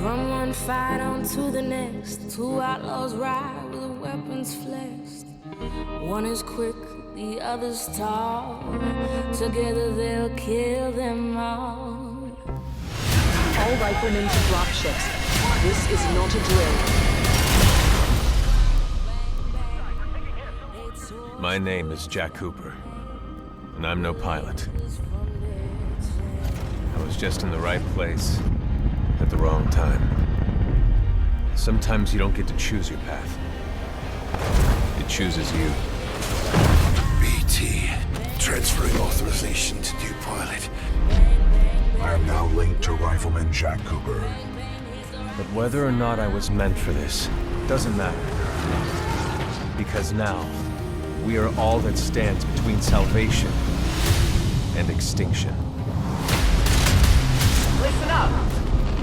From one fight on to the next, two outlaws ride with weapons flexed. One is quick, the other's tall. Together they'll kill them all. All riflemen to drop ships. This is not a drill. My name is Jack Cooper, and I'm no pilot. I was just in the right place at the wrong time. Sometimes you don't get to choose your path. It chooses you. BT, transferring authorization to new pilot. I am now linked to Rifleman Jack Cooper. But whether or not I was meant for this doesn't matter. Because now, we are all that stands between salvation and extinction. Listen up.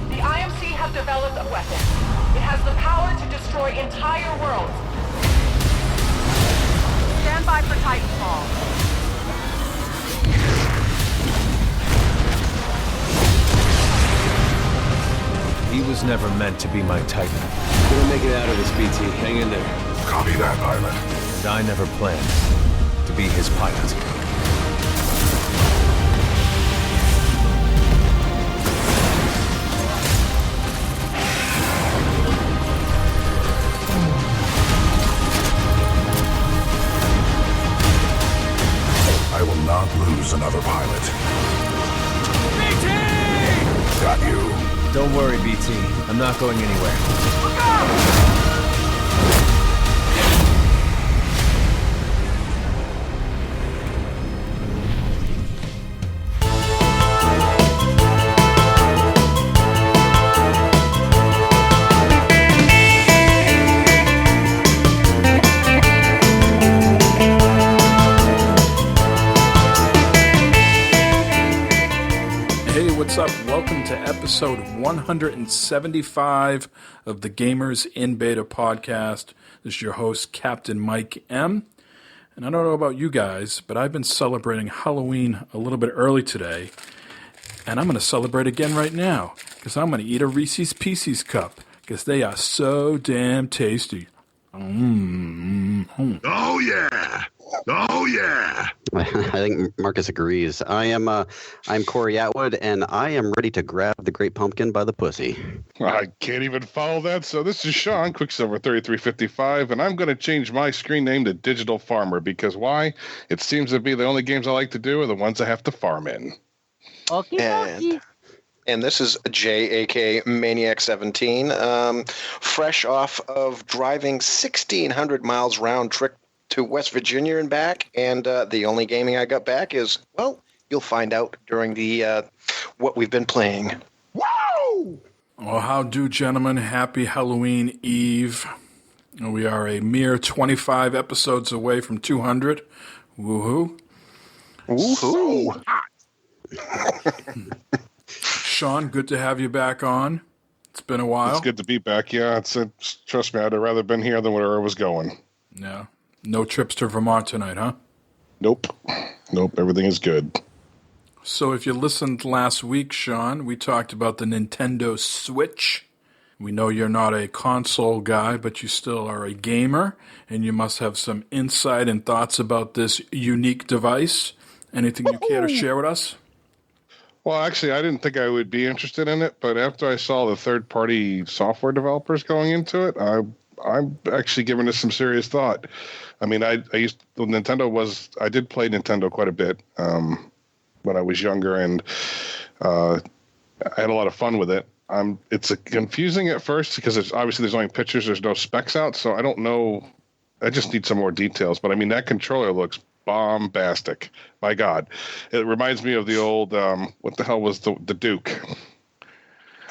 The IMC have developed a weapon. It has the power to destroy entire worlds. Stand by for Titanfall. He was never meant to be my Titan. We're gonna make it out of this, BT. Hang in there. Copy that, pilot. And I never planned to be his pilot. I will not lose another pilot. BT! Got you. Don't worry, BT. I'm not going anywhere. Look out! What's up? Welcome to episode 175 of the Gamers in Beta podcast. This is your host, Captain Mike M. And I don't know about you guys, but I've been celebrating Halloween a little bit early today. And I'm going to celebrate again right now, because I'm going to eat a Reese's Pieces cup, because they are so damn tasty. Oh yeah! Oh yeah! I think Marcus agrees. I'm Corey Atwood, and I am ready to grab the Great Pumpkin by the pussy. I can't even follow that. So this is Sean, Quicksilver 3355, and I'm going to change my screen name to Digital Farmer because why? It seems to be the only games I like to do are the ones I have to farm in. And this is Jay, a.k.a. Maniac17, fresh off of driving 1,600 miles round trip to West Virginia and back, and the only gaming I got back is, well, you'll find out during the what we've been playing. Wow! Well, how do, gentlemen? Happy Halloween Eve. We are a mere 25 episodes away from 200. Woohoo. Woohoo! Sean, good to have you back on. It's been a while. It's good to be back, yeah. Trust me, I'd have rather been here than where I was going. Yeah. No trips to Vermont tonight, huh? Nope, everything is good. So if you listened last week, Sean, we talked about the Nintendo Switch. We know you're not a console guy, but you still are a gamer, and you must have some insight and thoughts about this unique device. Anything you care to share with us? Well, actually, I didn't think I would be interested in it, but after I saw the third-party software developers going into it, I'm actually giving this some serious thought. I mean, I did play Nintendo quite a bit when I was younger, and I had a lot of fun with it. It's confusing at first because there's only pictures, there's no specs out, so I don't know. I just need some more details. But I mean, that controller looks bombastic. My God, it reminds me of the old what the hell was the Duke?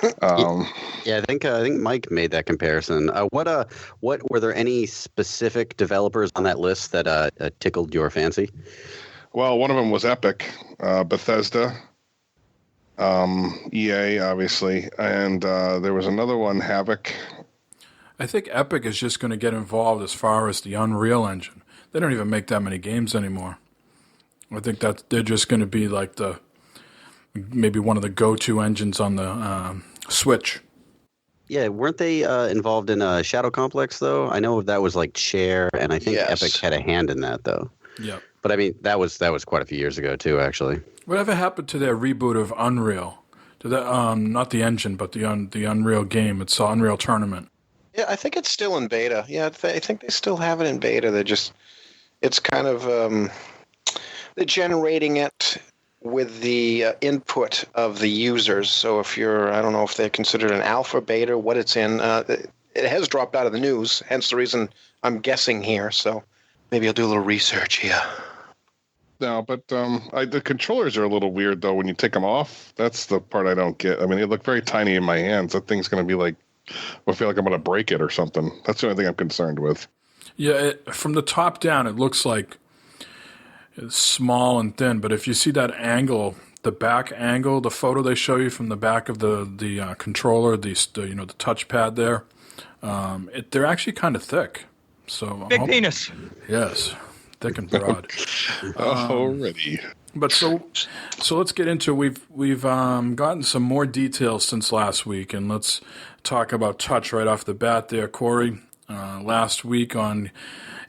Yeah, I think Mike made that comparison. What were there any specific developers on that list that tickled your fancy? Well, one of them was Epic, Bethesda, EA, obviously, and there was another one, Havoc. I think Epic is just going to get involved as far as the Unreal Engine. They don't even make that many games anymore. I think that they're just going to be like maybe one of the go-to engines on the Switch. Yeah, weren't they involved in Shadow Complex, though? I know that was like Chair, and I think Yes. Epic had a hand in that, though. Yep. But I mean, that was quite a few years ago, too, actually. Whatever happened to their reboot of Unreal? To that, not the engine, but the Unreal game. It's Unreal Tournament. Yeah, I think it's still in beta. Yeah, I think they still have it in beta. It's kind of, they're generating it with the input of the users. So if I don't know if they're considered an alpha, beta, what it's in. It has dropped out of the news, hence the reason I'm guessing here. So maybe I'll do a little research here. No, but the controllers are a little weird, though, when you take them off. That's the part I don't get. I mean, they look very tiny in my hands. That thing's going to be like, I feel like I'm going to break it or something. That's the only thing I'm concerned with. Yeah, from the top down, it looks like it's small and thin. But if you see that angle, the back angle, the photo they show you from the back of the controller, the touchpad there, they're actually kind of thick. So big penis. Yes, thick and broad. Already. But so let's get into it. We've gotten some more details since last week, and let's talk about touch right off the bat there, Corey. Last week on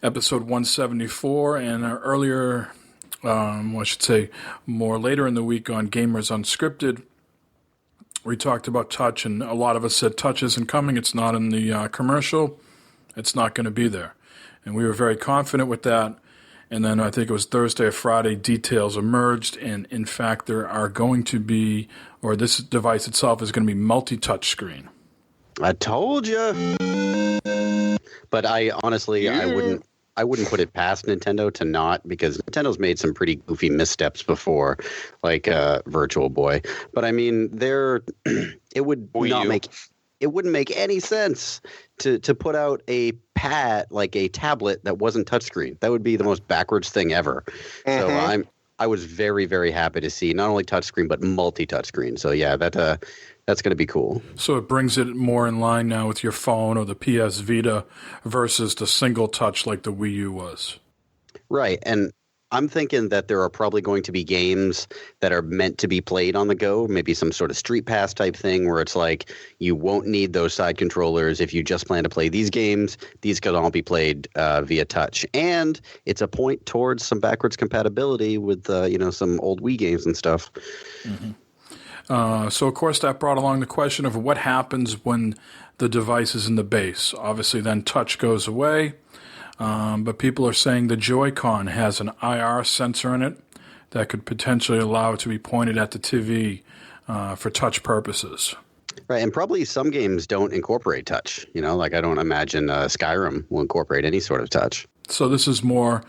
episode 174, and earlier, I should say more later in the week on Gamers Unscripted, we talked about touch, and a lot of us said touch isn't coming. It's not in the commercial. It's not going to be there. And we were very confident with that. And then I think it was Thursday or Friday, details emerged. And in fact, there are going to be, or this device itself is going to be multi-touch screen. I told you. But I honestly, I wouldn't put it past Nintendo to not, because Nintendo's made some pretty goofy missteps before, like Virtual Boy. But I mean, it wouldn't make any sense to put out a pad, like a tablet that wasn't touchscreen. That would be the most backwards thing ever. Mm-hmm. So I was very, very happy to see not only touchscreen but multi-touchscreen. So yeah, that's going to be cool. So it brings it more in line now with your phone or the PS Vita versus the single touch like the Wii U was. Right, and I'm thinking that there are probably going to be games that are meant to be played on the go, maybe some sort of Street Pass type thing where it's like you won't need those side controllers if you just plan to play these games. These could all be played via touch. And it's a point towards some backwards compatibility with some old Wii games and stuff. Mm-hmm. So, of course, that brought along the question of what happens when the device is in the base. Obviously, then touch goes away. But people are saying the Joy-Con has an IR sensor in it that could potentially allow it to be pointed at the TV for touch purposes. Right, and probably some games don't incorporate touch. Like I don't imagine Skyrim will incorporate any sort of touch. So this is more,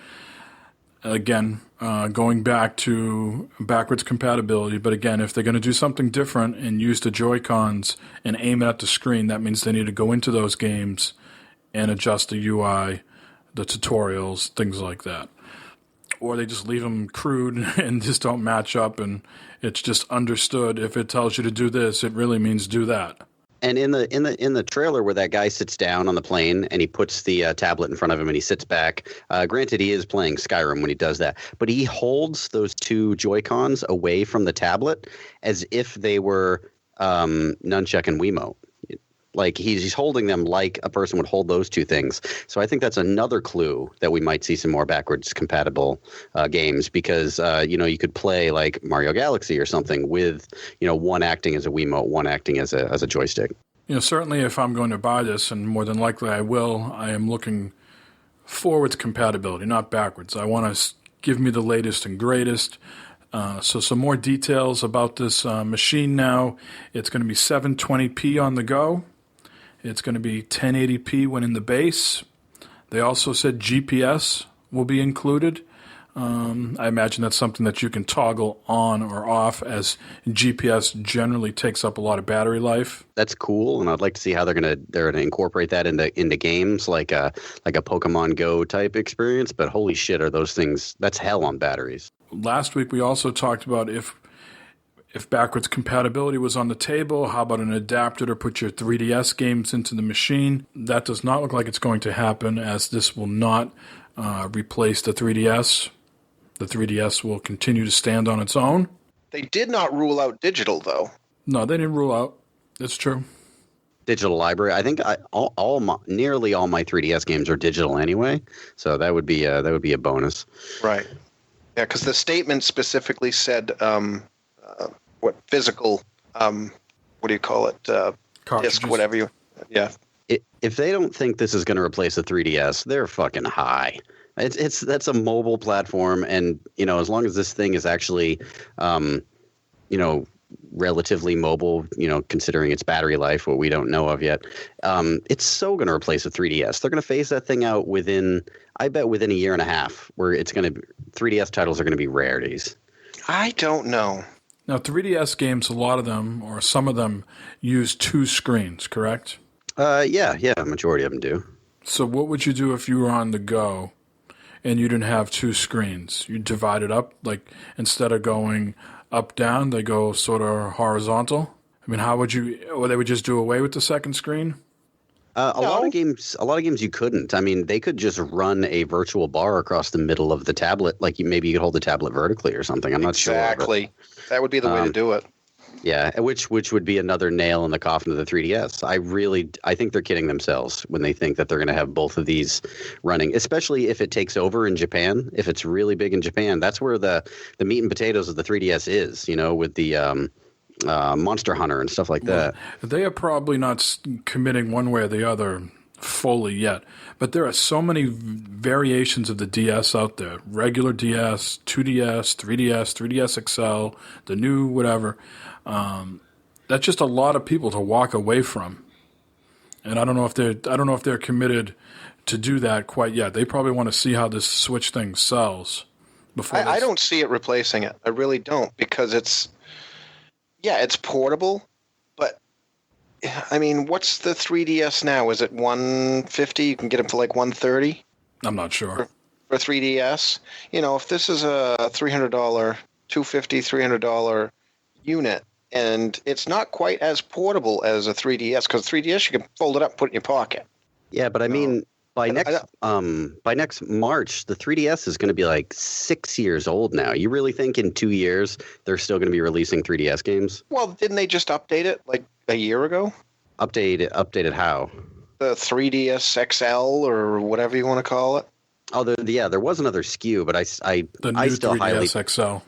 again, going back to backwards compatibility. But again, if they're going to do something different and use the Joy-Cons and aim it at the screen, that means they need to go into those games and adjust the UI, the tutorials, things like that. Or they just leave them crude and just don't match up, and it's just understood if it tells you to do this, it really means do that. And in the trailer where that guy sits down on the plane and he puts the tablet in front of him and he sits back, granted he is playing Skyrim when he does that, but he holds those two Joy-Cons away from the tablet as if they were nunchuck and Wiimote. Like he's holding them like a person would hold those two things. So I think that's another clue that we might see some more backwards compatible games because, you could play like Mario Galaxy or something with, one acting as a Wiimote, one acting as a joystick. Certainly if I'm going to buy this, and more than likely I will, I am looking forwards compatibility, not backwards. I want to give me the latest and greatest. So some more details about this machine now. It's going to be 720p on the go. It's going to be 1080p when in the base. They also said GPS will be included. I imagine that's something that you can toggle on or off, as GPS generally takes up a lot of battery life. That's cool, and I'd like to see how they're gonna incorporate that into games like a Pokemon Go type experience. But holy shit, are those things? That's hell on batteries. Last week we also talked about if backwards compatibility was on the table, how about an adapter to put your 3DS games into the machine? That does not look like it's going to happen, as this will not replace the 3DS. The 3DS will continue to stand on its own. They did not rule out digital, though. No, they didn't rule out. It's true. digital library. I think nearly all my 3DS games are digital anyway, so that would be a bonus. Right. Yeah, because the statement specifically said what physical, what do you call it, disc, whatever you. Yeah. If they don't think this is going to replace the 3DS, they're fucking high. That's a mobile platform, and as long as this thing is actually, relatively mobile, considering its battery life, what we don't know of yet, it's so going to replace the 3DS. They're going to phase that thing out within a year and a half, where 3DS titles are going to be rarities. I don't know. Now, 3DS games, a lot of them, or some of them, use 2 screens, correct? Yeah, a majority of them do. So what would you do if you were on the go and you didn't have 2 screens? You divide it up, like instead of going up, down, they go sort of horizontal? I mean, how would you, or they would just do away with the second screen? A lot of games you couldn't. I mean, they could just run a virtual bar across the middle of the tablet, like maybe you could hold the tablet vertically or something. I'm not sure. Exactly. That would be the way to do it. Yeah, which would be another nail in the coffin of the 3DS. I think they're kidding themselves when they think that they're going to have both of these running, especially if it takes over in Japan. If it's really big in Japan, that's where the meat and potatoes of the 3DS is, with the Monster Hunter and stuff like that. They are probably not committing one way or the other fully yet, but there are so many variations of the DS out there. Regular DS, 2DS, 3DS, 3DS XL, the new whatever. That's just a lot of people to walk away from. And I don't know if they're committed to do that quite yet. They probably want to see how this Switch thing sells before. I don't see it replacing it. I really don't, because it's portable, but I mean, what's the 3DS now? Is it $150? You can get it for like $130? I'm not sure. For 3DS? If this is a $300, $250, $300 unit, and it's not quite as portable as a 3DS, because 3DS you can fold it up and put it in your pocket. Yeah, but I mean, by next March, the 3DS is going to be like 6 years old now. You really think in 2 years they're still going to be releasing 3DS games? Well, didn't they just update it like a year ago? Updated how? The 3DS XL or whatever you want to call it. Oh, there was another SKU, but the new still 3DS XL.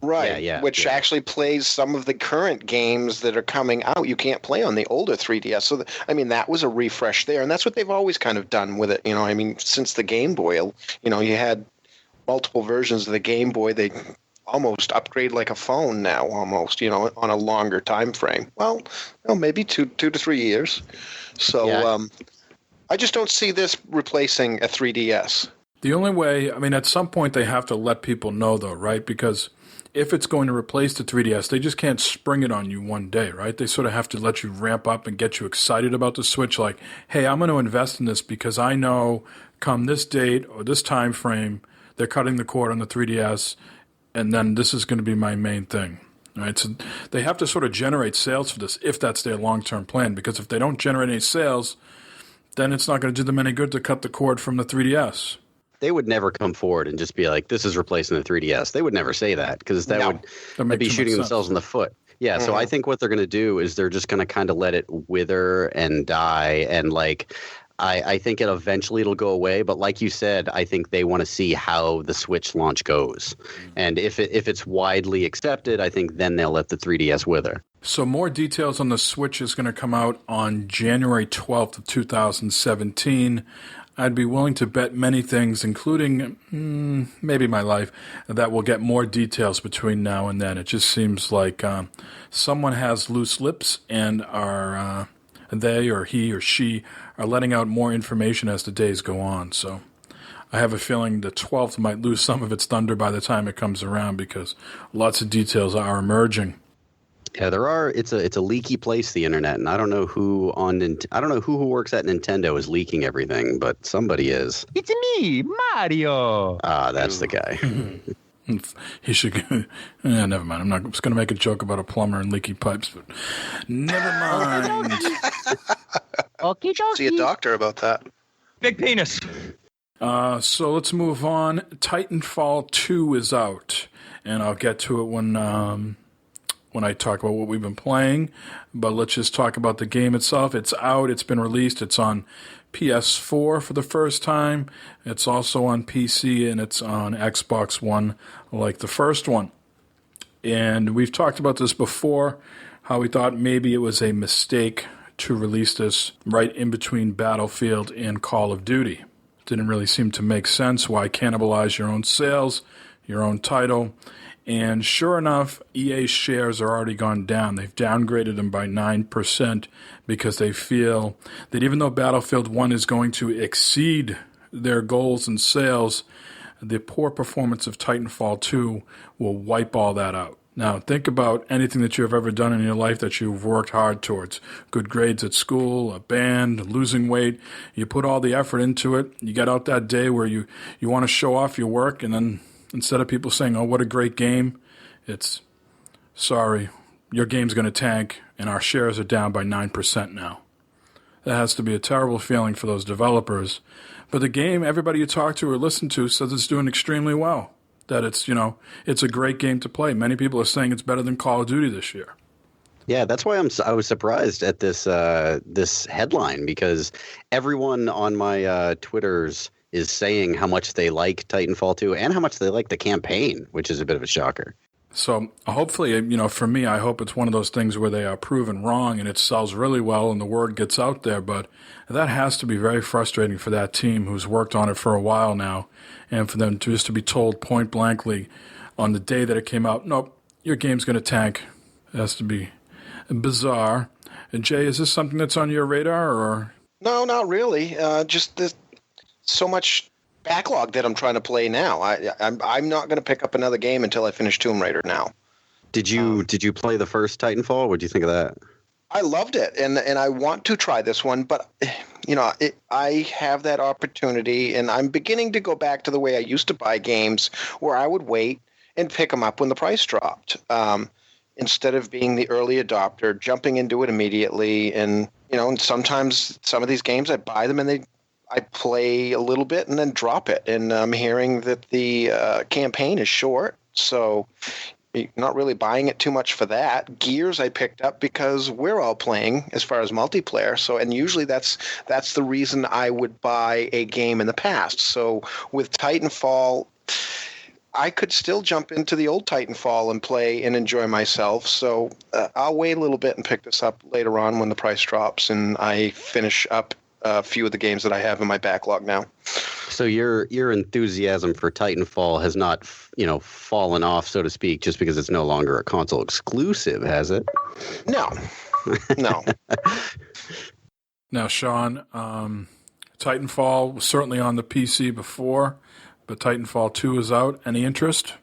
Right, which actually plays some of the current games that are coming out. You can't play on the older 3DS. So, that was a refresh there. And that's what they've always kind of done with it. Since the Game Boy, you had multiple versions of the Game Boy. They almost upgrade like a phone now, almost, on a longer time frame. Well, maybe 2 to 3 years. So I just don't see this replacing a 3DS. The only way, at some point they have to let people know, though, right? Because if it's going to replace the 3DS, they just can't spring it on you one day, right? They sort of have to let you ramp up and get you excited about the Switch. Like, hey, I'm going to invest in this because I know come this date or this time frame, they're cutting the cord on the 3DS, and then this is going to be my main thing, right? So they have to sort of generate sales for this if that's their long-term plan, because if they don't generate any sales, then it's not going to do them any good to cut the cord from the 3DS. They would never come forward and just be like, this is replacing the 3DS. They would never say that, because they'd be shooting themselves in the foot. Yeah, so I think what they're going to do is they're just going to kind of let it wither and die. And I think eventually it'll go away. But like you said, I think they want to see how the Switch launch goes. And if it's widely accepted, I think then they'll let the 3DS wither. So more details on the Switch is going to come out on January 12th of 2017. I'd be willing to bet many things, including maybe my life, that we'll get more details between now and then. It just seems like someone has loose lips and they or he or she are letting out more information as the days go on. So I have a feeling the 12th might lose some of its thunder by the time it comes around, because lots of details are emerging. Yeah, there are. It's a leaky place, the internet, and I don't know who works at Nintendo is leaking everything, but somebody is. It's me, Mario. Ah, that's the guy. He should. Never mind. I was going to make a joke about a plumber and leaky pipes, but never mind. Okie dokie. See a doctor about that. Big penis. So let's move on. Titanfall 2 is out, and I'll get to it when when I talk about what we've been playing, but let's just talk about the game itself. It's out. It's been released. It's on PS4 for the first time. It's also on PC, and it's on Xbox One like the first one. And we've talked about this before, how we thought maybe it was a mistake to release this right in between Battlefield and Call of Duty. Didn't really seem to make sense. Why cannibalize your own sales, your own title? And sure enough, EA's shares are already gone down. They've downgraded them by 9% because they feel that even though Battlefield 1 is going to exceed their goals in sales, the poor performance of Titanfall 2 will wipe all that out. Now, think about anything that you've ever done in your life that you've worked hard towards. Good grades at school, a band, losing weight. You put all the effort into it. You get out that day where you want to show off your work, and then instead of people saying, oh, what a great game, it's, sorry, your game's going to tank, and our shares are down by 9% now. That has to be a terrible feeling for those developers. But the game, everybody you talk to or listen to says it's doing extremely well. That it's, it's a great game to play. Many people are saying it's better than Call of Duty this year. Yeah, that's why I was surprised at this this headline, because everyone on my Twitters is saying how much they like Titanfall 2 and how much they like the campaign, which is a bit of a shocker. So hopefully, for me, I hope it's one of those things where they are proven wrong and it sells really well and the word gets out there. But that has to be very frustrating for that team who's worked on it for a while now, and for them just to be told point blankly on the day that it came out, nope, your game's going to tank. It has to be bizarre. And Jay, is this something that's on your radar, or? No, not really. Just so much backlog that I'm trying to play now. I'm not going to pick up another game until I finish Tomb Raider now. Did you play the first Titanfall? What do you think of that? I loved it, and I want to try this one, but I have that opportunity, and I'm beginning to go back to the way I used to buy games, where I would wait and pick them up when the price dropped, instead of being the early adopter, jumping into it immediately. And and sometimes some of these games I buy them and I play a little bit and then drop it. And I'm hearing that the campaign is short, so not really buying it too much for that. Gears I picked up because we're all playing as far as multiplayer. So, and usually that's the reason I would buy a game in the past. So with Titanfall, I could still jump into the old Titanfall and play and enjoy myself. So I'll wait a little bit and pick this up later on when the price drops and I finish up a few of the games that I have in my backlog now. So your enthusiasm for Titanfall has not, fallen off, so to speak, just because it's no longer a console exclusive, has it? No. Now, Sean, Titanfall was certainly on the PC before, but Titanfall 2 is out. Any interest?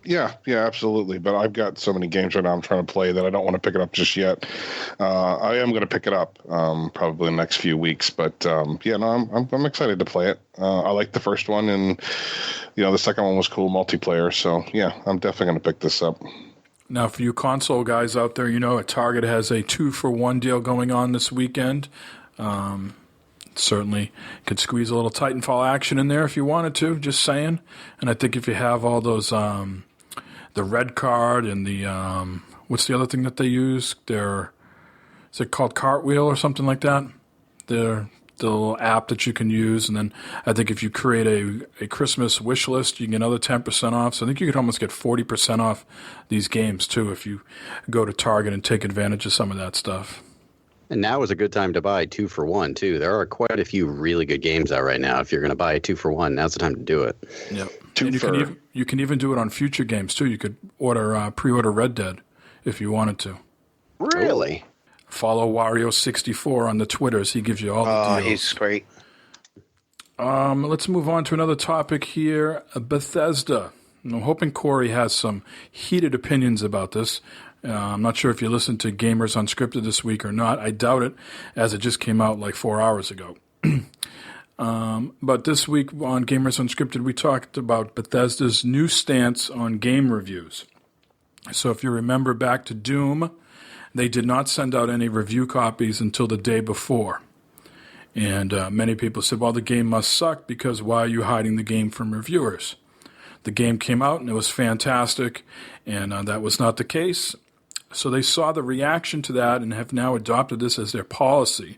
Yeah, absolutely. But I've got so many games right now I'm trying to play that I don't want to pick it up just yet. I am going to pick it up probably in the next few weeks. But I'm excited to play it. I like the first one, and the second one was cool multiplayer. So yeah, I'm definitely going to pick this up. Now, for you console guys out there, Target has a 2-for-1 deal going on this weekend. Certainly could squeeze a little Titanfall action in there if you wanted to, just saying. And I think if you have all those, the red card and the, what's the other thing that they use? Is it called Cartwheel or something like that? The little app that you can use. And then I think if you create a Christmas wish list, you can get another 10% off. So I think you could almost get 40% off these games too if you go to Target and take advantage of some of that stuff. And now is a good time to buy 2-for-1 too. There are quite a few really good games out right now. If you're going to buy a 2-for-1, now's the time to do it. Yep. And you can even do it on future games too. You could pre-order Red Dead if you wanted to. Really? Follow Wario64 on the Twitters. He gives you all the deals. Oh, he's great. Let's move on to another topic here. Bethesda. I'm hoping Corey has some heated opinions about this. I'm not sure if you listened to Gamers Unscripted this week or not. I doubt it, as it just came out like 4 hours ago. But this week on Gamers Unscripted, we talked about Bethesda's new stance on game reviews. So if you remember back to Doom, they did not send out any review copies until the day before. And many people said, well, the game must suck because why are you hiding the game from reviewers? The game came out and it was fantastic, and that was not the case. So they saw the reaction to that and have now adopted this as their policy,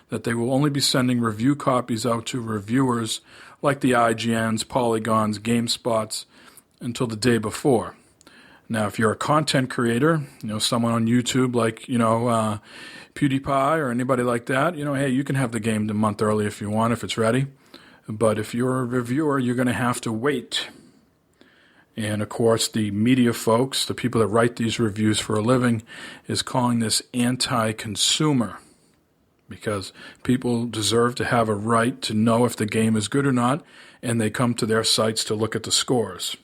that they will only be sending review copies out to reviewers like the IGNs, Polygons, GameSpots until the day before. Now, if you're a content creator, someone on YouTube like, PewDiePie or anybody like that, hey, you can have the game a month early if you want, if it's ready. But if you're a reviewer, you're going to have to wait. And, of course, the media folks, the people that write these reviews for a living, is calling this anti-consumer, because people deserve to have a right to know if the game is good or not, and they come to their sites to look at the scores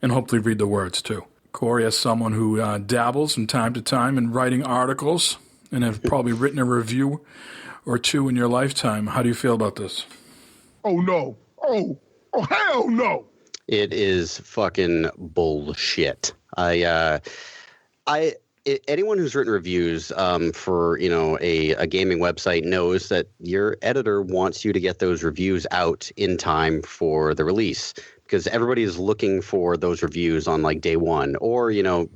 and hopefully read the words, too. Corey, as someone who dabbles from time to time in writing articles and have probably written a review or two in your lifetime, how do you feel about this? Oh, no. Oh, hell no. It is fucking bullshit. Anyone who's written reviews for a gaming website knows that your editor wants you to get those reviews out in time for the release, because everybody is looking for those reviews on like day one or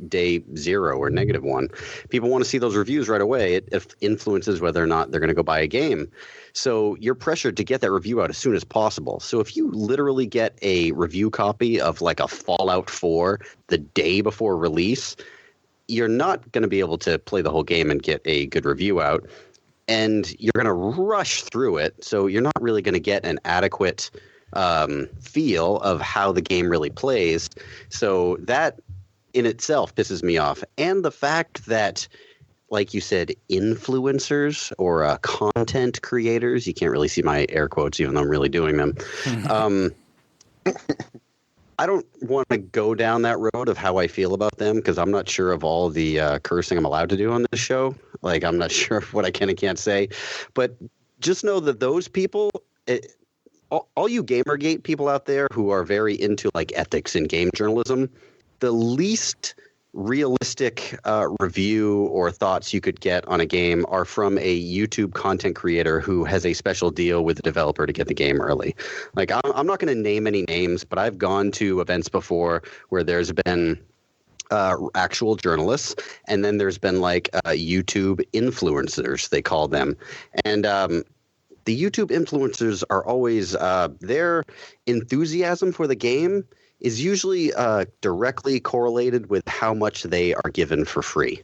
day 0 or -1. People want to see those reviews right away. It influences whether or not they're going to go buy a game. So you're pressured to get that review out as soon as possible. So if you literally get a review copy of like a Fallout 4 the day before release, you're not going to be able to play the whole game and get a good review out. And you're going to rush through it. So you're not really going to get an adequate feel of how the game really plays. So that in itself pisses me off. And the fact that, like you said, influencers or content creators, you can't really see my air quotes even though I'm really doing them. I don't want to go down that road of how I feel about them, because I'm not sure of all the cursing I'm allowed to do on this show. Like, I'm not sure of what I can and can't say. But just know that those people, all you Gamergate people out there who are very into like ethics in game journalism, the least realistic review or thoughts you could get on a game are from a YouTube content creator who has a special deal with the developer to get the game early. Like, I'm not going to name any names, but I've gone to events before where there's been actual journalists, and then there's been like YouTube influencers, they call them. And the YouTube influencers are always their enthusiasm for the game is usually directly correlated with how much they are given for free.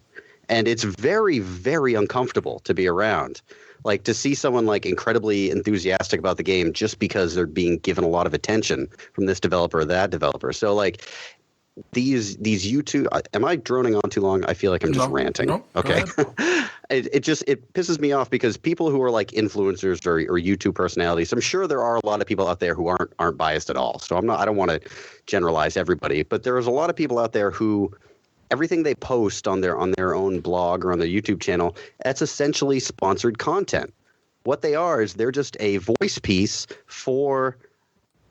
And it's very, very uncomfortable to be around. Like, to see someone like incredibly enthusiastic about the game just because they're being given a lot of attention from this developer or that developer. So like these YouTube, am I droning on too long? I feel like I'm just ranting. No, okay. It pisses me off because people who are like influencers or YouTube personalities, I'm sure there are a lot of people out there who aren't biased at all. So I don't want to generalize everybody, but there's a lot of people out there who everything they post on their own blog or on their YouTube channel, that's essentially sponsored content. What they are is they're just a voice piece for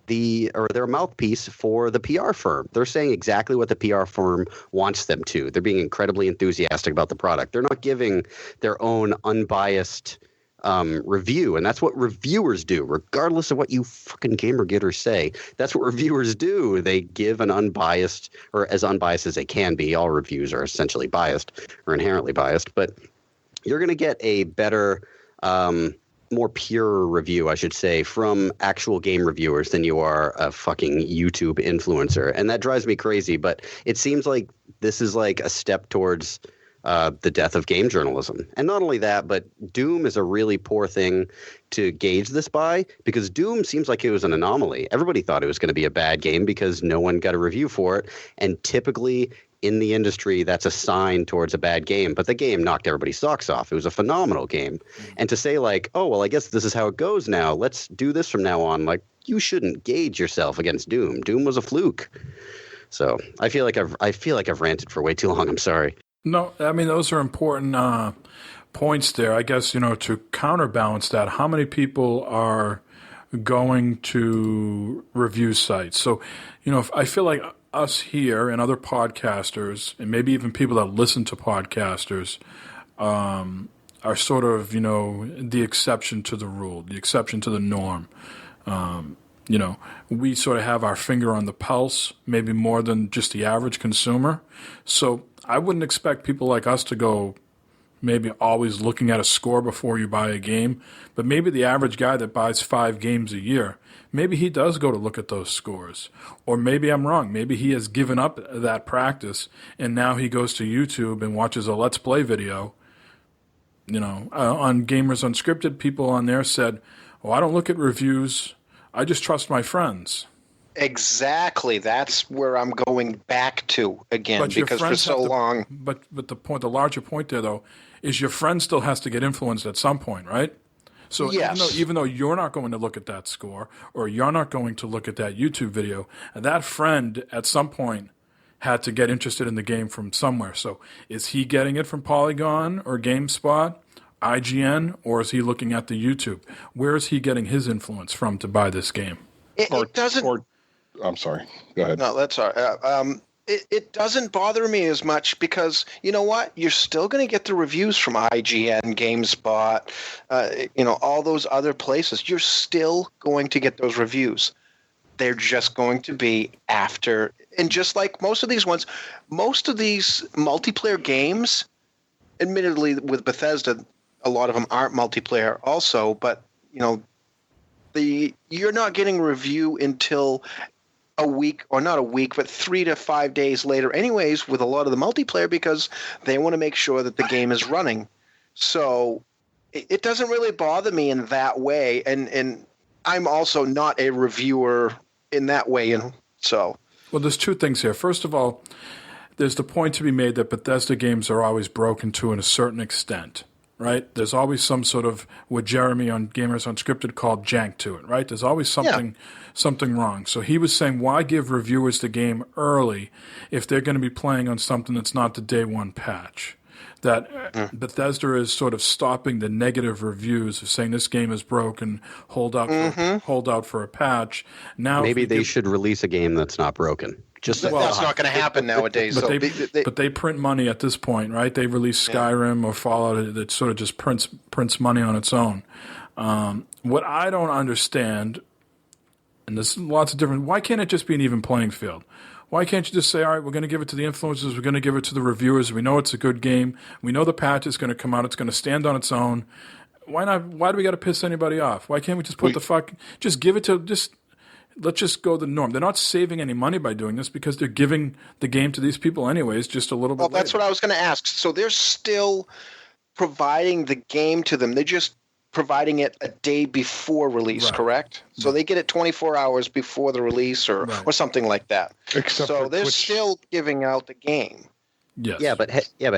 their mouthpiece for the PR firm. They're saying exactly what the PR firm wants them to. They're being incredibly enthusiastic about the product. They're not giving their own unbiased review, and that's what reviewers do, regardless of what you fucking Gamergaters say. That's what reviewers do. They give an unbiased, or as unbiased as they can be. All reviews are essentially biased or inherently biased, but you're going to get a better more pure review, I should say, from actual game reviewers than you are a fucking YouTube influencer. And that drives me crazy, but it seems like this is like a step towards the death of game journalism. And not only that, but Doom is a really poor thing to gauge this by, because Doom seems like it was an anomaly. Everybody thought it was going to be a bad game because no one got a review for it. And typically in the industry, that's a sign towards a bad game. But the game knocked everybody's socks off. It was a phenomenal game. And to say like, oh, well, I guess this is how it goes now. Let's do this from now on. Like, you shouldn't gauge yourself against Doom. Doom was a fluke. So I feel like I've ranted for way too long. I'm sorry. No, I mean, those are important points there. I guess, to counterbalance that, how many people are going to review sites? So, I feel like us here and other podcasters, and maybe even people that listen to podcasters, are sort of, the exception to the rule, the exception to the norm. We sort of have our finger on the pulse, maybe more than just the average consumer. So I wouldn't expect people like us to go maybe always looking at a score before you buy a game, but maybe the average guy that buys 5 games a year, maybe he does go to look at those scores. Or maybe I'm wrong. Maybe he has given up that practice, and now he goes to YouTube and watches a Let's Play video. On Gamers Unscripted, people on there said, "Oh, I don't look at reviews. I just trust my friends." Exactly. That's where I'm going back to again, because for so long. But the larger point there, though, is your friend still has to get influenced at some point, right? So yes. even though you're not going to look at that score, or you're not going to look at that YouTube video, that friend at some point had to get interested in the game from somewhere. So is he getting it from Polygon or GameSpot, IGN, or is he looking at the YouTube? Where is he getting his influence from to buy this game? It doesn't. I'm sorry. Go ahead. No, that's all right. It doesn't bother me as much because, you know what? You're still going to get the reviews from IGN, GameSpot, all those other places. You're still going to get those reviews. They're just going to be after. And just like most of these multiplayer games, admittedly with Bethesda, a lot of them aren't multiplayer also, but, you're not getting a review until a week, or not a week, but 3 to 5 days later anyways with a lot of the multiplayer, because they want to make sure that the game is running. So it doesn't really bother me in that way. And I'm also not a reviewer in that way. And so. Well, there's 2 things here. First of all, there's the point to be made that Bethesda games are always broken to a certain extent. Right? There's always some sort of what Jeremy on Gamers Unscripted called jank to it, right? There's always something wrong. So he was saying, why give reviewers the game early if they're going to be playing on something that's not the day one patch? That Bethesda is sort of stopping the negative reviews of saying this game is broken, hold out for a patch. Now maybe they should release a game that's not broken. That's not going to happen nowadays. But they print money at this point, right? They release Skyrim or Fallout that sort of just prints money on its own. What I don't understand, and there's lots of different, why can't it just be an even playing field? Why can't you just say, all right, we're going to give it to the influencers, we're going to give it to the reviewers, we know it's a good game, we know the patch is going to come out, it's going to stand on its own. Why not? Why do we got to piss anybody off? Why can't we just just give it to, let's just go the norm. They're not saving any money by doing this because they're giving the game to these people anyways, just a little bit later. That's what I was going to ask. So they're still providing the game to them. They're just providing it a day before release, correct? So they get it 24 hours before the release or something like that. So they're still giving out the game. Yes. Yeah, but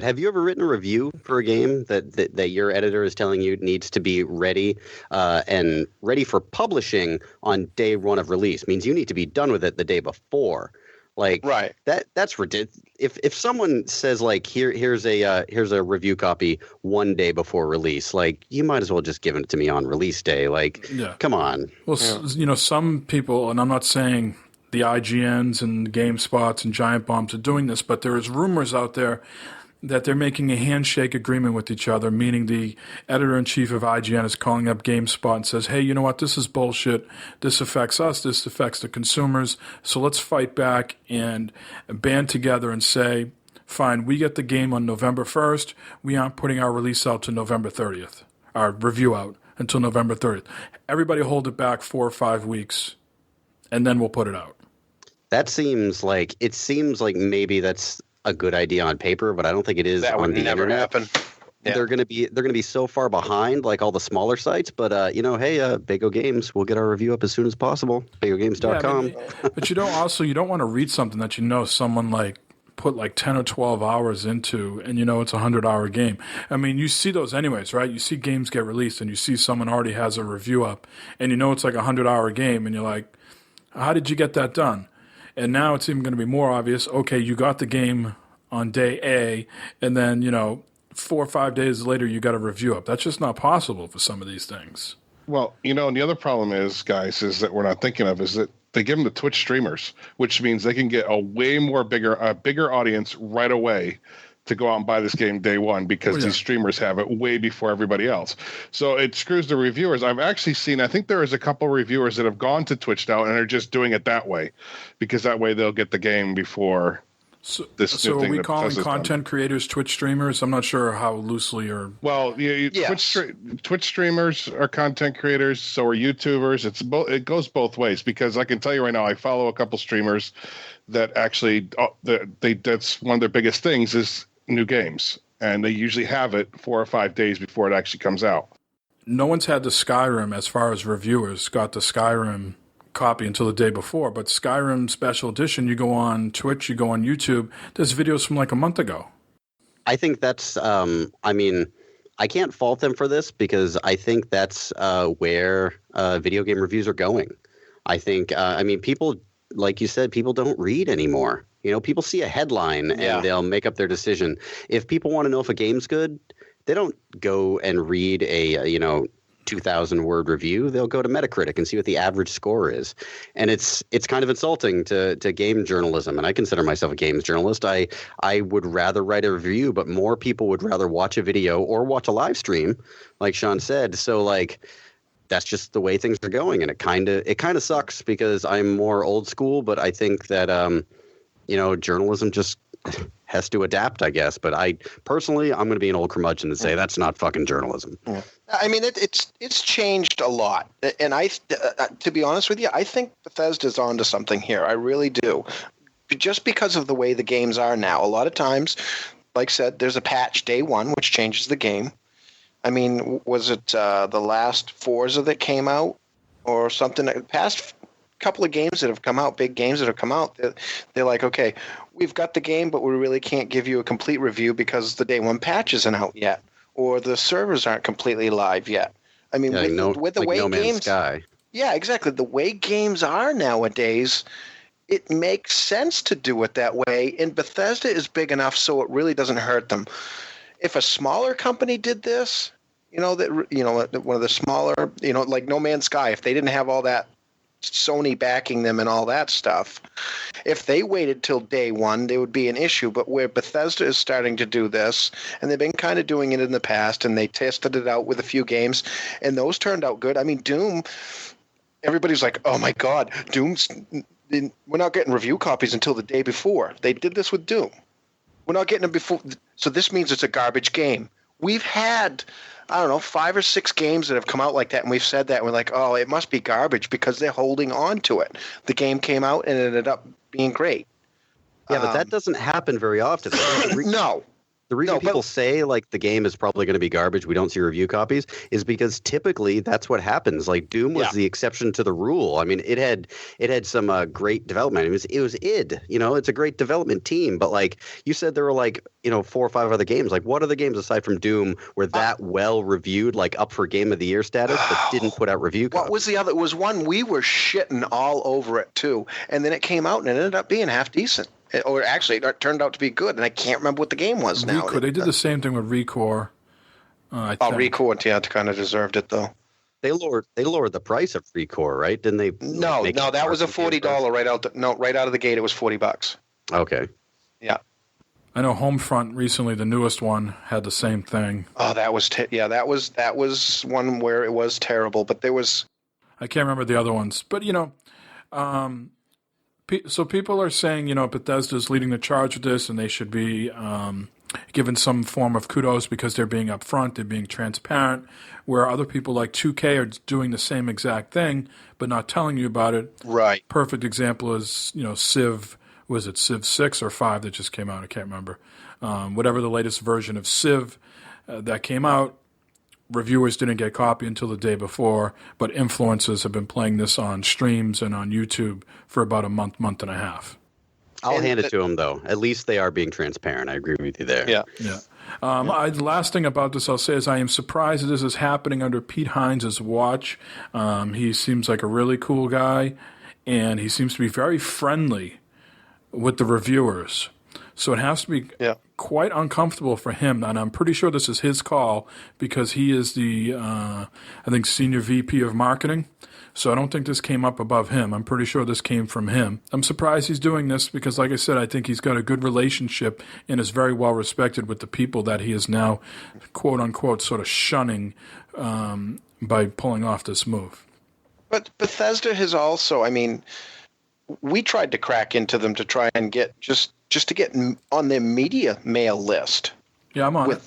have you ever written a review for a game that your editor is telling you needs to be ready and ready for publishing on day one of release? Means you need to be done with it the day before. That's ridiculous. If someone says like here's a review copy one day before release, like you might as well just give it to me on release day. Come on. Well, some people, and I'm not saying the IGNs and GameSpots and Giant Bombs are doing this, but there is rumors out there that they're making a handshake agreement with each other, meaning the editor-in-chief of IGN is calling up GameSpot and says, hey, you know what, this is bullshit. This affects us. This affects the consumers. So let's fight back and band together and say, fine, we get the game on November 1st. We aren't putting our release out to November 30th, our review out until November 30th. Everybody hold it back 4 or 5 weeks, and then we'll put it out. It seems like maybe that's a good idea on paper, but I don't think it is on the internet. Happen. Yeah. They're going to be so far behind, like all the smaller sites. But hey, Bago Games, we'll get our review up as soon as possible. BagoGames.com. Yeah, but you don't want to read something that someone put 10 or 12 hours into, and it's a 100-hour game. I mean, you see those anyways, right? You see games get released, and you see someone already has a review up, and it's like a 100-hour game, and you're like, how did you get that done? And now it's even going to be more obvious. Okay, you got the game on day A, and then 4 or 5 days later you got a review up. That's just not possible for some of these things. Well, and the other problem is, guys, is that we're not thinking of is that they give them to Twitch streamers, which means they can get a way more bigger audience right away to go out and buy this game day one because these streamers have it way before everybody else. So it screws the reviewers. I've actually seen, I think there is a couple reviewers that have gone to Twitch now and are just doing it that way because that way they'll get the game before So, this new so are thing we that calling Bethesda's done. content creators Twitch streamers? I'm not sure how loosely or... Well, Yes. Twitch streamers are content creators, so are YouTubers. It goes both ways, because I can tell you right now, I follow a couple streamers that actually that's one of their biggest things is new games, and they usually have it 4 or 5 days before it actually comes out. No one's had the Skyrim, as far as reviewers, got the Skyrim copy until the day before, but Skyrim Special Edition, you go on Twitch, you go on YouTube, there's videos from like a month ago. I think that's, I mean, I can't fault them for this, because I think that's where video game reviews are going. I think, I mean, people, like you said, people don't read anymore. You know, people see a headline and they'll make up their decision. If people want to know if a game's good, they don't go and read a 2,000-word review. They'll go to Metacritic and see what the average score is. And it's kind of insulting to game journalism. And I consider myself a games journalist. I would rather write a review, but more people would rather watch a video or watch a live stream, like Sean said. So, like, that's just the way things are going. And it kind of sucks, because I'm more old school, but I think that, journalism just has to adapt, I guess. But I'm going to be an old curmudgeon and say that's not fucking journalism. Yeah. I mean, it's changed a lot, and to be honest with you, I think Bethesda's onto something here. I really do, just because of the way the games are now. A lot of times, like I said, there's a patch day one which changes the game. I mean, was it the last Forza that came out or something? Past couple of games that have come out, big games that have come out, they're like, okay, we've got the game, but we really can't give you a complete review because the day one patch isn't out yet, or the servers aren't completely live yet. I mean, with the way No Man's games, Sky. Yeah, exactly. The way games are nowadays, it makes sense to do it that way. And Bethesda is big enough so it really doesn't hurt them. If a smaller company did this, one of the smaller, like No Man's Sky, if they didn't have all that Sony backing them and all that stuff, if they waited till day one, there would be an issue. But where Bethesda is starting to do this, and they've been kind of doing it in the past, and they tested it out with a few games, and those turned out good. I mean, Doom, everybody's like, oh my God, Doom's, we're not getting review copies until the day before. They did this with Doom. We're not getting them before. So this means it's a garbage game. We've had, 5 or 6 games that have come out like that, and we've said that, and we're like, oh, it must be garbage because they're holding on to it. The game came out and it ended up being great. Yeah, but that doesn't happen very often. No. The reason people say, like, the game is probably going to be garbage, we don't see review copies, is because typically that's what happens. Like, Doom was the exception to the rule. I mean, it had some great development. It was id. It's a great development team. But, like, you said there were, like, 4 or 5 other games. Like, what other games aside from Doom were that well reviewed, like up for Game of the Year status, but didn't put out review copies? What was the other? It was one we were shitting all over it, too. And then it came out and it ended up being half decent. Or actually, it turned out to be good, and I can't remember what the game was now. They did the same thing with Recore. Recore, kind of deserved it, though. They lowered the price of Recore, right? Didn't they? No, that was a $40 right out of the gate. It was $40. Okay. Yeah. I know Homefront recently, the newest one, had the same thing. Oh, that was that was one where it was terrible. But there was, I can't remember the other ones, but so people are saying, Bethesda's leading the charge with this, and they should be given some form of kudos because they're being upfront, they're being transparent, where other people like 2K are doing the same exact thing, but not telling you about it. Right. Perfect example is, Civ, was it Civ 6 or 5 that just came out? I can't remember. Whatever the latest version of Civ that came out, reviewers didn't get a copy until the day before, but influencers have been playing this on streams and on YouTube for about a month and a half. I'll hand it to them, though. At least they are being transparent. I agree with you there. Yeah. The last thing about this I'll say is I am surprised that this is happening under Pete Hines' watch. He seems like a really cool guy, and he seems to be very friendly with the reviewers. So it has to be quite uncomfortable for him, and I'm pretty sure this is his call because he is the, senior VP of marketing. So I don't think this came up above him. I'm pretty sure this came from him. I'm surprised he's doing this because, like I said, I think he's got a good relationship and is very well respected with the people that he is now, quote-unquote, sort of shunning by pulling off this move. But Bethesda has also, we tried to crack into them to try and get just to get on their media mail list. Yeah, I'm on it.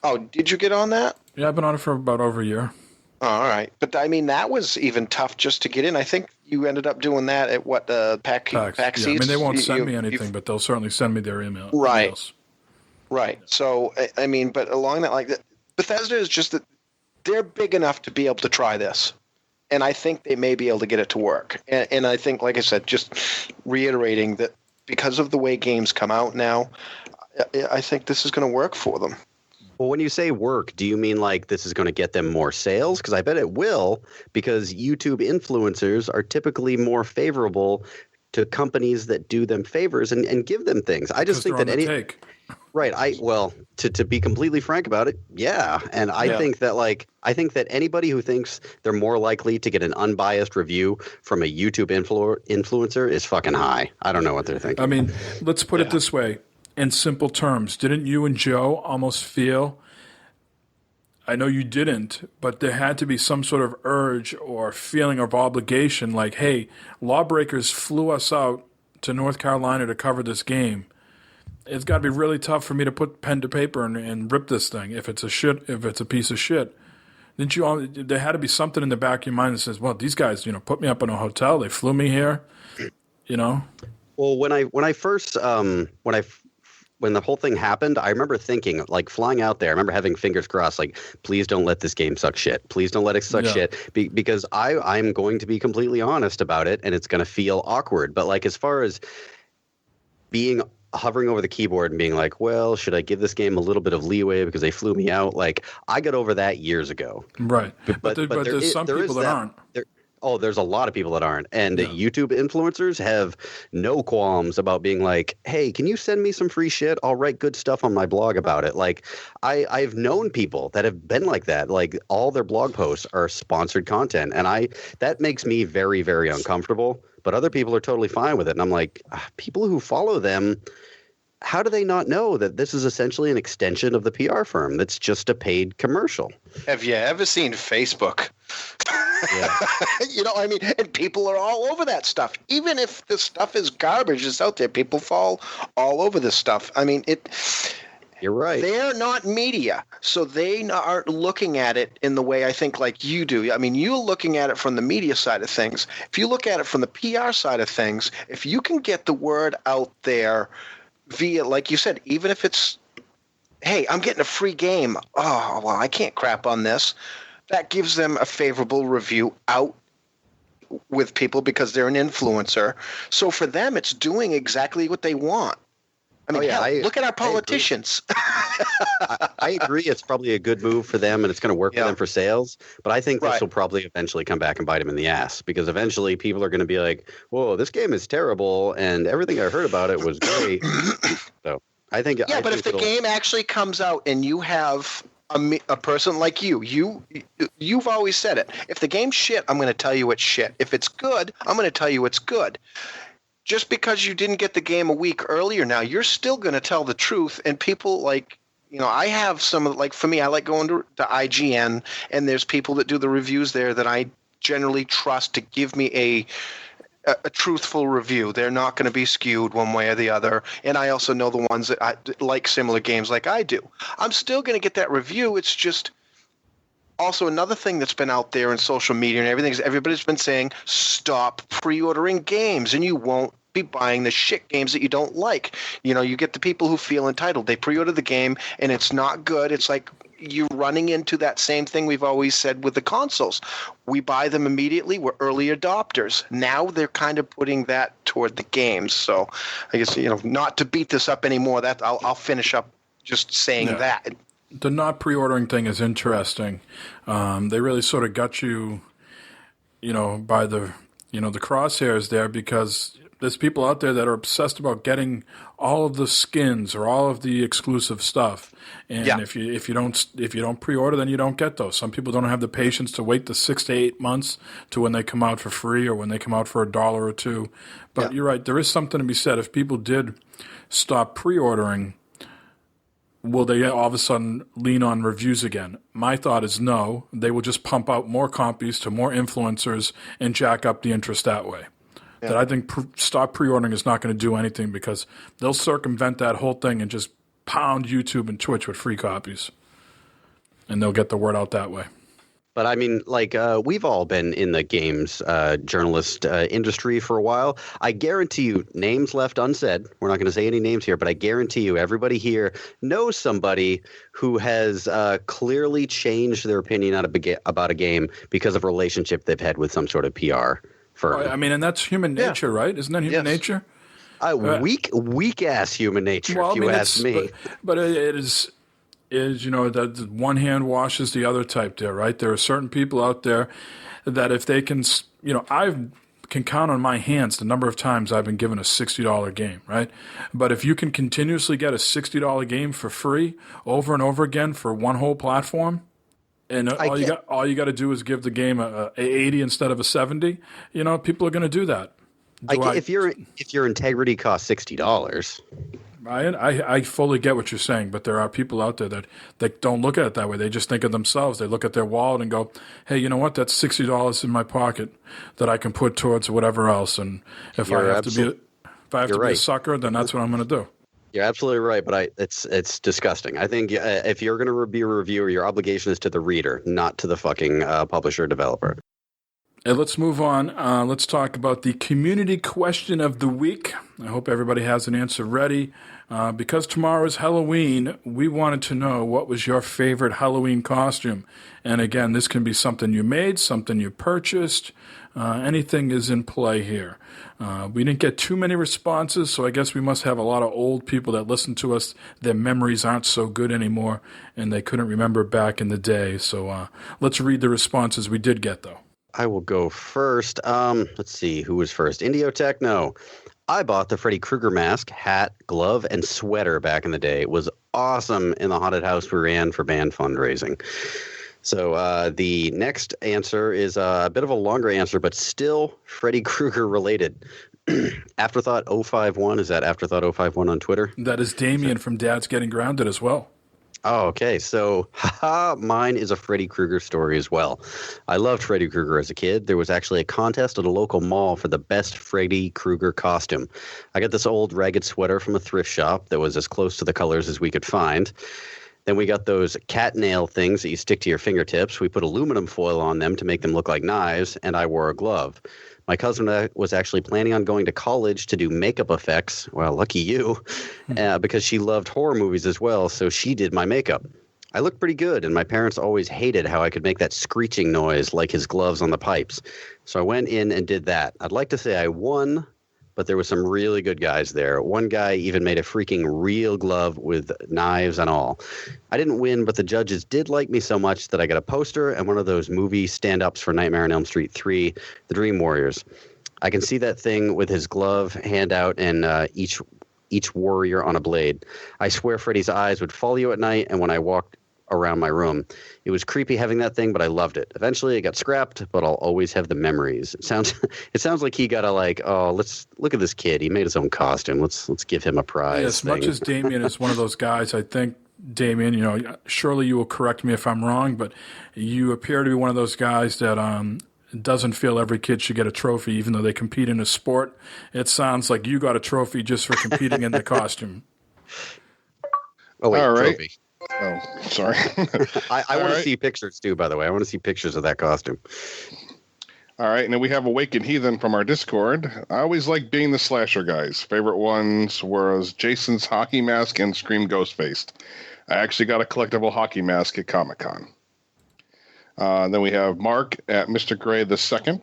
Oh, did you get on that? Yeah, I've been on it for about over a year. Oh, all right. But, I mean, that was even tough just to get in. I think you ended up doing that at what, PAX Yeah, I East? mean, they won't send me anything, but they'll certainly send me their email. Right. Emails. Right. So, I mean, but along that, like, Bethesda is just that they're big enough to be able to try this. And I think they may be able to get it to work. And I think, like I said, just reiterating that because of the way games come out now, I think this is going to work for them. Well, when you say work, do you mean like this is going to get them more sales? Because I bet it will, because YouTube influencers are typically more favorable to companies that do them favors and give them things. I just think that Right. To be completely frank about it, yeah. And I think that anybody who thinks they're more likely to get an unbiased review from a YouTube influencer is fucking high. I don't know what they're thinking. I mean, let's put it this way. In simple terms, didn't you and Joe almost feel, I know you didn't, but there had to be some sort of urge or feeling of obligation like, hey, Lawbreakers flew us out to North Carolina to cover this game. It's got to be really tough for me to put pen to paper and rip this thing if it's a piece of shit. Didn't you? There had to be something in the back of your mind that says, well, these guys, put me up in a hotel. They flew me here, Well, when the whole thing happened, I remember thinking, like, flying out there, I remember having fingers crossed, like, please don't let this game suck shit. Please don't let it suck shit. Because I'm going to be completely honest about it, and it's going to feel awkward. But, like, as far as hovering over the keyboard and being like, well, should I give this game a little bit of leeway because they flew me out? Like, I got over that years ago. Right. But there's some people that aren't. There's a lot of people that aren't. And YouTube influencers have no qualms about being like, hey, can you send me some free shit? I'll write good stuff on my blog about it. Like, I've known people that have been like that. Like, all their blog posts are sponsored content. And that makes me very, very uncomfortable. But other people are totally fine with it. And I'm like, people who follow them, how do they not know that this is essentially an extension of the PR firm that's just a paid commercial? Have you ever seen Facebook? Yeah. I mean, and people are all over that stuff. Even if the stuff is garbage that's out there, people fall all over this stuff. I mean, You're right. They're not media, so they aren't looking at it in the way I think like you do. I mean, you're looking at it from the media side of things. If you look at it from the PR side of things, if you can get the word out there via, like you said, even if it's, hey, I'm getting a free game. Oh, well, I can't crap on this. That gives them a favorable review out with people because they're an influencer. So for them, it's doing exactly what they want. I mean, look at our politicians. I agree. It's probably a good move for them, and it's going to work for them for sales. But I think this will probably eventually come back and bite them in the ass, because eventually people are going to be like, whoa, this game is terrible, and everything I heard about it was great. So I think but if the game actually comes out and you have a person like you've always said it. If the game's shit, I'm going to tell you it's shit. If it's good, I'm going to tell you it's good. Just because you didn't get the game a week earlier now, you're still going to tell the truth. And people I have some of, like, for me, I like going to IGN, and there's people that do the reviews there that I generally trust to give me a truthful review. They're not going to be skewed one way or the other. And I also know the ones that like similar games like I do. I'm still going to get that review. It's just also another thing that's been out there in social media and everything is everybody's been saying, stop pre-ordering games and you won't be buying the shit games that you don't like. You get the people who feel entitled. They pre-order the game and it's not good. It's like you're running into that same thing we've always said with the consoles. We buy them immediately. We're early adopters. Now they're kind of putting that toward the games. So I guess, not to beat this up anymore, that I'll finish up just saying that. The not pre-ordering thing is interesting. They really sort of got you, by the crosshairs there, because there's people out there that are obsessed about getting all of the skins or all of the exclusive stuff. And if you don't pre-order, then you don't get those. Some people don't have the patience to wait the 6 to 8 months to when they come out for free or when they come out for $1 or $2. But you're right. There is something to be said. If people did stop pre-ordering, will they all of a sudden lean on reviews again? My thought is no. They will just pump out more copies to more influencers and jack up the interest that way. that I think stop pre-ordering is not going to do anything because they'll circumvent that whole thing and just pound YouTube and Twitch with free copies. And they'll get the word out that way. But I mean, like, we've all been in the games journalist industry for a while. I guarantee you, names left unsaid. We're not going to say any names here, but I guarantee you, everybody here knows somebody who has clearly changed their opinion about a game because of a relationship they've had with some sort of PR firm. I mean, and that's human nature, right? Isn't that human nature? Weak ass human nature, well, if you ask me. But it is, that one hand washes the other type there, right? There are certain people out there that if they can, I can count on my hands the number of times I've been given a $60 game, right? But if you can continuously get a $60 game for free over and over again for one whole platform, and all you got to do is give the game a 80 instead of a 70, people are going to do that. If your integrity costs $60. I fully get what you're saying, but there are people out there that don't look at it that way. They just think of themselves. They look at their wallet and go, hey, you know what? That's $60 in my pocket that I can put towards whatever else. And if I have to be a sucker, then that's what I'm going to do. You're absolutely right, but it's disgusting. I think if you're going to be a reviewer, your obligation is to the reader, not to the fucking publisher developer. Hey, let's move on. Let's talk about the community question of the week. I hope everybody has an answer ready. Because tomorrow is Halloween, we wanted to know what was your favorite Halloween costume. And again, this can be something you made, something you purchased. Anything is in play here. We didn't get too many responses, so I guess we must have a lot of old people that listen to us. Their memories aren't so good anymore, and they couldn't remember back in the day. So let's read the responses we did get, though. I will go first. Let's see, who was first? Indiotech? No. I bought the Freddy Krueger mask, hat, glove, and sweater back in the day. It was awesome in the haunted house we ran for band fundraising. So the next answer is a bit of a longer answer, but still Freddy Krueger related. Afterthought 051, is that Afterthought 051 on Twitter? That is Damien from Dad's Getting Grounded as well. Oh, okay. So, mine is a Freddy Krueger story as well. I loved Freddy Krueger as a kid. There was actually a contest at a local mall for the best Freddy Krueger costume. I got this old ragged sweater from a thrift shop that was as close to the colors as we could find. Then we got those cat nail things that you stick to your fingertips. We put aluminum foil on them to make them look like knives, and I wore a glove. My cousin was actually planning on going to college to do makeup effects. Well, lucky you, because she loved horror movies as well, so she did my makeup. I looked pretty good, and my parents always hated how I could make that screeching noise like his gloves on the pipes. So I went in and did that. I'd like to say I won, but there were some really good guys there. One guy even made a freaking real glove with knives and all. I didn't win, but the judges did like me so much that I got a poster and one of those movie stand-ups for Nightmare on Elm Street 3, The Dream Warriors. I can see that thing with his glove, hand out, and each warrior on a blade. I swear Freddy's eyes would follow you at night, and when I walked around my room. It was creepy having that thing, but I loved it. Eventually it got scrapped, but I'll always have the memories. It sounds like he got let's look at this kid. He made his own costume. Let's give him a prize. As much as Damien is one of those guys, I think, Damien, surely you will correct me if I'm wrong, but you appear to be one of those guys that doesn't feel every kid should get a trophy, even though they compete in a sport. It sounds like you got a trophy just for competing in the costume. Oh, wait, all right. Trophy. Oh, sorry. I want to see pictures too, by the way. I want to see pictures of that costume. All right, and then we have Awakened Heathen from our Discord. I always like being the slasher guys. Favorite ones was Jason's hockey mask and Scream Ghostfaced. I actually got a collectible hockey mask at Comic-Con. Then we have Mark at Mr. Gray II.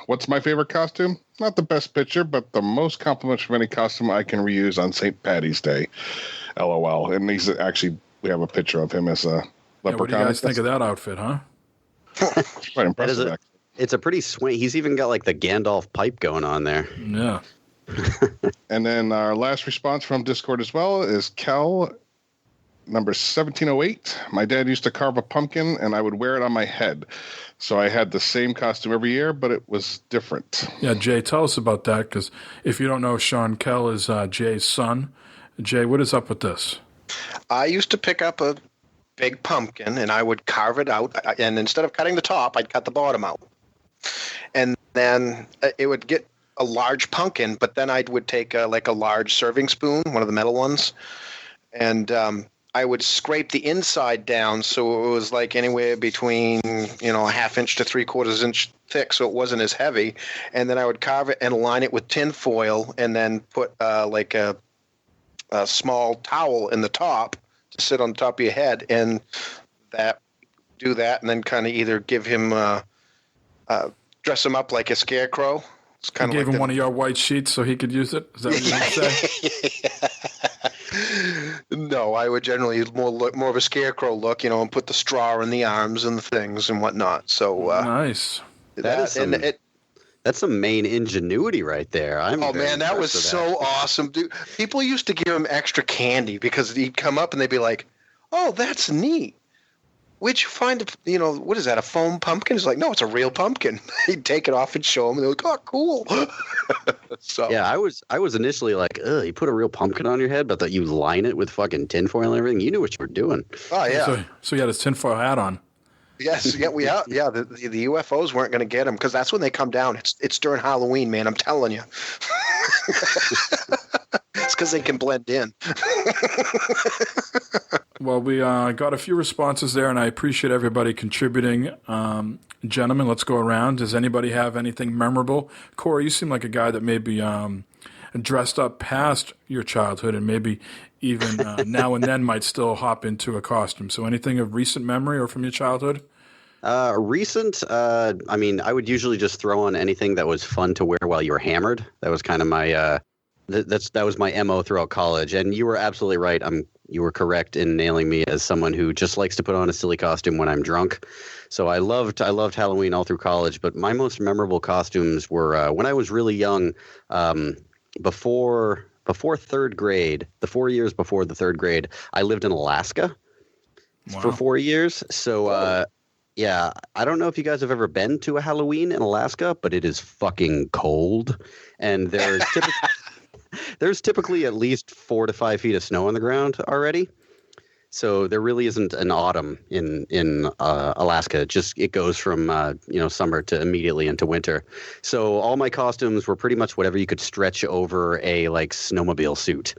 What's my favorite costume? Not the best picture, but the most complimentary of any costume I can reuse on St. Patty's Day. LOL. And he's actually, we have a picture of him as a leprechaun. What do you guys think of that outfit, huh? Quite impressive, actually. It's a pretty swing. He's even got like the Gandalf pipe going on there. Yeah. And then our last response from Discord as well is Kel, number 1708. My dad used to carve a pumpkin, and I would wear it on my head. So I had the same costume every year, but it was different. Yeah, Jay, tell us about that, because if you don't know, Sean Kell is Jay's son. Jay, what is up with this? I used to pick up a big pumpkin, and I would carve it out, and instead of cutting the top, I'd cut the bottom out. And then it would get a large pumpkin, but then I would take like a large serving spoon, one of the metal ones, and I would scrape the inside down so it was like anywhere between, a half inch to 3/4 inch thick, so it wasn't as heavy. And then I would carve it and line it with tin foil, and then put like a small towel in the top to sit on top of your head, and do that, and then kind of either give him dress him up like a scarecrow. It's kind You of gave him one of your white sheets so he could use it? Is that what you say? No, I would generally more of a scarecrow look, and put the straw in the arms and the things and whatnot. So nice. That's some main ingenuity right there. That was so awesome, dude. People used to give him extra candy because he'd come up and they'd be like, "Oh, that's neat. Where'd you find what is that, a foam pumpkin?" It's like, "No, it's a real pumpkin." He'd take it off and show them, and they're like, "Oh, cool." So yeah, I was initially like, "Ugh, you put a real pumpkin on your head, but that you line it with fucking tinfoil and everything. You knew what you were doing." Oh yeah. So he had his tinfoil hat on. Yes, yeah, the UFOs weren't going to get him because that's when they come down. It's during Halloween, man. I'm telling you. It's because they can blend in. Well, we got a few responses there, and I appreciate everybody contributing. Gentlemen, let's go around. Does anybody have anything memorable? Corey, you seem like a guy that maybe dressed up past your childhood and maybe even now and then might still hop into a costume. So anything of recent memory or from your childhood? Recent, I would usually just throw on anything that was fun to wear while you were hammered. That was kind of my that was my MO throughout college. And you were absolutely right. You were correct in nailing me as someone who just likes to put on a silly costume when I'm drunk. So I loved Halloween all through college. But my most memorable costumes were when I was really young, before third grade, the 4 years before the third grade, I lived in Alaska for 4 years. So, yeah, I don't know if you guys have ever been to a Halloween in Alaska, but it is fucking cold. And there's typically at least 4 to 5 feet of snow on the ground already. So there really isn't an autumn in Alaska. It goes from summer to immediately into winter. So all my costumes were pretty much whatever you could stretch over a snowmobile suit.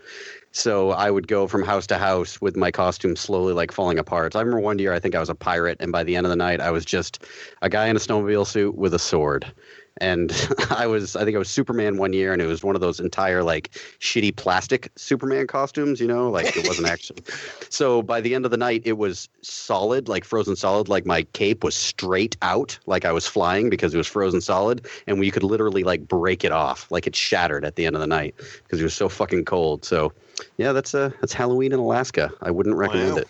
So I would go from house to house with my costume slowly falling apart. I remember one year I think I was a pirate, and by the end of the night I was just a guy in a snowmobile suit with a sword. And I think I was Superman one year, and it was one of those entire shitty plastic Superman costumes, it wasn't actually. So by the end of the night, it was solid, frozen solid. My cape was straight out, I was flying because it was frozen solid, and you could literally break it off, it shattered at the end of the night because it was so fucking cold. So yeah, that's Halloween in Alaska. I wouldn't recommend it.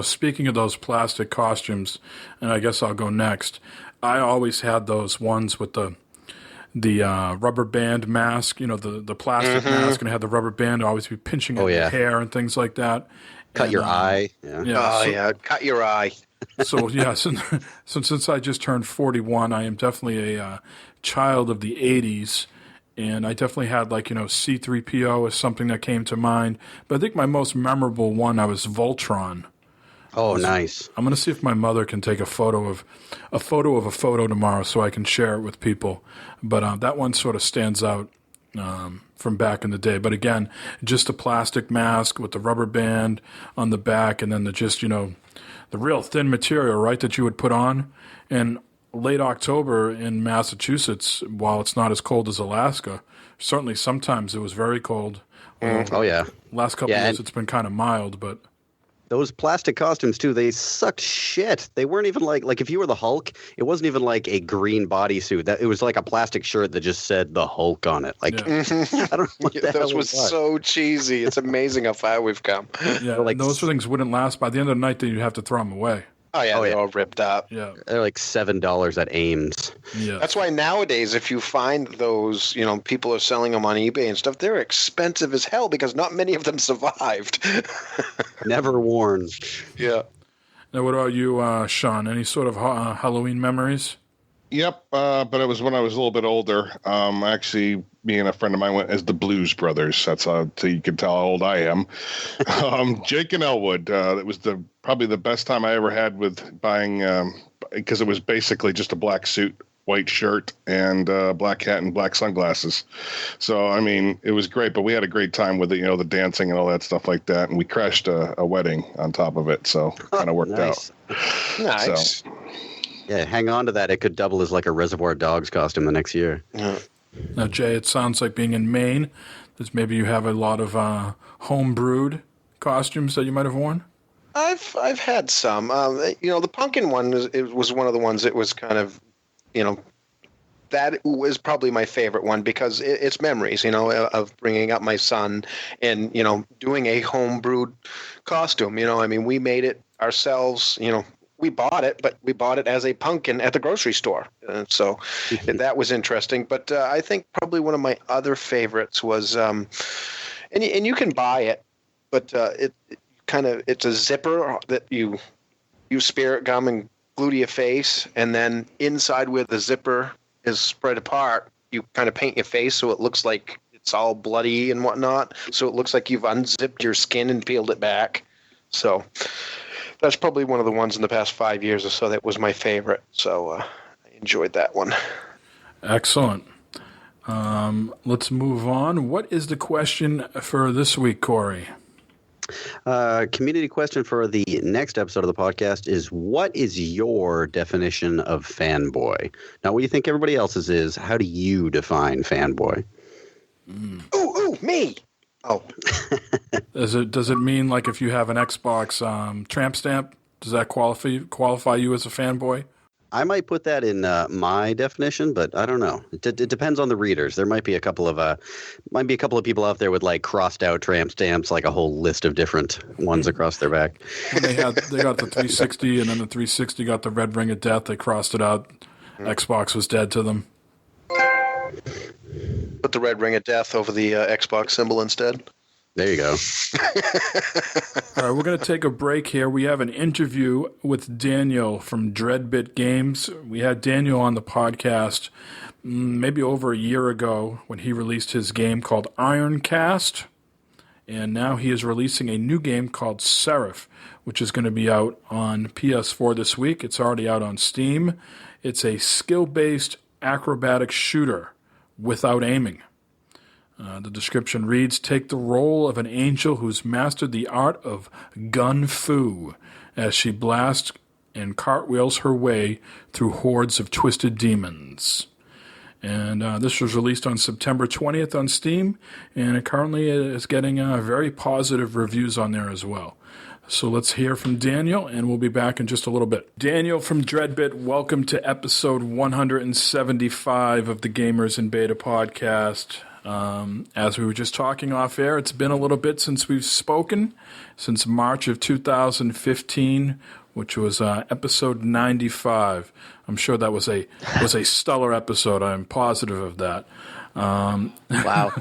Speaking of those plastic costumes, and I guess I'll go next. I always had those ones with the rubber band mask, the plastic mask, and it had the rubber band. I'd always be pinching at your hair and things like that. Cut your eye. Yeah. Cut your eye. So, yeah, since I just turned 41, I am definitely a child of the 80s. And I definitely had C-3PO as something that came to mind. But I think my most memorable one, I was Voltron. Oh, nice. I'm going to see if my mother can take a photo of a photo tomorrow so I can share it with people. But that one sort of stands out from back in the day. But again, just a plastic mask with the rubber band on the back, and then the real thin material, right, that you would put on. And late October in Massachusetts, while it's not as cold as Alaska, certainly sometimes it was very cold. Oh, yeah. Last couple of years it's been kind of mild, but... Those plastic costumes, too, they sucked shit. They weren't even like if you were the Hulk, it wasn't even like a green bodysuit. It was like a plastic shirt that just said the Hulk on it. I don't know what the hell Those was so cheesy. It's amazing how far we've come. Yeah, those things wouldn't last. By the end of the night, then you'd have to throw them away. Oh, yeah, they're all ripped up. Yeah. They're like $7 at Ames. Yeah. That's why nowadays, if you find those, people are selling them on eBay and stuff, they're expensive as hell because not many of them survived. Never worn. Yeah. Now, what about you, Sean? Any sort of Halloween memories? Yep, but it was when I was a little bit older. Actually, me and a friend of mine went as the Blues Brothers. That's so you can tell how old I am. Jake and Elwood. It was probably the best time I ever had with buying, because it was basically just a black suit, white shirt and black hat and black sunglasses. So, I mean, it was great, but we had a great time with it, you know, the dancing and all that stuff like that. And we crashed a wedding on top of it. So kind of worked out. Nice. So, Yeah, hang on to that. It could double as like a Reservoir Dogs costume the next year. Yeah. Now, Jay, it sounds like being in Maine, that maybe you have a lot of home-brewed costumes that you might have worn? I've had some. You know, the pumpkin one was one of the ones that was kind of, you know, that was probably my favorite one because it's memories, you know, of bringing up my son and, you know, doing a home-brewed costume. You know, I mean, we made it ourselves, you know. We bought it, but we bought it as a pumpkin at the grocery store. So that was interesting. But I think probably one of my other favorites was, and you can buy it, but it's a zipper that you use spirit gum and glue to your face, and then inside where the zipper is spread apart, you kind of paint your face so it looks like it's all bloody and whatnot. So it looks like you've unzipped your skin and peeled it back. So that's probably one of the ones in the past 5 years or so that was my favorite. So I enjoyed that one. Excellent. Let's move on. What is the question for this week, Corey? Community question for the next episode of the podcast is, what is your definition of fanboy? Not what you think everybody else's is. How do you define fanboy? Ooh, me! Oh. Does it mean like if you have an Xbox tramp stamp, does that qualify you as a fanboy? I might put that in my definition, but I don't know. It depends on the readers. There might be a couple of people out there with like crossed out tramp stamps, like a whole list of different ones across their back. When they got the 360, and then the 360 got the red ring of death. They crossed it out. Xbox was dead to them. Put the red ring of death over the Xbox symbol instead. There you go. All right, we're going to take a break here. We have an interview with Daniel from Dreadbit Games. We had Daniel on the podcast maybe over a year ago when he released his game called Ironcast. And now he is releasing a new game called Seraph, which is going to be out on PS4 this week. It's already out on Steam. It's a skill-based acrobatic shooter without aiming. The description reads, take the role of an angel who's mastered the art of gun fu as she blasts and cartwheels her way through hordes of twisted demons. And this was released on September 20th on Steam, and it currently is getting very positive reviews on there as well. So let's hear from Daniel, and we'll be back in just a little bit. Daniel from Dreadbit, welcome to episode 175 of the Gamers in Beta podcast. As we were just talking off air, it's been a little bit since we've spoken, since March of 2015, which was episode 95. I'm sure that was a stellar episode. I'm positive of that. Wow.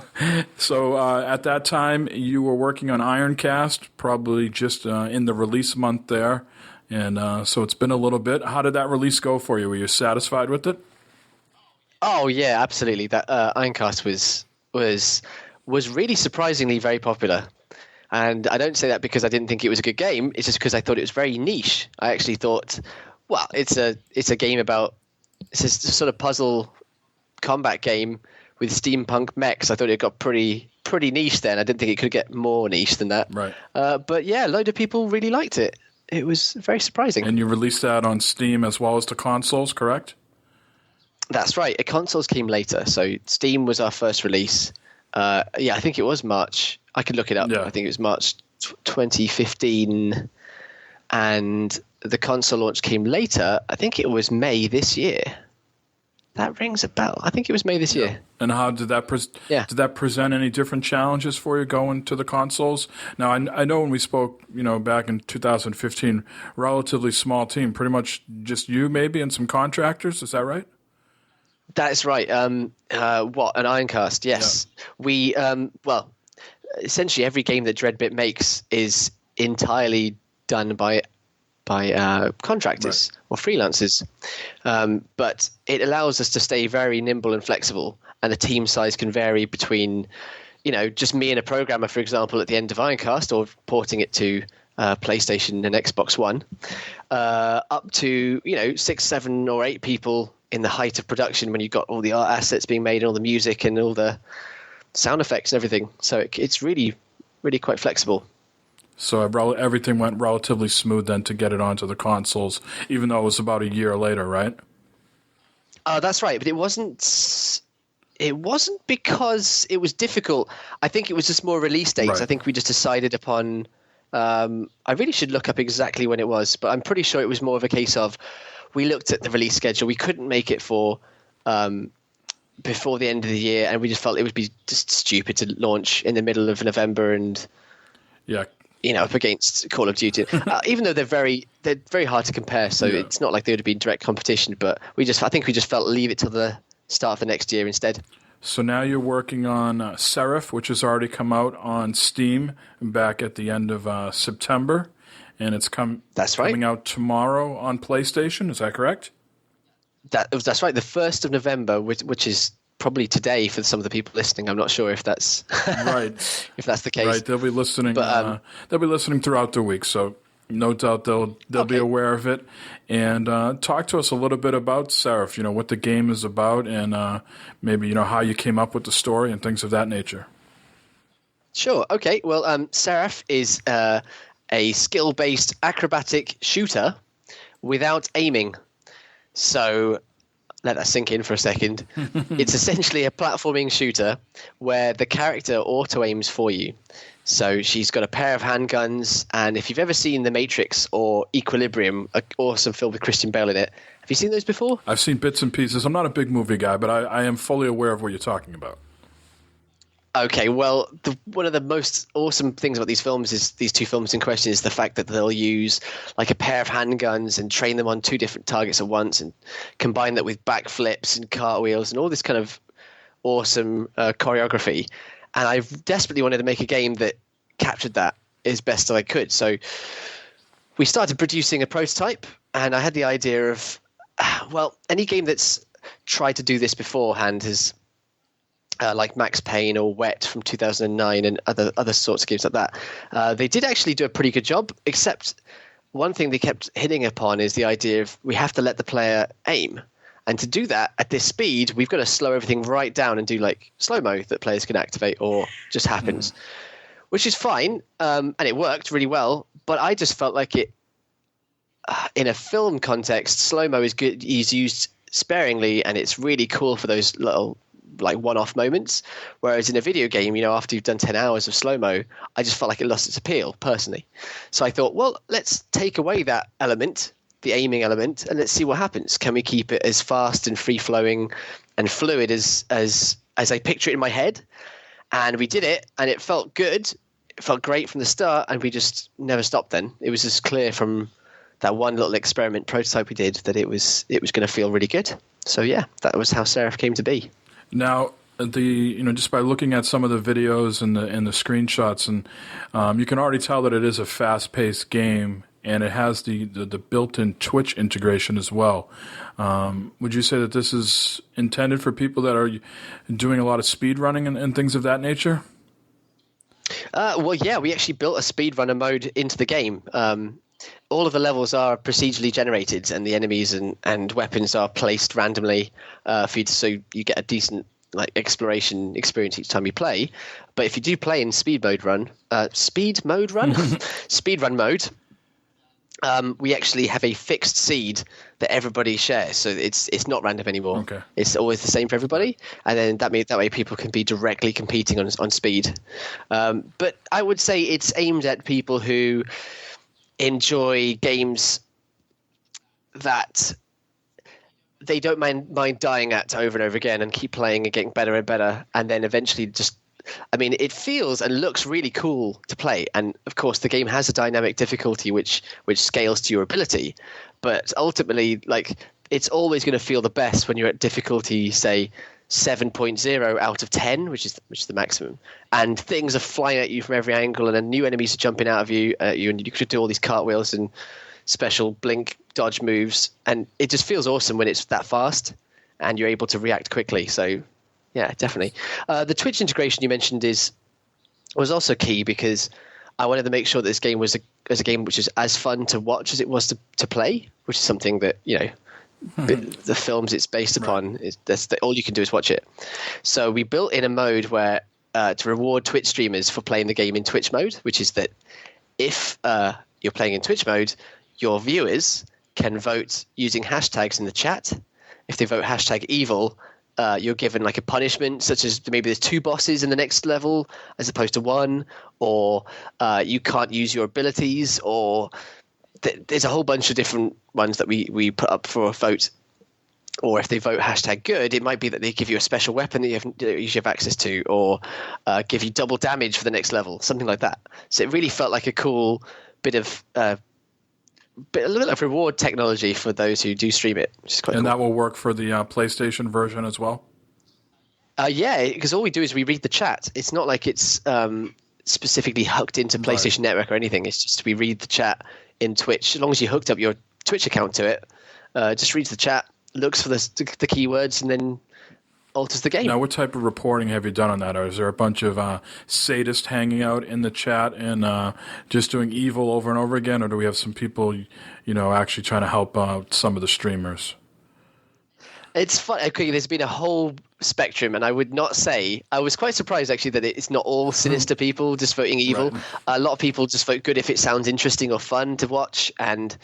So at that time, you were working on Ironcast, probably just in the release month there. And so it's been a little bit. How did that release go for you? Were you satisfied with it? Oh, yeah, absolutely. That Ironcast was really surprisingly very popular. And I don't say that because I didn't think it was a good game. It's just because I thought it was very niche. I actually thought, well, it's a game about, it's a sort of puzzle combat game with steampunk mechs. I thought it got pretty niche then. I didn't think it could get more niche than that. Right. But yeah, a load of people really liked it. It was very surprising. And you released that on Steam as well as the consoles, correct? That's right. The consoles came later. So Steam was our first release. I think it was March. I could look it up. Yeah. I think it was March 2015. And the console launch came later. I think it was May this year. That rings a bell. I think it was May this year. And how did that did that present any different challenges for you going to the consoles? Now, I know when we spoke, back in 2015, relatively small team, pretty much just you maybe and some contractors. Is that right? That's right. An Ironcast? Yes. Yeah. We essentially every game that Dreadbit makes is entirely done by contractors or freelancers, but it allows us to stay very nimble and flexible, and the team size can vary between, just me and a programmer, for example, at the end of Ironcast, or porting it to PlayStation and Xbox One, up to 6, 7, or 8 people in the height of production when you've got all the art assets being made and all the music and all the sound effects and everything. So it's really, really quite flexible. So everything went relatively smooth then to get it onto the consoles, even though it was about a year later, right? That's right, but it wasn't. It wasn't because it was difficult. I think it was just more release dates. Right. I think we just decided upon. I really should look up exactly when it was, but I'm pretty sure it was more of a case of we looked at the release schedule. We couldn't make it for before the end of the year, and we just felt it would be just stupid to launch in the middle of November and up against Call of Duty. Even though they're very hard to compare, so it's not like they would have been direct competition. But I think we just felt leave it till the start of the next year instead. So now you're working on Seraph, which has already come out on Steam back at the end of September, and it's coming out tomorrow on PlayStation. Is that correct? That's right. The 1st of November, which is probably today for some of the people listening. I'm not sure if that's right. If that's the case. Right, they'll be listening. They'll be listening throughout the week, so no doubt they'll be aware of it. And talk to us a little bit about Seraph. What the game is about, and maybe how you came up with the story and things of that nature. Sure. Okay. Well, Seraph is a skill-based acrobatic shooter without aiming. So let that sink in for a second. It's essentially a platforming shooter where the character auto-aims for you. So she's got a pair of handguns, and if you've ever seen The Matrix or Equilibrium, an awesome film with Christian Bale in it, have you seen those before? I've seen bits and pieces. I'm not a big movie guy, but I am fully aware of what you're talking about. Okay, well, one of the most awesome things about these films is these two films in question is the fact that they'll use like a pair of handguns and train them on 2 different targets at once and combine that with backflips and cartwheels and all this kind of awesome choreography. And I desperately wanted to make a game that captured that as best as I could. So we started producing a prototype, and I had the idea of, any game that's tried to do this beforehand has like Max Payne or Wet from 2009 and other sorts of games like that. They did actually do a pretty good job, except one thing they kept hitting upon is the idea of we have to let the player aim. And to do that at this speed, we've got to slow everything right down and do like slow-mo that players can activate or just happens, which is fine. And it worked really well. But I just felt like it, in a film context, slow-mo is good, is used sparingly, and it's really cool for those little like one-off moments. Whereas in a video game, after you've done 10 hours of slow-mo, I just felt like it lost its appeal personally. So I thought, well, let's take away that element, the aiming element, and let's see what happens. Can we keep it as fast and free-flowing and fluid as I picture it in my head? And we did it, and it felt good. It felt great from the start, and we just never stopped then. It was just clear from that one little experiment prototype we did that it was going to feel really good. So yeah, that was how Seraph came to be. Now, just by looking at some of the videos and the screenshots, and you can already tell that it is a fast-paced game, and it has the built-in Twitch integration as well. Would you say that this is intended for people that are doing a lot of speed running and things of that nature? Well, yeah, we actually built a speedrunner mode into the game. All of the levels are procedurally generated, and the enemies and weapons are placed randomly for you so you get a decent exploration experience each time you play. But if you do play in speedrun mode, we actually have a fixed seed that everybody shares, so it's not random anymore. Okay. It's always the same for everybody, and then that way people can be directly competing on speed. But I would say it's aimed at people who enjoy games that they don't mind dying at over and over again and keep playing and getting better and better, and then eventually it feels and looks really cool to play. And of course, the game has a dynamic difficulty which scales to your ability. But ultimately, it's always going to feel the best when you're at difficulty, say, 7.0 out of 10, which is the maximum. And things are flying at you from every angle, and then new enemies are jumping out of you, and you could do all these cartwheels and special blink dodge moves. And it just feels awesome when it's that fast and you're able to react quickly. So yeah, definitely. The Twitch integration you mentioned was also key because I wanted to make sure that this game was as a game which is as fun to watch as it was to play, which is something that the films it's based upon all you can do is watch it. So we built in a mode where to reward Twitch streamers for playing the game in Twitch mode, which is that if you're playing in Twitch mode, your viewers can vote using hashtags in the chat. If they vote hashtag evil, you're given like a punishment, such as maybe there's 2 bosses in the next level as opposed to 1, or you can't use your abilities, or there's a whole bunch of different ones that we put up for a vote. Or if they vote hashtag good, it might be that they give you a special weapon that you usually have access to, or give you double damage for the next level, something like that. So it really felt like a cool bit of a little bit of reward technology for those who do stream it, which is quite cool. And that will work for the PlayStation version as well? Yeah, because all we do is we read the chat. It's not like it's specifically hooked into PlayStation Network or anything. It's just we read the chat in Twitch. As long as you hooked up your Twitch account to it, just reads the chat, looks for the keywords, and then alters the game. Now, what type of reporting have you done on that? Or is there a bunch of sadists hanging out in the chat and just doing evil over and over again? Or do we have some people, actually trying to help some of the streamers? It's fun. Okay, there's been a whole spectrum, and I would not say I was quite surprised actually that it's not all sinister people just voting evil. Right. A lot of people just vote good if it sounds interesting or fun to watch. And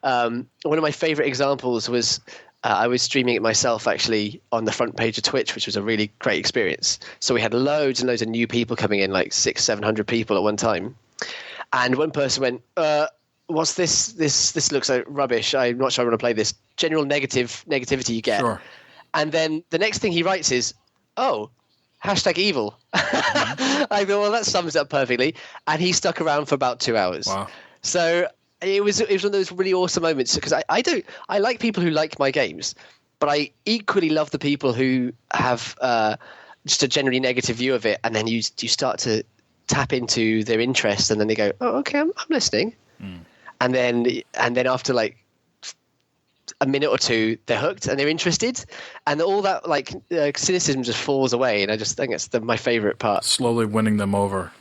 one of my favorite examples was I was streaming it myself actually on the front page of Twitch, which was a really great experience. So we had loads and loads of new people coming in, like 600-700 people at one time. And one person went, what's this? This looks like rubbish. I'm not sure I want to play this. General negativity you get. Sure. And then the next thing he writes is, hashtag evil. I thought, well, that sums it up perfectly. And he stuck around for about 2 hours. Wow. So it was one of those really awesome moments, because I like people who like my games, but I equally love the people who have just a generally negative view of it. And then you start to tap into their interest, and then they go, oh, okay, I'm listening. Mm. And then after like a minute or two, they're hooked and they're interested, and all that cynicism just falls away. And I just think it's my favorite part. Slowly winning them over.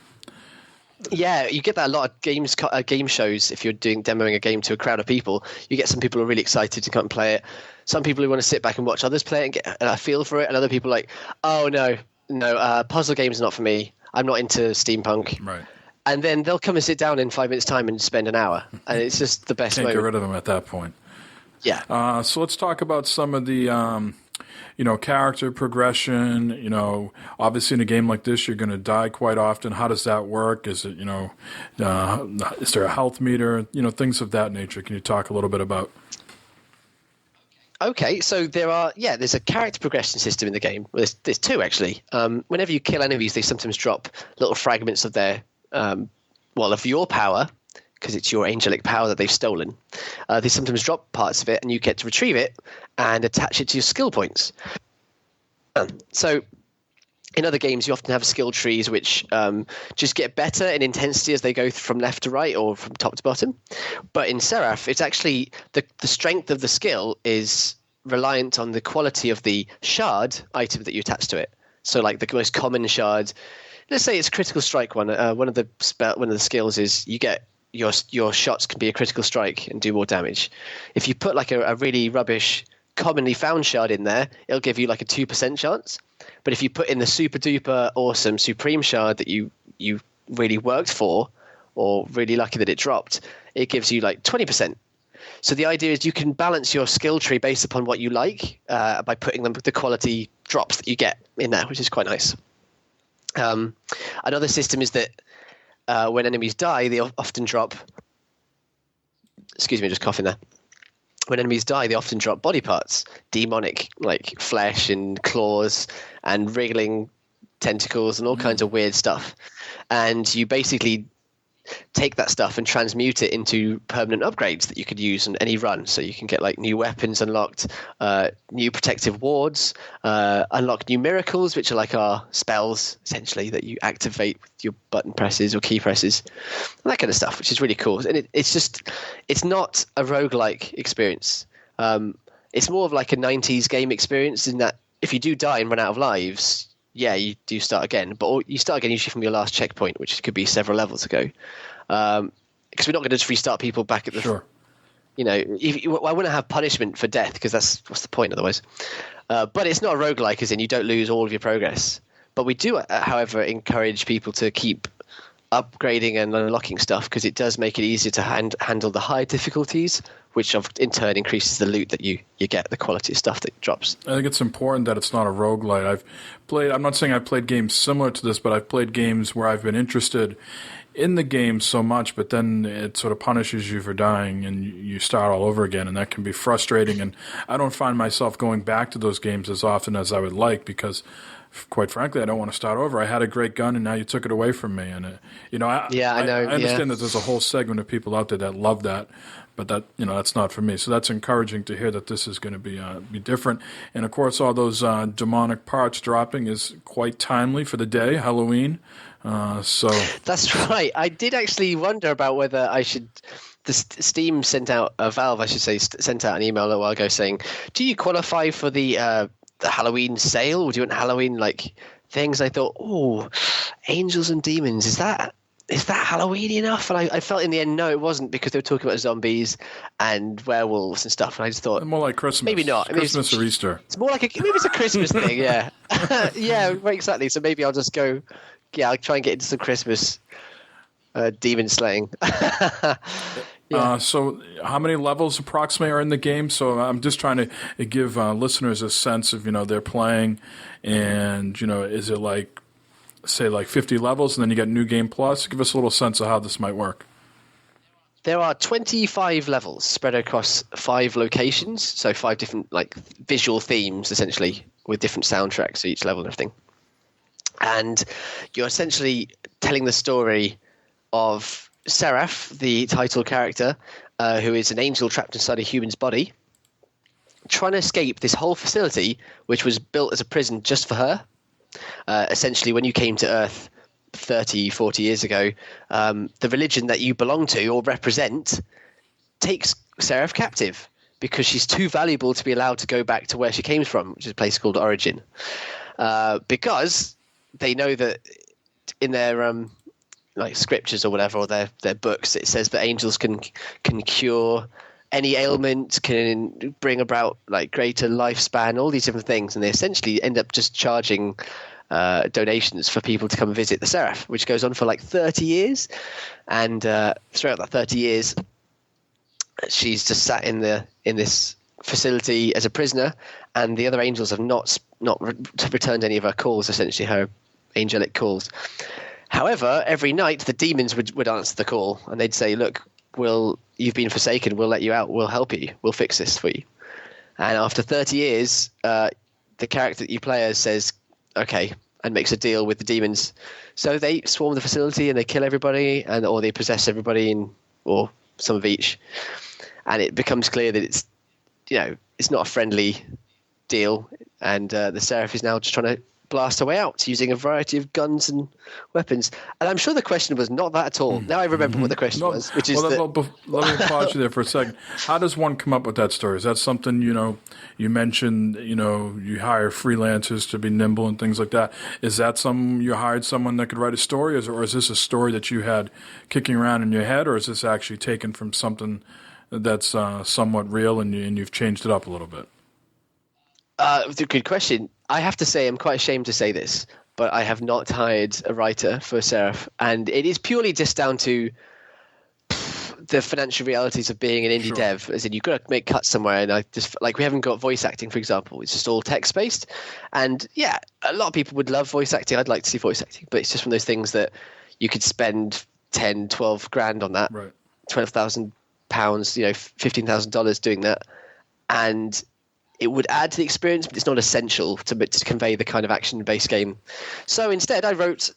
Yeah, you get that a lot of game shows. If you're demoing a game to a crowd of people, you get some people who are really excited to come and play it. Some people who want to sit back and watch others play it and get a feel for it, and other people are like, oh no, puzzle games are not for me. I'm not into steampunk. Right. And then they'll come and sit down in 5 minutes' time and spend an hour, and it's just the best. Can't moment. Get rid of them at that point. Yeah. So let's talk about some of the, character progression. Obviously in a game like this, you're going to die quite often. How does that work? Is it, is there a health meter? Things of that nature. Can you talk a little bit about? Okay, so there's a character progression system in the game. Well, there's 2 actually. Whenever you kill enemies, they sometimes drop little fragments of their, of your power, because it's your angelic power that they've stolen. They sometimes drop parts of it, and you get to retrieve it and attach it to your skill points. So in other games, you often have skill trees which just get better in intensity as they go from left to right or from top to bottom. But in Seraph, it's actually the strength of the skill is reliant on the quality of the shard item that you attach to it. So like the most common shard, let's say it's critical strike one. One of the skills is you get your shots can be a critical strike and do more damage. If you put like a really rubbish commonly found shard in there, it'll give you like a 2% chance. But if you put in the super duper awesome supreme shard that you really worked for, or really lucky that it dropped, it gives you like 20%. So the idea is you can balance your skill tree based upon what you like by putting the quality drops that you get in there, which is quite nice. Another system is that when enemies die, they often drop... Excuse me, just coughing there. When enemies die, they often drop body parts, demonic, like flesh and claws and wriggling tentacles and all kinds of weird stuff. And you basically take that stuff and transmute it into permanent upgrades that you could use on any run. So you can get like new weapons unlocked, new protective wards, unlock new miracles, which are like our spells essentially that you activate with your button presses or key presses, and that kind of stuff, which is really cool. And it's not a roguelike experience. It's more of like a 90s game experience in that if you do die and run out of lives, yeah, you do start again, but you start again usually from your last checkpoint, which could be several levels ago. because we're not going to just restart people back at the. Sure. You know, I wouldn't have punishment for death because what's the point otherwise? But it's not a roguelike, as in you don't lose all of your progress. But we do, however, encourage people to keep upgrading and unlocking stuff because it does make it easier to handle the high difficulties, which in turn increases the loot that you get, the quality of stuff that drops. I think it's important that it's not a roguelite. I'm not saying I've played games similar to this, but I've played games where I've been interested in the game so much, but then it sort of punishes you for dying and you start all over again, and that can be frustrating. And I don't find myself going back to those games as often as I would like because, quite frankly, I don't want to start over. I had a great gun, and now you took it away from me. And I know. I understand that there's a whole segment of people out there that love that, but that's not for me. So that's encouraging to hear that this is going to be different. And of course, all those demonic parts dropping is quite timely for the day, Halloween. So that's right. I did actually wonder about whether I should. Steam sent out Valve, I should say, sent out an email a little while ago saying, "Do you qualify for the Halloween sale? Or do you want Halloween things?" I thought, "Oh, angels and demons. Is that Halloween enough?" And I felt in the end, no, it wasn't, because they were talking about zombies and werewolves and stuff. And I just thought, more like Christmas. Maybe not. Christmas or Easter. It's more like maybe it's a Christmas thing. Yeah, yeah, right, exactly. So maybe I'll just go. Yeah, I'll try and get into some Christmas demon slaying. Yeah. So how many levels approximately are in the game? So I'm just trying to give listeners a sense of, they're playing, and, is it like 50 levels and then you get New Game Plus? Give us a little sense of how this might work. There are 25 levels spread across 5 locations, so 5 different visual themes, essentially, with different soundtracks to each level and everything. And you're essentially telling the story of Seraph, the title character, who is an angel trapped inside a human's body, trying to escape this whole facility, which was built as a prison just for her. Essentially, when you came to Earth 30, 40 years ago, the religion that you belong to or represent takes Seraph captive because she's too valuable to be allowed to go back to where she came from, which is a place called Origin. Because they know that in their scriptures or whatever, or their books, it says that angels can cure any ailment, can bring about greater lifespan, all these different things, and they essentially end up just charging donations for people to come visit the Seraph, which goes on for 30 years. And throughout that 30 years, she's just sat in this facility as a prisoner, and the other angels have not returned any of her calls, essentially her angelic calls. However, every night the demons would answer the call, and they'd say, "Look, you've been forsaken. We'll let you out. We'll help you. We'll fix this for you." And after 30 years, the character that you play as says, "Okay," and makes a deal with the demons. So they swarm the facility and they kill everybody, or they possess everybody, or some of each. And it becomes clear that it's not a friendly deal, and the Seraph is now just trying to blast her way out using a variety of guns and weapons. And I'm sure the question was not that at all. Now I remember what the question was, which is let me pause you there for a second. How does one come up with that story? Is that something, you mentioned, you hire freelancers to be nimble and things like that. Is that you hired someone that could write a story, or is this a story that you had kicking around in your head, or is this actually taken from something that's somewhat real and you've changed it up a little bit? It's a good question. I have to say, I'm quite ashamed to say this, but I have not hired a writer for Seraph, and it is purely just down to the financial realities of being an indie dev. As in, you've got to make cuts somewhere, and I just we haven't got voice acting, for example. It's just all text based, and yeah, a lot of people would love voice acting. I'd like to see voice acting, but it's just one of those things that you could spend 10, 12 grand on that, right. £12,000, $15,000 doing that, and it would add to the experience, but it's not essential to convey the kind of action-based game. So instead, I wrote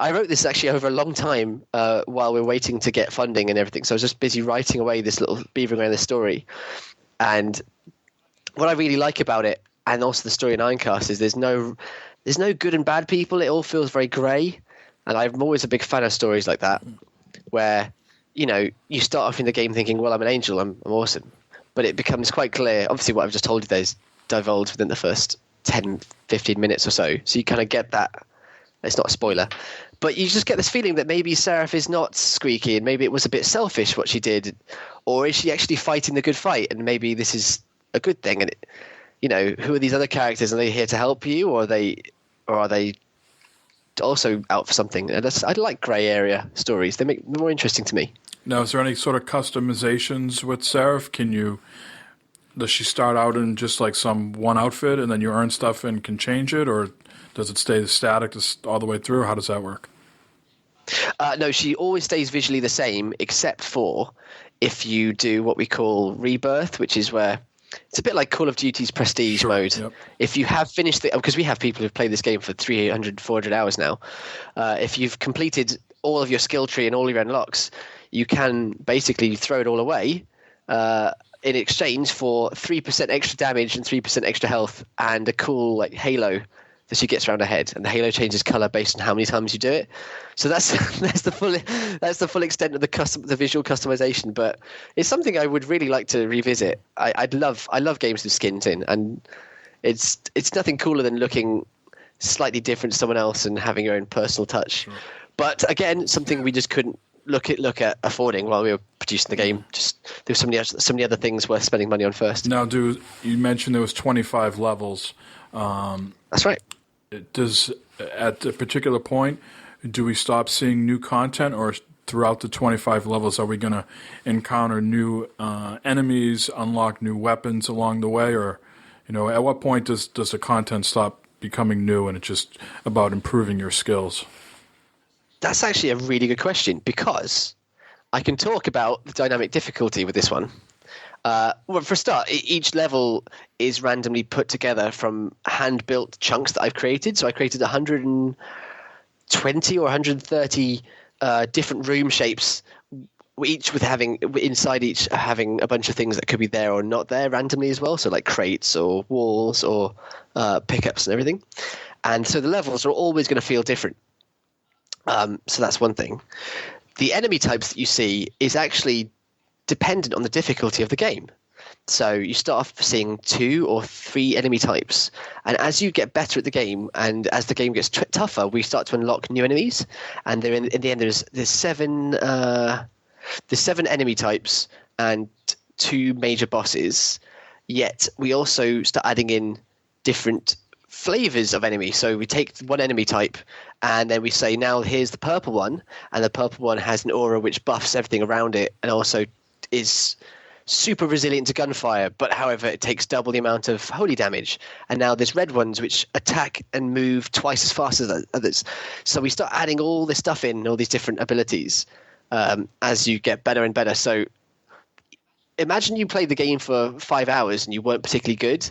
this actually over a long time while we were waiting to get funding and everything. So I was just busy writing away beavering away this story. And what I really like about it, and also the story in Ironcast, is there's no good and bad people. It all feels very grey. And I'm always a big fan of stories like that, where, you start off in the game thinking, well, I'm an angel, I'm awesome. But it becomes quite clear, obviously what I've just told you there is divulged within the first 10, 15 minutes or so. So you kind of get that It's not a spoiler. But you just get this feeling that maybe Seraph is not squeaky, and maybe it was a bit selfish what she did. Or is she actually fighting the good fight, and maybe this is a good thing? And, who are these other characters? Are they here to help you, or are they also out for something? And I like grey area stories. They make them more interesting to me. Now, is there any sort of customizations with Seraph? Does she start out in just like some one outfit, and then you earn stuff and can change it, or does it stay static all the way through? How does that work? No, she always stays visually the same, except for if you do what we call rebirth, which is where it's a bit like Call of Duty's Prestige mode. Yep. If you have finished because we have people who've played this game for 300, 400 hours now. If you've completed all of your skill tree and all your unlocks, you can basically throw it all away in exchange for 3% extra damage and 3% extra health and a cool halo that she gets around her head, and the halo changes color based on how many times you do it. So that's the full extent of the visual customization. But it's something I would really like to revisit. I love games with skins in, and it's nothing cooler than looking slightly different to someone else and having your own personal touch. Sure. But again, something we just couldn't look at affording while we were producing the game. Just there were so many other things worth spending money on first. Now, you mentioned there was 25 levels. That's right. At a particular point, do we stop seeing new content, or throughout the 25 levels are we going to encounter new enemies, unlock new weapons along the way, or at what point does the content stop becoming new and it's just about improving your skills? That's actually a really good question, because I can talk about the dynamic difficulty with this one. Well, for a start, each level is randomly put together from hand-built chunks that I've created. So I created 120 or 130 different room shapes, each having a bunch of things that could be there or not there randomly as well. So like crates or walls or pickups and everything. And so the levels are always going to feel different. So that's one thing. The enemy types that you see is actually dependent on the difficulty of the game. So you start off seeing 2 or 3 enemy types, and as you get better at the game and as the game gets tougher, we start to unlock new enemies. And in the end, there's 7 enemy types and 2 major bosses. Yet we also start adding in different flavors of enemy. So we take one enemy type and then we say, now here's the purple one, and the purple one has an aura which buffs everything around it and also is super resilient to gunfire, but however it takes double the amount of holy damage. And now there's red ones which attack and move twice as fast as others. So we start adding all this stuff in, all these different abilities as you get better and better. So imagine you played the game for 5 hours and you weren't particularly good,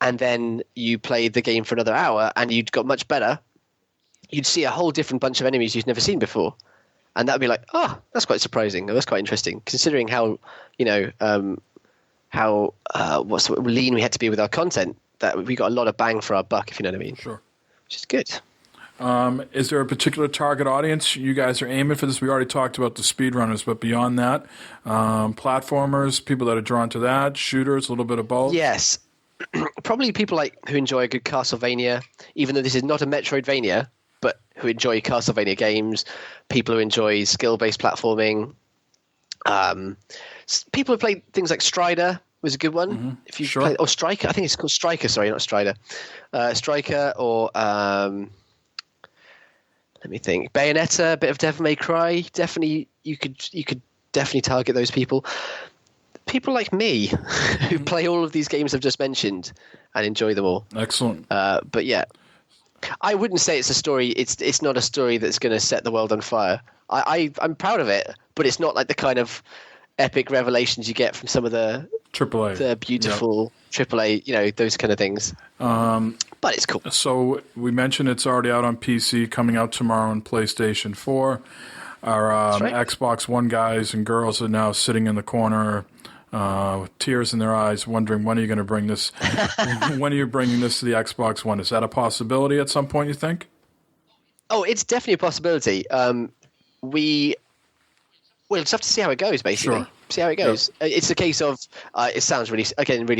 and then you played the game for another hour and you'd got much better. You'd see a whole different bunch of enemies you've never seen before. And that would be like, that's quite surprising. That's quite interesting, considering how, what's lean we had to be with our content. That we got a lot of bang for our buck, if you know what I mean. Sure. Which is good. Is there a particular target audience you guys are aiming for this? We already talked about the speedrunners, but beyond that, platformers, people that are drawn to that, shooters, a little bit of both? Yes. Probably people who enjoy a good Castlevania, even though this is not a Metroidvania, but who enjoy Castlevania games, people who enjoy skill-based platforming. People who play things like Strider was a good one. Mm-hmm. If you play, or Striker, I think it's called Striker. Sorry, not Strider. Striker, or let me think. Bayonetta, a bit of Devil May Cry. Definitely, you could definitely target those people. People like me who play all of these games I've just mentioned and enjoy them all. Excellent. But yeah. I wouldn't say it's a story. It's not a story that's going to set the world on fire. I'm proud of it, but it's not like the kind of epic revelations you get from some of the AAA, the beautiful AAA, those kind of things. But it's cool. So we mentioned it's already out on PC, coming out tomorrow on PlayStation 4. Our right. Xbox One guys and girls are now sitting in the corner with tears in their eyes, wondering when are you going to bring this? When are you bringing this to the Xbox One? Is that a possibility at some point, you think? Oh, it's definitely a possibility. We'll just have to see how it goes, basically. Sure. See how it goes. It's a case of, it sounds really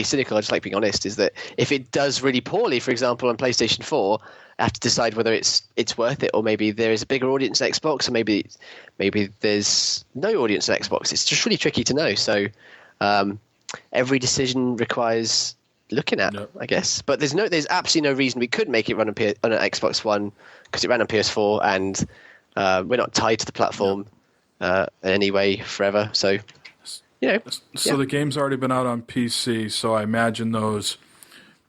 cynical, I just like being honest, is that if it does really poorly, for example, on PlayStation 4, I have to decide whether it's worth it, or maybe there is a bigger audience on Xbox, or maybe there's no audience on Xbox. It's just really tricky to know. So every decision requires looking at, I guess. But there's absolutely no reason we could make it run on an Xbox One, because it ran on PS4, and we're not tied to the platform in any way forever. So, So the game's already been out on PC, so I imagine those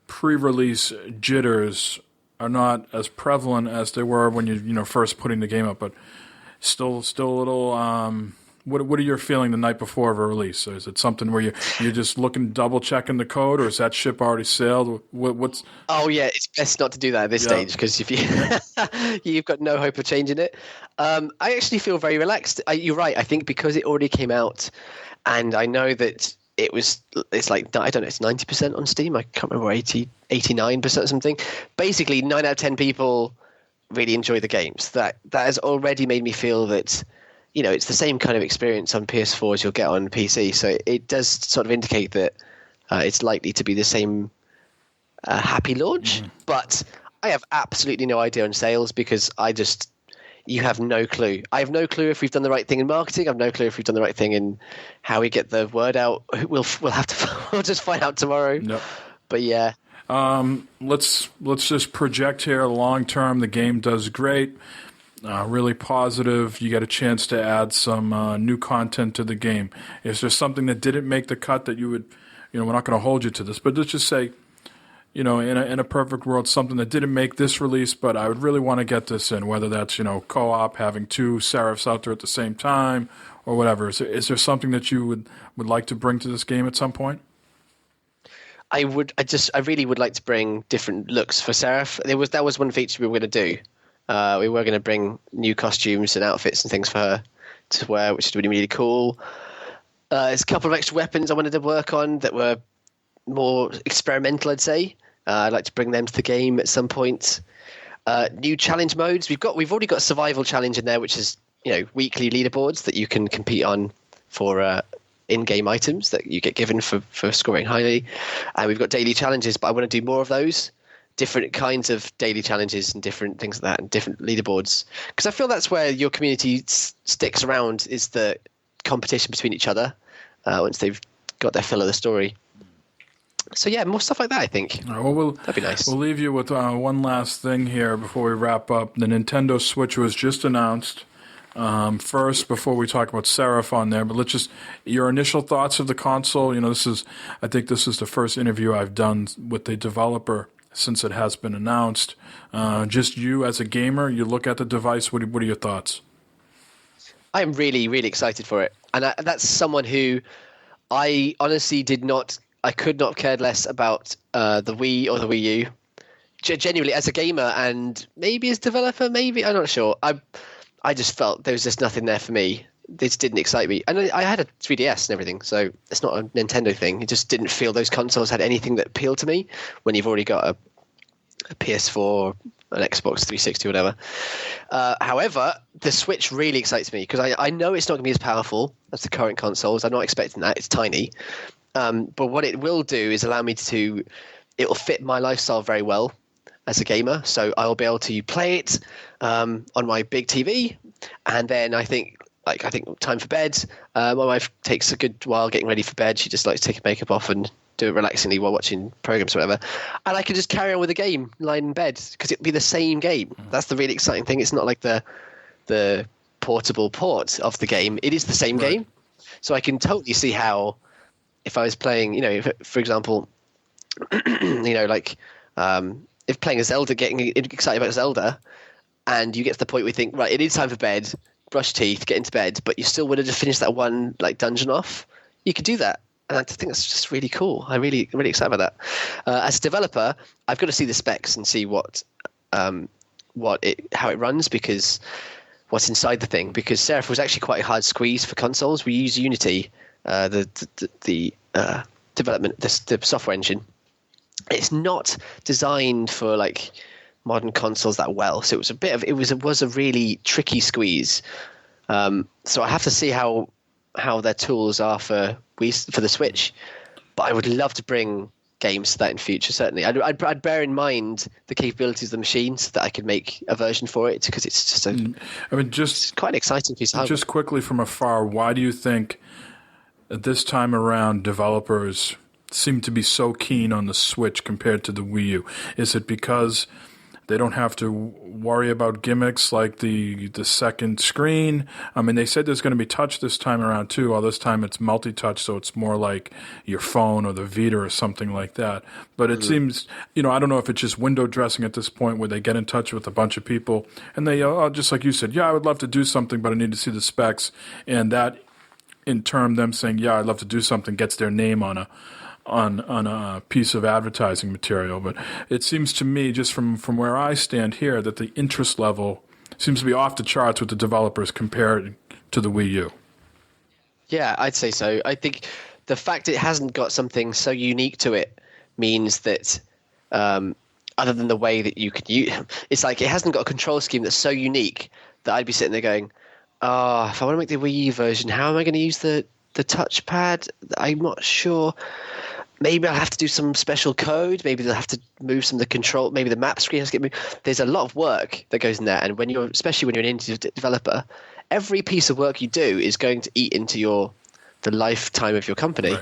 pre-release jitters are not as prevalent as they were when you first putting the game up, but still a little. What are you feeling the night before of a release? So is it something where you're just double checking the code, or is that ship already sailed? What's? Oh yeah, it's best not to do that at this stage, because if you've got no hope of changing it. I actually feel very relaxed. You're right. I think because it already came out, and I know that it's like, I don't know, it's 90% on Steam. I can't remember, 89% or something. Basically, 9 out of 10 people really enjoy the games. That has already made me feel that, it's the same kind of experience on PS4 as you'll get on PC. So it does sort of indicate that it's likely to be the same happy launch. But I have absolutely no idea on sales, because you have no clue. I have no clue if we've done the right thing in marketing. I have no clue if we've done the right thing in how we get the word out. We'll have to. We'll just find out tomorrow. Yep. But yeah. Let's just project here. Long term, the game does great. Really positive. You get a chance to add some new content to the game. Is there something that didn't make the cut that you would? We're not going to hold you to this, but let's just say, in a perfect world, something that didn't make this release, but I would really want to get this in, whether that's, co-op, having 2 Seraphs out there at the same time, or whatever. Is there something that you would like to bring to this game at some point? I really would like to bring different looks for Seraph. That was one feature we were going to do. We were going to bring new costumes and outfits and things for her to wear, which is really, really cool. There's a couple of extra weapons I wanted to work on that were more experimental, I'd say. I'd like to bring them to the game at some point. New challenge modes. We've already got a survival challenge in there, which is weekly leaderboards that you can compete on for in-game items that you get given for scoring highly. And we've got daily challenges, but I want to do more of those. Different kinds of daily challenges and different things like that, and different leaderboards. Because I feel that's where your community sticks around, is the competition between each other once they've got their fill of the story. So yeah, more stuff like that, I think. That'd be nice. We'll leave you with one last thing here before we wrap up. The Nintendo Switch was just announced. First, before we talk about Seraph on there, but your initial thoughts of the console. I think this is the first interview I've done with the developer since it has been announced. Just you as a gamer, you look at the device. What are your thoughts? I am really, really excited for it, and that's someone who I honestly I could not have cared less about the Wii or the Wii U. Genuinely, as a gamer and maybe as a developer, I'm not sure. I just felt there was just nothing there for me. This didn't excite me. And I had a 3DS and everything, so it's not a Nintendo thing. It just didn't feel those consoles had anything that appealed to me when you've already got a PS4, an Xbox 360, whatever. However, the Switch really excites me, because I know it's not going to be as powerful as the current consoles. I'm not expecting that. It's tiny. But what it will do is allow me to – it will fit my lifestyle very well as a gamer. So I'll be able to play it on my big TV, and then I think time for bed. My wife takes a good while getting ready for bed. She just likes to take her makeup off and do it relaxingly while watching programs or whatever. And I can just carry on with the game lying in bed, because it'll be the same game. That's the really exciting thing. It's not like the portable port of the game. It is the same game. So I can totally see how, if I was playing, for example, if playing a Zelda, getting excited about Zelda, and you get to the point where you think, right, it is time for bed, brush teeth, get into bed, but you still want to just finish that one dungeon off, you could do that. And I think that's just really cool. I'm really, really excited about that. As a developer, I've got to see the specs and see how it runs, because what's inside the thing. Because Seraph was actually quite a hard squeeze for consoles. We use Unity, the development, the software engine. It's not designed for modern consoles that well. So it was a really tricky squeeze. So I have to see how their tools are for the Switch. But I would love to bring games to that in future. Certainly, I'd bear in mind the capabilities of the machine so that I could make a version for it, because it's just it's quite an exciting piece of hardware. Just quickly from afar, why do you think this time around developers seem to be so keen on the Switch compared to the Wii U? Is it because they don't have to worry about gimmicks like the second screen? I mean, they said there's going to be touch this time around too. All this time it's multi-touch, so it's more like your phone or the Vita or something like that. But it seems, I don't know if it's just window dressing at this point where they get in touch with a bunch of people and they, just like you said, I would love to do something, but I need to see the specs. And that, in turn, them saying, I'd love to do something, gets their name on a piece of advertising material. But it seems to me, just from where I stand here, that the interest level seems to be off the charts with the developers compared to the Wii U. Yeah, I'd say so. I think the fact it hasn't got something so unique to it means that other than the way that you could use, it's like it hasn't got a control scheme that's so unique that I'd be sitting there going, if I want to make the Wii U version, how am I going to use the touchpad? I'm not sure. Maybe I'll have to do some special code. Maybe they'll have to move some of the control. Maybe the map screen has to get moved. There's a lot of work that goes in there. And especially when you're an indie developer, every piece of work you do is going to eat into the lifetime of your company.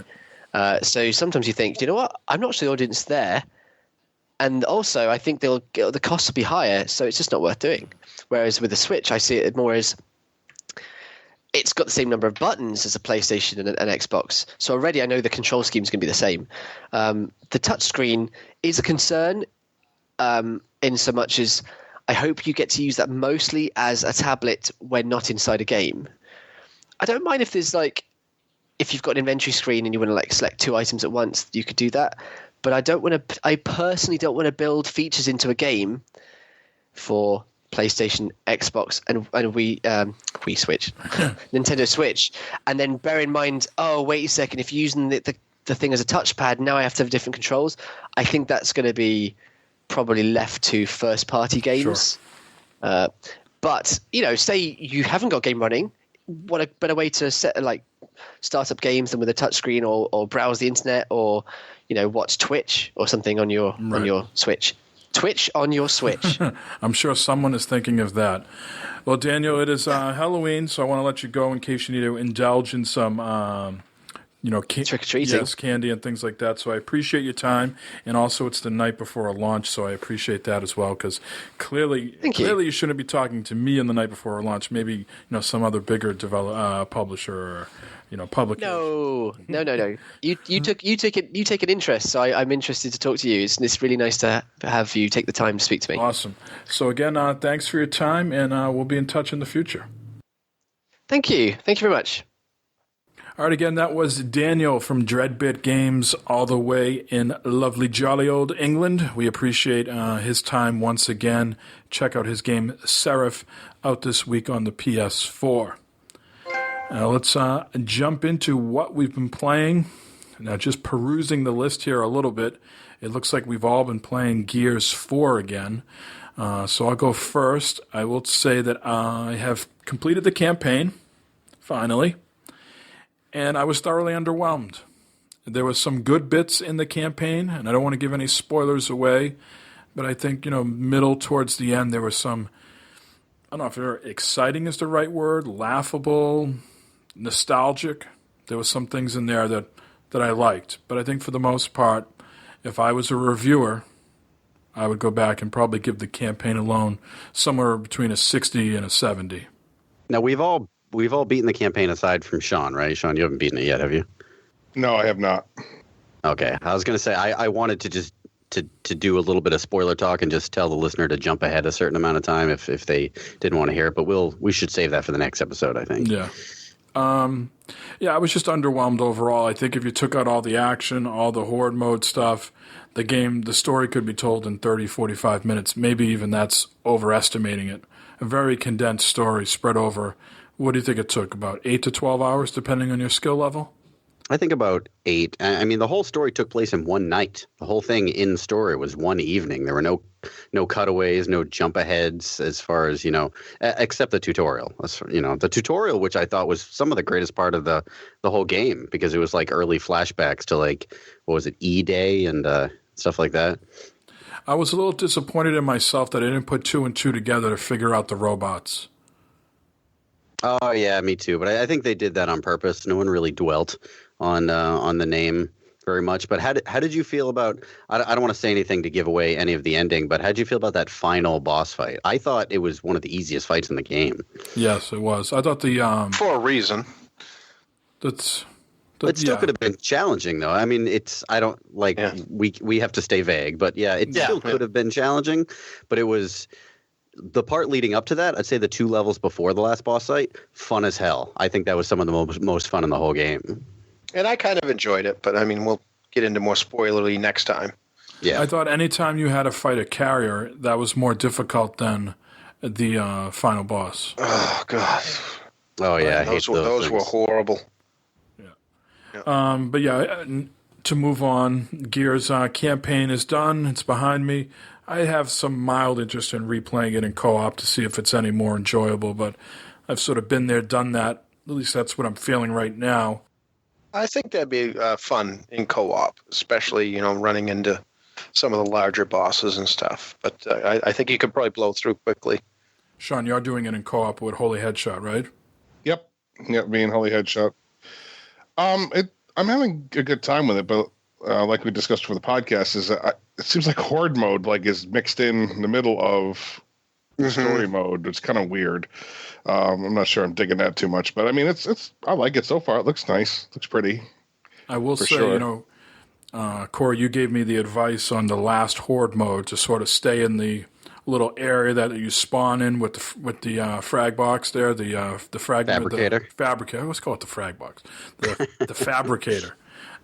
Right. So sometimes you think, you know what? I'm not sure the audience there. And also, I think the costs will be higher, so it's just not worth doing. Whereas with the Switch, I see it more as it's got the same number of buttons as a PlayStation and an Xbox. So already I know the control scheme is going to be the same. The touchscreen is a concern in so much as I hope you get to use that mostly as a tablet when not inside a game. I don't mind if there's if you've got an inventory screen and you want to select 2 items at once, you could do that. But I personally don't want to build features into a game for PlayStation, Xbox, and Wii Switch, Nintendo Switch, and then bear in mind, wait a second, if you're using the thing as a touchpad, now I have to have different controls. I think that's going to be probably left to first-party games. Sure. But say you haven't got a game running, what a better way to start up games than with a touchscreen, or browse the internet, or watch Twitch or something on your Switch. Twitch on your Switch. I'm sure someone is thinking of that. Well, Daniel, it is Halloween, so I want to let you go in case you need to indulge in some, trick-or-treating. Yes, candy and things like that. So I appreciate your time, and also it's the night before a launch, so I appreciate that as well. Because clearly you shouldn't be talking to me on the night before a launch. Maybe some other bigger publisher or public. No. You take an interest, so I'm interested to talk to you. It's really nice to have you take the time to speak to me. Awesome. So again, thanks for your time, and we'll be in touch in the future. Thank you very much. All right, again, that was Daniel from Dreadbit Games, all the way in lovely, jolly old England. We appreciate his time once again. Check out his game Seraph, out this week on the PS4. Now let's jump into what we've been playing. Now, just perusing the list here a little bit, it looks like we've all been playing Gears 4 again. So I'll go first. I will say that I have completed the campaign, finally, and I was thoroughly underwhelmed. There was some good bits in the campaign, and I don't want to give any spoilers away, but I think, middle towards the end, there was some, I don't know if exciting is the right word, laughable, nostalgic. There was some things in there that I liked. But I think for the most part, if I was a reviewer, I would go back and probably give the campaign alone somewhere between a 60 and a 70. Now, we've all beaten the campaign aside from Sean, right? Sean, you haven't beaten it yet, have you? No, I have not. Okay. I was going to say, I wanted to just to do a little bit of spoiler talk and just tell the listener to jump ahead a certain amount of time if they didn't want to hear it. But we should save that for the next episode, I think. Yeah. I was just underwhelmed overall. I think if you took out all the action, all the horde mode stuff, the story could be told in 30, 45 minutes. Maybe even that's overestimating it. A very condensed story spread over, what do you think it took, about 8 to 12 hours, depending on your skill level? I think about 8. I mean, the whole story took place in one night. The whole thing in story was one evening. There were no cutaways, no jump aheads as far as, except the tutorial. The tutorial, which I thought was some of the greatest part of the whole game, because it was like early flashbacks to like, what was it, E-Day and stuff like that. I was a little disappointed in myself that I didn't put 2 and 2 together to figure out the robots. Oh, yeah, me too. But I think they did that on purpose. No one really dwelt on the name very much. But how did you feel about? I don't want to say anything to give away any of the ending, but how did you feel about that final boss fight? I thought it was one of the easiest fights in the game. Yes, it was. I thought the for a reason. It still could have been challenging, though. I mean, we have to stay vague, but it still could have been challenging. But it was. The part leading up to that, I'd say the 2 levels before the last boss fight, fun as hell. I think that was some of the most fun in the whole game. And I kind of enjoyed it, but I mean, we'll get into more spoilery next time. Yeah, I thought anytime you had to fight a carrier, that was more difficult than the final boss. Oh, God. Oh, yeah, those were horrible. Yeah. But yeah, to move on, Gears campaign is done. It's behind me. I have some mild interest in replaying it in co-op to see if it's any more enjoyable, but I've sort of been there, done that. At least that's what I'm feeling right now. I think that'd be fun in co-op, especially, running into some of the larger bosses and stuff. But I think you could probably blow through quickly. Sean, you're doing it in co-op with Holy Headshot, right? Yep, me and Holy Headshot. I'm having a good time with it, but like we discussed for the podcast, it seems like horde mode is mixed in the middle of story mode. It's kind of weird. I'm not sure I'm digging that too much, but I mean, I like it so far. It looks nice. Looks pretty. I will say, sure. Corey, you gave me the advice on the last horde mode to sort of stay in the little area that you spawn in with the frag box there, the fragment, fabricator. Fabricator. Let's call it the frag box. The fabricator.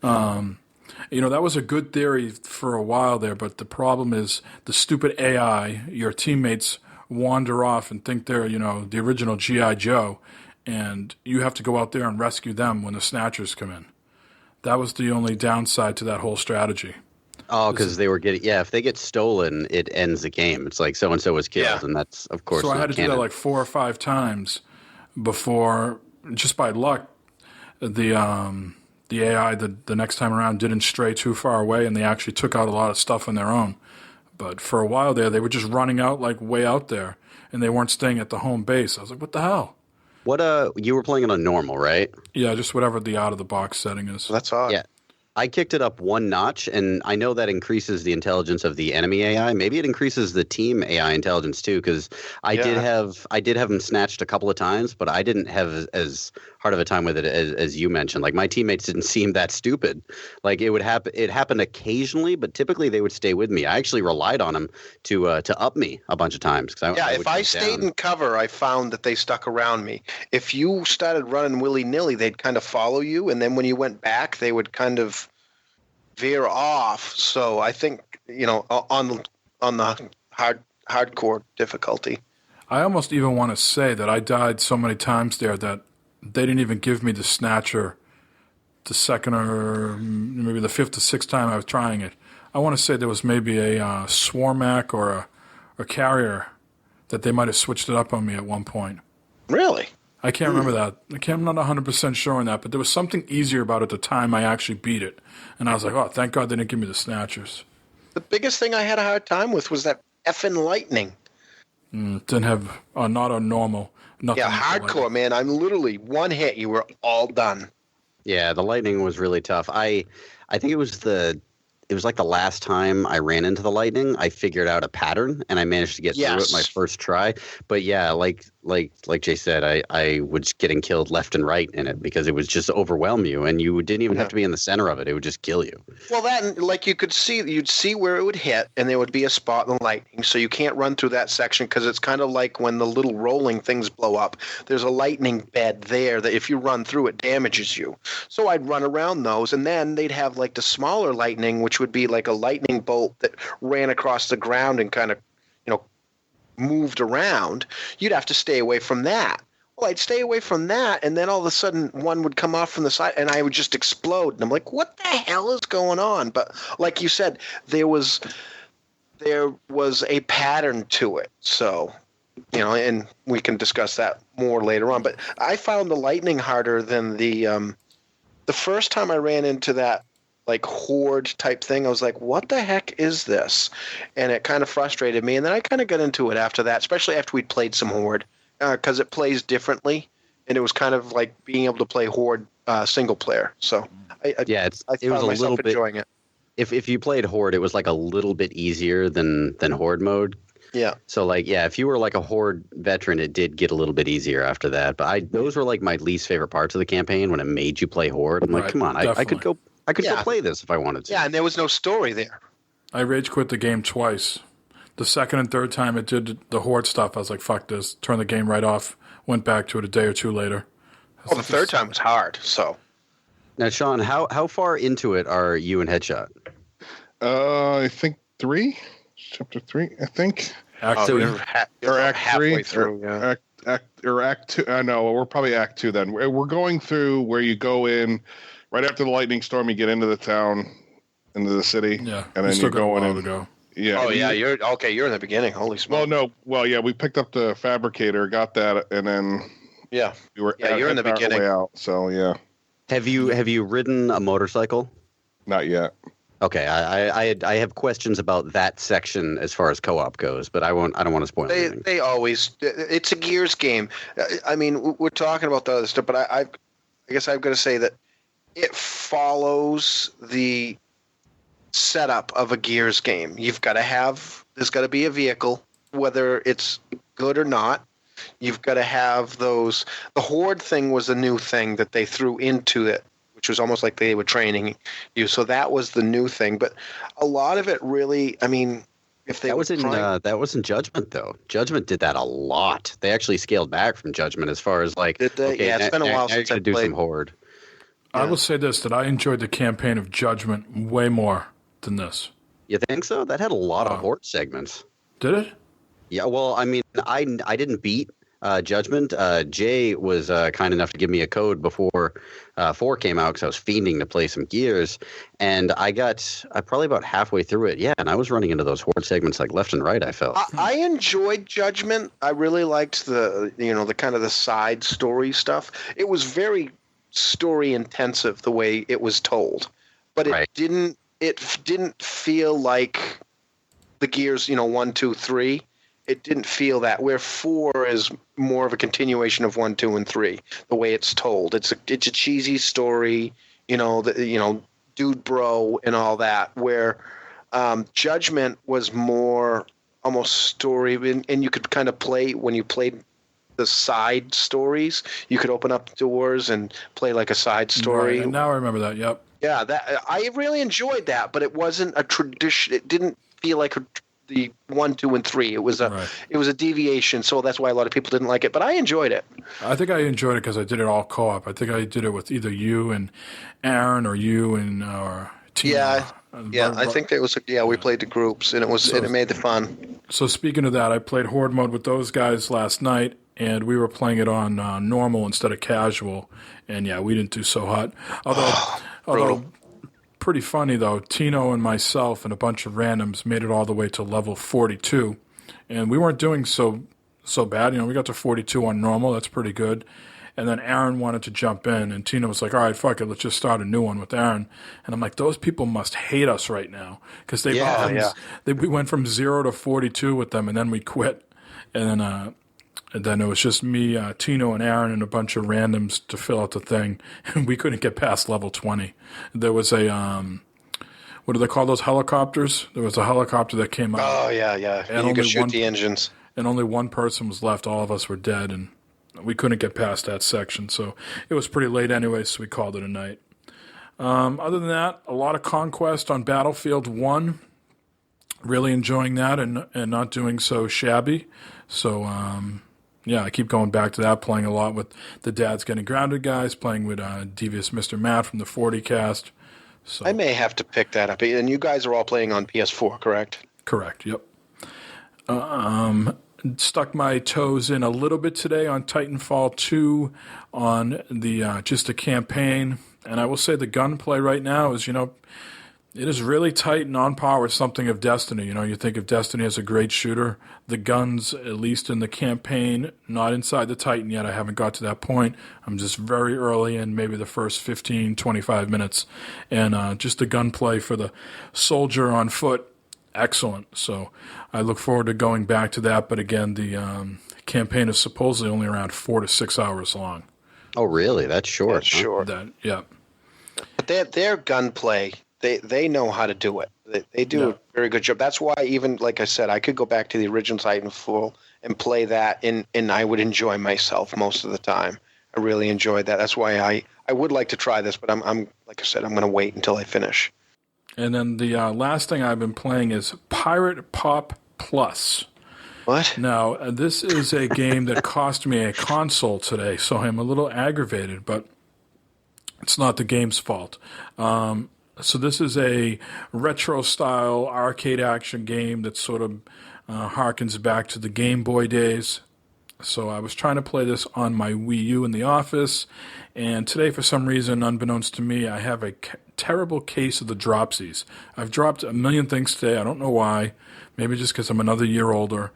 That was a good theory for a while there, but the problem is the stupid AI, your teammates wander off and think they're, the original G.I. Joe, and you have to go out there and rescue them when the snatchers come in. That was the only downside to that whole strategy. Oh, because they were if they get stolen, it ends the game. It's like so-and-so was killed, and that's, of course, so I had to do that like 4 or 5 times before, just by luck, the AI the next time around didn't stray too far away, and they actually took out a lot of stuff on their own. But for a while there, they were just running out way out there, and they weren't staying at the home base. I was like, what the hell? What you were playing it on normal, right? Yeah, just whatever the out of the box setting is. That's odd. Yeah. I kicked it up 1 notch, and I know that increases the intelligence of the enemy AI. Maybe it increases the team AI intelligence too, because I did have them snatched a couple of times, but I didn't have as hard of a time with it as you mentioned. Like, my teammates didn't seem that stupid. Like, it would happen. It happened occasionally, but typically they would stay with me. I actually relied on them to up me a bunch of times. If I stayed in cover, I found that they stuck around me. If you started running willy-nilly, they'd kind of follow you, and then when you went back, they would kind of veer off. So I think, on the hardcore difficulty, I almost even want to say that I died so many times there that they didn't even give me the snatcher the second or maybe the 5th or 6th time I was trying it. I want to say there was maybe a Swarmac or a carrier that they might have switched it up on me at one point. Really? I can't remember that. I'm not 100% sure on that, but there was something easier about it the time I actually beat it. And I was like, oh, thank God they didn't give me the snatchers. The biggest thing I had a hard time with was that effing lightning. Didn't have, not on normal. Nothing. Yeah, hardcore, man. I'm literally 1 hit, you were all done. Yeah, the lightning was really tough. I think it was like the last time I ran into the lightning, I figured out a pattern and I managed to get through it my first try. But yeah, like Jay said, I was getting killed left and right in it because it would just overwhelm you, and you didn't even have to be in the center of it. It would just kill you. Well, you'd see where it would hit, and there would be a spot in the lightning. So you can't run through that section because it's kind of like when the little rolling things blow up. There's a lightning bed there that if you run through, it damages you. So I'd run around those, and then they'd have like the smaller lightning, which would be like a lightning bolt that ran across the ground and kind of, moved around. You'd have to stay away from that. Well, I'd stay away from that, and then all of a sudden one would come off from the side, and I would just explode. And I'm like, what the hell is going on? But like you said, there was a pattern to it. So, and we can discuss that more later on. But I found the lightning harder than the first time I ran into that like horde type thing. I was like, what the heck is this? And it kind of frustrated me. And then I kind of got into it after that, especially after we'd played some horde, because it plays differently. And it was kind of like being able to play horde single player. So I it was a little bit enjoying it. If you played horde, it was like a little bit easier than horde mode. Yeah. So if you were like a horde veteran, it did get a little bit easier after that. But those were like my least favorite parts of the campaign when it made you play horde. I'm like, come on, I could go play this if I wanted to. Yeah, and there was no story there. I rage quit the game twice. The second and third time it did the horde stuff, I was like, fuck this. Turned the game right off. Went back to it a day or two later. The third time was hard. So now, Sean, how far into it are you and Headshot? I think 3, chapter 3. I think. Act 2 or Act 3 through, or Act 2. No, we're probably Act 2 then. We're going through where you go in right after the lightning storm. You get into the town, into the city, Yeah, and then you're going in. Go. Yeah. Oh yeah, you're okay. You're in the beginning. Holy smokes. Yeah. We picked up the fabricator, got that, and then yeah, we were you're in the beginning. Way out, so yeah. Have you ridden a motorcycle? Not yet. Okay, I have questions about that section as far as co-op goes, but I don't want to spoil anything. They always. It's a Gears game. I mean, we're talking about the other stuff, but I guess I've got to say that it follows the setup of a Gears game. There's got to be a vehicle, whether it's good or not. You've got to have those. The horde thing was a new thing that they threw into it, which was almost like they were training you. So that was the new thing. But a lot of it really, I mean, if they that was in Judgment though. Judgment did that a lot. They actually scaled back from Judgment as far as like. Did they? Okay, yeah, it's been a while since I do some horde. I will say this: that I enjoyed the campaign of Judgment way more than this. You think so? That had a lot of horde segments. Did it? Yeah. Well, I mean, I didn't beat Judgment. Jay was kind enough to give me a code before 4 came out because I was fiending to play some Gears, and I probably about halfway through it. Yeah, and I was running into those horde segments like left and right. I felt. I enjoyed Judgment. I really liked the kind of the side story stuff. It was very story intensive the way it was told, but it didn't. It didn't feel like the Gears, 1, 2, 3. It didn't feel that. Where 4 is more of a continuation of 1, 2, and 3. The way it's told, it's a cheesy story, dude, bro, and all that. Where Judgment was more almost story, and you could kind of play when you played the side stories. You could open up doors and play like a side story. Right, and now I remember that. Yep. Yeah, that I really enjoyed that, but it wasn't a tradition. It didn't feel like the 1, 2, and 3. It was a deviation, so that's why a lot of people didn't like it. But I enjoyed it. I think I enjoyed it because I did it all co-op. I think I did it with either you and Aaron or you and Tina. Yeah. I think it was. We played the groups, and it made the fun. So speaking of that, I played horde mode with those guys last night, and we were playing it on normal instead of casual. And yeah, we didn't do so hot. Although pretty funny though, Tino and myself and a bunch of randoms made it all the way to level 42, and we weren't doing so bad. We got to 42 on normal. That's pretty good. And then Aaron wanted to jump in, and Tino was like, "All right, fuck it, let's just start a new one with Aaron." And I'm like, "Those people must hate us right now because we went from 0 to 42 with them, and then we quit, and then it was just me, Tino, and Aaron, and a bunch of randoms to fill out the thing. And we couldn't get past level 20. There was a, what do they call those helicopters? There was a helicopter that came out. Oh, yeah. And you could shoot the engines. And only one person was left. All of us were dead, and we couldn't get past that section. So it was pretty late anyway, so we called it a night. Other than that, a lot of conquest on Battlefield 1. Really enjoying that and not doing so shabby. So, yeah, I keep going back to that, playing a lot with the Dad's Getting Grounded guys, playing with Devious Mr. Matt from the 40 cast. So I may have to pick that up. And you guys are all playing on PS4, correct? Correct, yep. stuck my toes in a little bit today on Titanfall 2 on the just a campaign. And I will say the gunplay right now is, it is really tight and on par with something of Destiny. You think of Destiny as a great shooter. The guns, at least in the campaign, not inside the Titan yet. I haven't got to that point. I'm just very early in, maybe the first 15, 25 minutes. And just the gunplay for the soldier on foot, excellent. So I look forward to going back to that. But again, the campaign is supposedly only around 4 to 6 hours long. Oh, really? That's short. That's short. Yeah. But their gunplay, they know how to do it. They do a very good job. That's why, even like I said, I could go back to the original Titanfall and play that, and I would enjoy myself most of the time. I really enjoyed that. That's why I would like to try this, but I'm like I said, I'm going to wait until I finish. And then the last thing I've been playing is Pirate Pop Plus. What? Now, this is a game that cost me a console today, so I'm a little aggravated, but it's not the game's fault. So this is a retro-style arcade action game that sort of harkens back to the Game Boy days. So I was trying to play this on my Wii U in the office, and today, for some reason, unbeknownst to me, I have a terrible case of the dropsies. I've dropped a million things today. I don't know why. Maybe just because I'm another year older.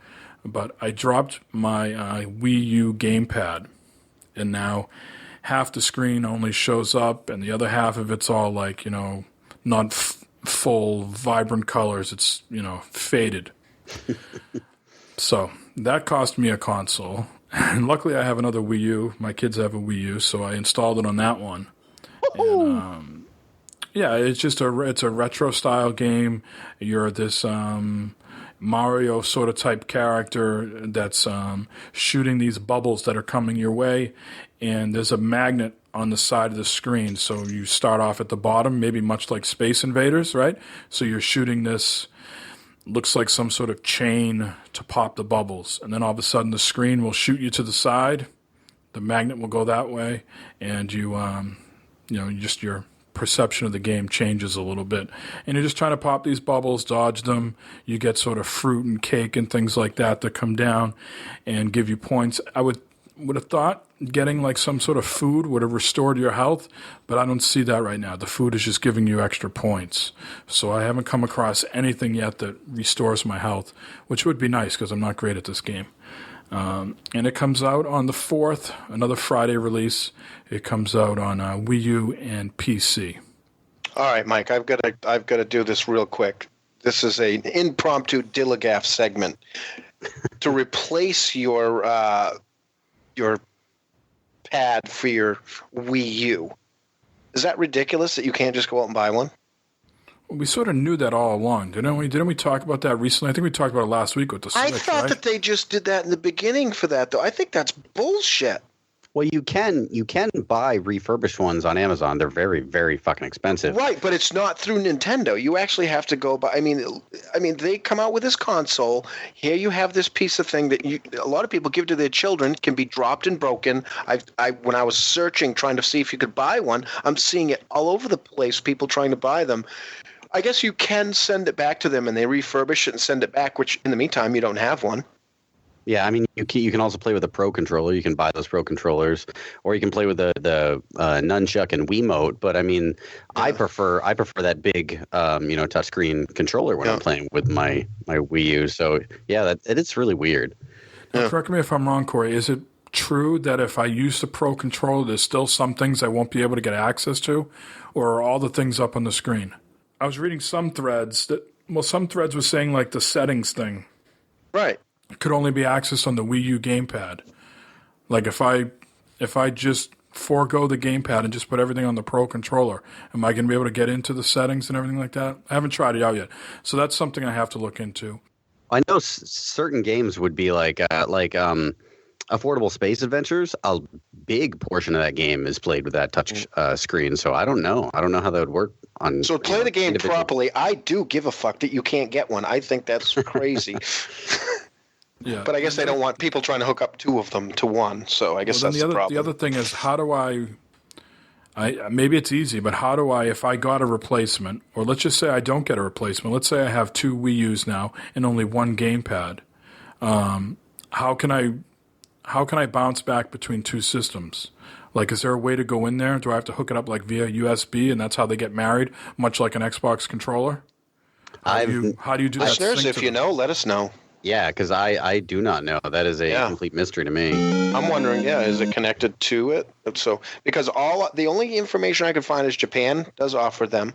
But I dropped my Wii U gamepad, and now half the screen only shows up, and the other half of it's all like, not full, vibrant colors. It's, faded. So that cost me a console. And luckily I have another Wii U. My kids have a Wii U, so I installed it on that one. And, it's just it's a retro-style game. You're this Mario sort of type character that's shooting these bubbles that are coming your way, and there's a magnet on the side of the screen. So you start off at the bottom, maybe much like Space Invaders, right? So you're shooting this, looks like some sort of chain to pop the bubbles, and then all of a sudden the screen will shoot you to the side, the magnet will go that way, and you just your perception of the game changes a little bit. And you're just trying to pop these bubbles, dodge them. You get sort of fruit and cake and things like that come down and give you points. I would have thought getting like some sort of food would have restored your health, but I don't see that right now. The food is just giving you extra points. So I haven't come across anything yet that restores my health, which would be nice because I'm not great at this game. And it comes out on the 4th, another Friday release. It comes out on Wii U and PC. All right, Mike, I've got to do this real quick. This is an impromptu Dilligaff segment. To replace your pad for your Wii U, is that ridiculous that you can't just go out and buy one? We sort of knew that all along, didn't we? Didn't we talk about that recently? I think we talked about it last week with the Switch, I thought that they just did that in the beginning for that, though. I think that's bullshit. Well, you can buy refurbished ones on Amazon. They're very, very fucking expensive. Right, but it's not through Nintendo. You actually have to go buy. I mean, they come out with this console. Here you have this piece of thing that a lot of people give to their children, can be dropped and broken. When I was searching, trying to see if you could buy one, I'm seeing it all over the place, people trying to buy them. I guess you can send it back to them, and they refurbish it and send it back, which in the meantime, you don't have one. Yeah, I mean, you can also play with a Pro Controller. You can buy those Pro Controllers, or you can play with the Nunchuck and Wiimote. But I mean, yeah. I prefer that big, touchscreen controller when I'm playing with my Wii U. So yeah, it's really weird. Now, correct me if I'm wrong, Corey. Is it true that if I use the Pro Controller, there's still some things I won't be able to get access to, or are all the things up on the screen? I was reading some threads some threads were saying like the settings thing. Right. Could only be accessed on the Wii U gamepad. Like if I just forego the gamepad and just put everything on the Pro Controller, am I going to be able to get into the settings and everything like that? I haven't tried it out yet, so that's something I have to look into. I know certain games would be like Affordable Space Adventures. A big portion of that game is played with that touch screen. So I don't know. I don't know how that would work on. So play the game properly. I do give a fuck that you can't get one. I think that's crazy. Yeah, but I guess they don't want people trying to hook up two of them to one. So I guess that's the problem. The other thing is, how do I maybe it's easy, but how do I, if I got a replacement, or let's just say I don't get a replacement. Let's say I have two Wii U's now and only one gamepad. how can I bounce back between two systems? Like, is there a way to go in there? Do I have to hook it up like via USB, and that's how they get married, much like an Xbox controller? How do you do that? Listeners, if you know, let us know. Yeah, because I do not know. That is a complete mystery to me. I'm wondering, is it connected to it? So, because the only information I could find is Japan does offer them.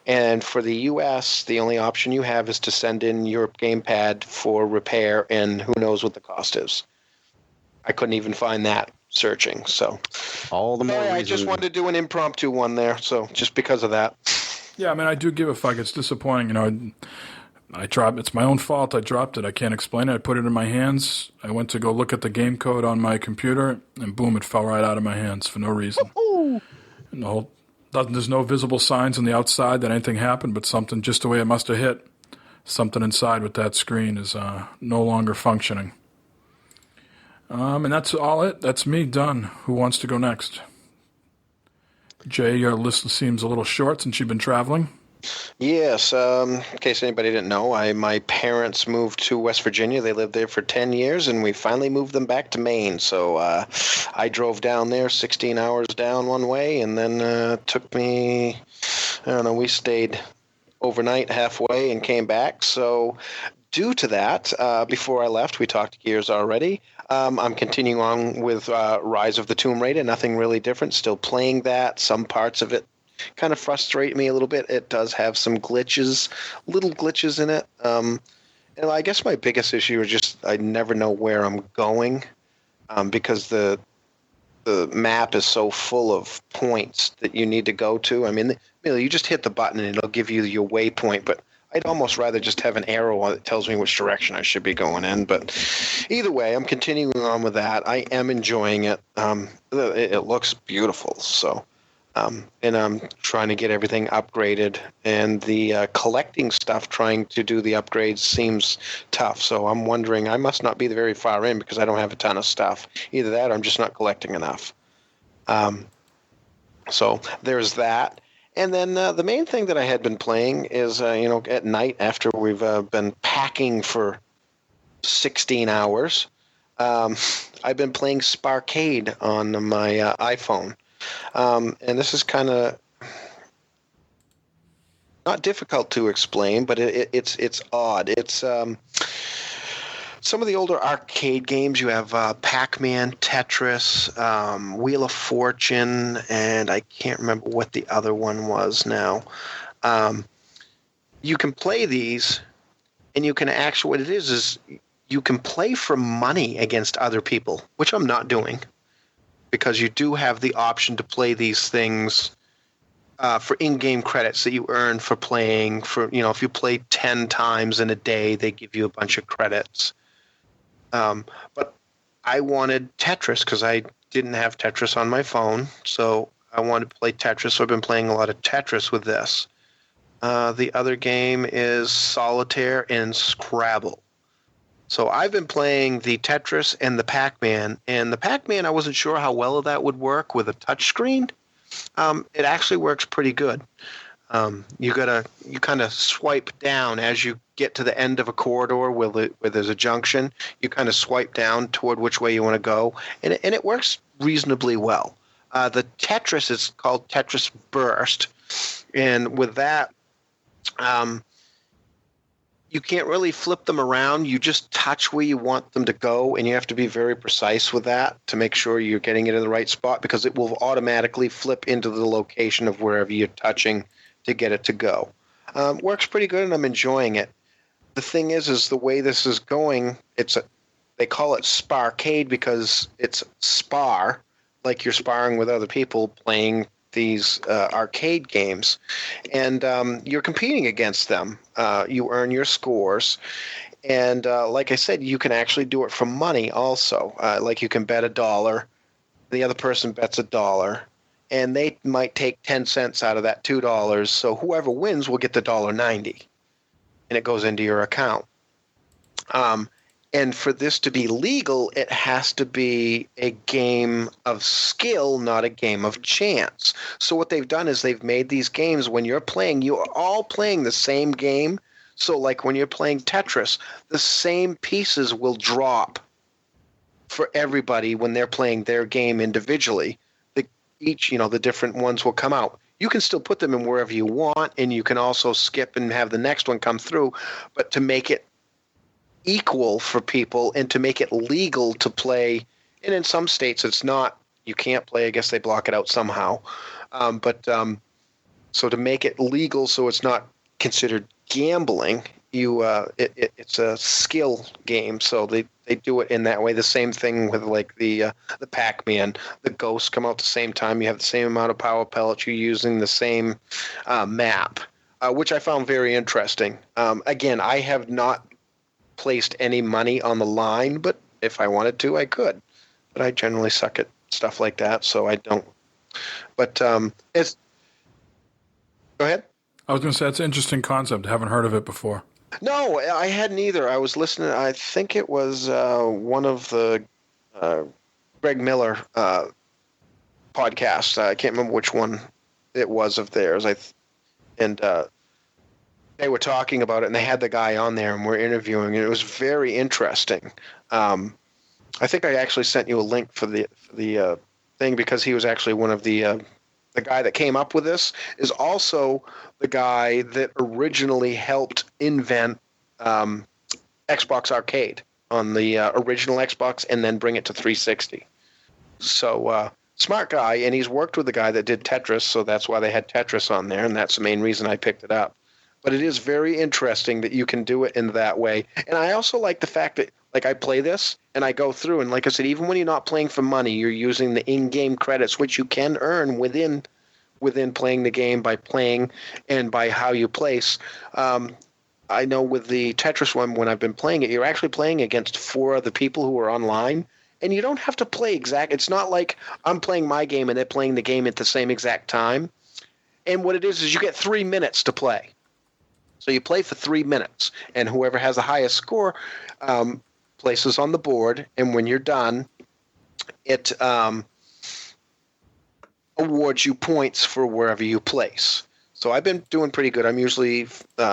And for the U.S., the only option you have is to send in your gamepad for repair, and who knows what the cost is. I couldn't even find that searching. So, all the more reason. I just wanted to do an impromptu one there, so just because of that. Yeah, I mean, I do give a fuck. It's disappointing, I dropped. It's my own fault. I dropped it. I can't explain it. I put it in my hands. I went to go look at the game code on my computer, and boom, it fell right out of my hands for no reason. And there's no visible signs on the outside that anything happened, but something, just the way it must have hit, something inside with that screen is no longer functioning. And that's all it. That's me, done. Who wants to go next? Jay, your list seems a little short since you've been traveling. Yes, in case anybody didn't know, my parents moved to West Virginia. They lived there for 10 years, and we finally moved them back to Maine. So I drove down there 16 hours down one way, and then took me, we stayed overnight halfway and came back. So due to that, before I left, we talked Gears already. I'm continuing on with Rise of the Tomb Raider, nothing really different, still playing that. Some parts of it kind of frustrate me a little bit. It does have some little glitches in it. And I guess my biggest issue is just I never know where I'm going because the map is so full of points that you need to go to. I mean, you just hit the button and it'll give you your waypoint, but I'd almost rather just have an arrow that tells me which direction I should be going in. But either way, I'm continuing on with that. I am enjoying it. It looks beautiful, so... and I'm trying to get everything upgraded, and the collecting stuff, trying to do the upgrades seems tough. So I'm wondering, I must not be very far in because I don't have a ton of stuff. Either that or I'm just not collecting enough. So there's that. And then the main thing that I had been playing is, at night after we've been packing for 16 hours, I've been playing Sparcade on my iPhone. And this is kind of not difficult to explain, but it's odd. It's some of the older arcade games. You have Pac-Man, Tetris, Wheel of Fortune, and I can't remember what the other one was now. You can play these, and you can actually, what it is you can play for money against other people, which I'm not doing. Because you do have the option to play these things for in-game credits that you earn for playing. If you play 10 times in a day, they give you a bunch of credits. But I wanted Tetris because I didn't have Tetris on my phone, so I wanted to play Tetris. So I've been playing a lot of Tetris with this. The other game is Solitaire and Scrabble. So I've been playing the Tetris and the Pac-Man, and the Pac-Man I wasn't sure how well that would work with a touchscreen. It actually works pretty good. You kind of swipe down as you get to the end of a corridor where there's a junction. You kind of swipe down toward which way you want to go, and it works reasonably well. The Tetris is called Tetris Burst, and with that, you can't really flip them around. You just touch where you want them to go, and you have to be very precise with that to make sure you're getting it in the right spot because it will automatically flip into the location of wherever you're touching to get it to go. Works pretty good, and I'm enjoying it. The thing is the way this is going, they call it Sparcade because it's spar, like you're sparring with other people playing these arcade games, and you're competing against them. You earn your scores, and like I said, you can actually do it for money also. Like you can bet $1, the other person bets $1, and they might take 10 cents out of that $2, so whoever wins will get the $1.90, and it goes into your account. And for this to be legal, it has to be a game of skill, not a game of chance. So what they've done is they've made these games when you're playing, you are all playing the same game. So like when you're playing Tetris, the same pieces will drop for everybody when they're playing their game individually. The different ones will come out. You can still put them in wherever you want, and you can also skip and have the next one come through. But to make it equal for people and to make it legal to play, and in some states it's not, you can't play. I guess they block it out somehow. So to make it legal so it's not considered gambling, it's a skill game. So they do it in that way. The same thing with like the Pac-Man, the Ghosts come out the same time. You have the same amount of power pellets. You're using the same map, which I found very interesting. Again, I have not placed any money on the line, but if I wanted to, I could. But I generally suck at stuff like that, so I don't. But it's. Go ahead. I was going to say, it's an interesting concept. I haven't heard of it before. No, I hadn't either. I was listening. I think it was one of the Greg Miller podcasts. I can't remember which one it was of theirs. They were talking about it, and they had the guy on there, and we're interviewing, and it was very interesting. I think I actually sent you a link for the thing because he was actually one of the guy that came up with this is also the guy that originally helped invent Xbox Arcade on the original Xbox and then bring it to 360. So smart guy, and he's worked with the guy that did Tetris, so that's why they had Tetris on there, and that's the main reason I picked it up. But it is very interesting that you can do it in that way. And I also like the fact that, like, I play this and I go through, and like I said, even when you're not playing for money, you're using the in-game credits, which you can earn within playing the game by playing and by how you place. I know with the Tetris one, when I've been playing it, you're actually playing against 4 other people who are online, and you don't have to play exact. It's not like I'm playing my game and they're playing the game at the same exact time. And what it is you get 3 minutes to play. So you play for 3 minutes, and whoever has the highest score places on the board, and when you're done, it awards you points for wherever you place. So I've been doing pretty good. I'm usually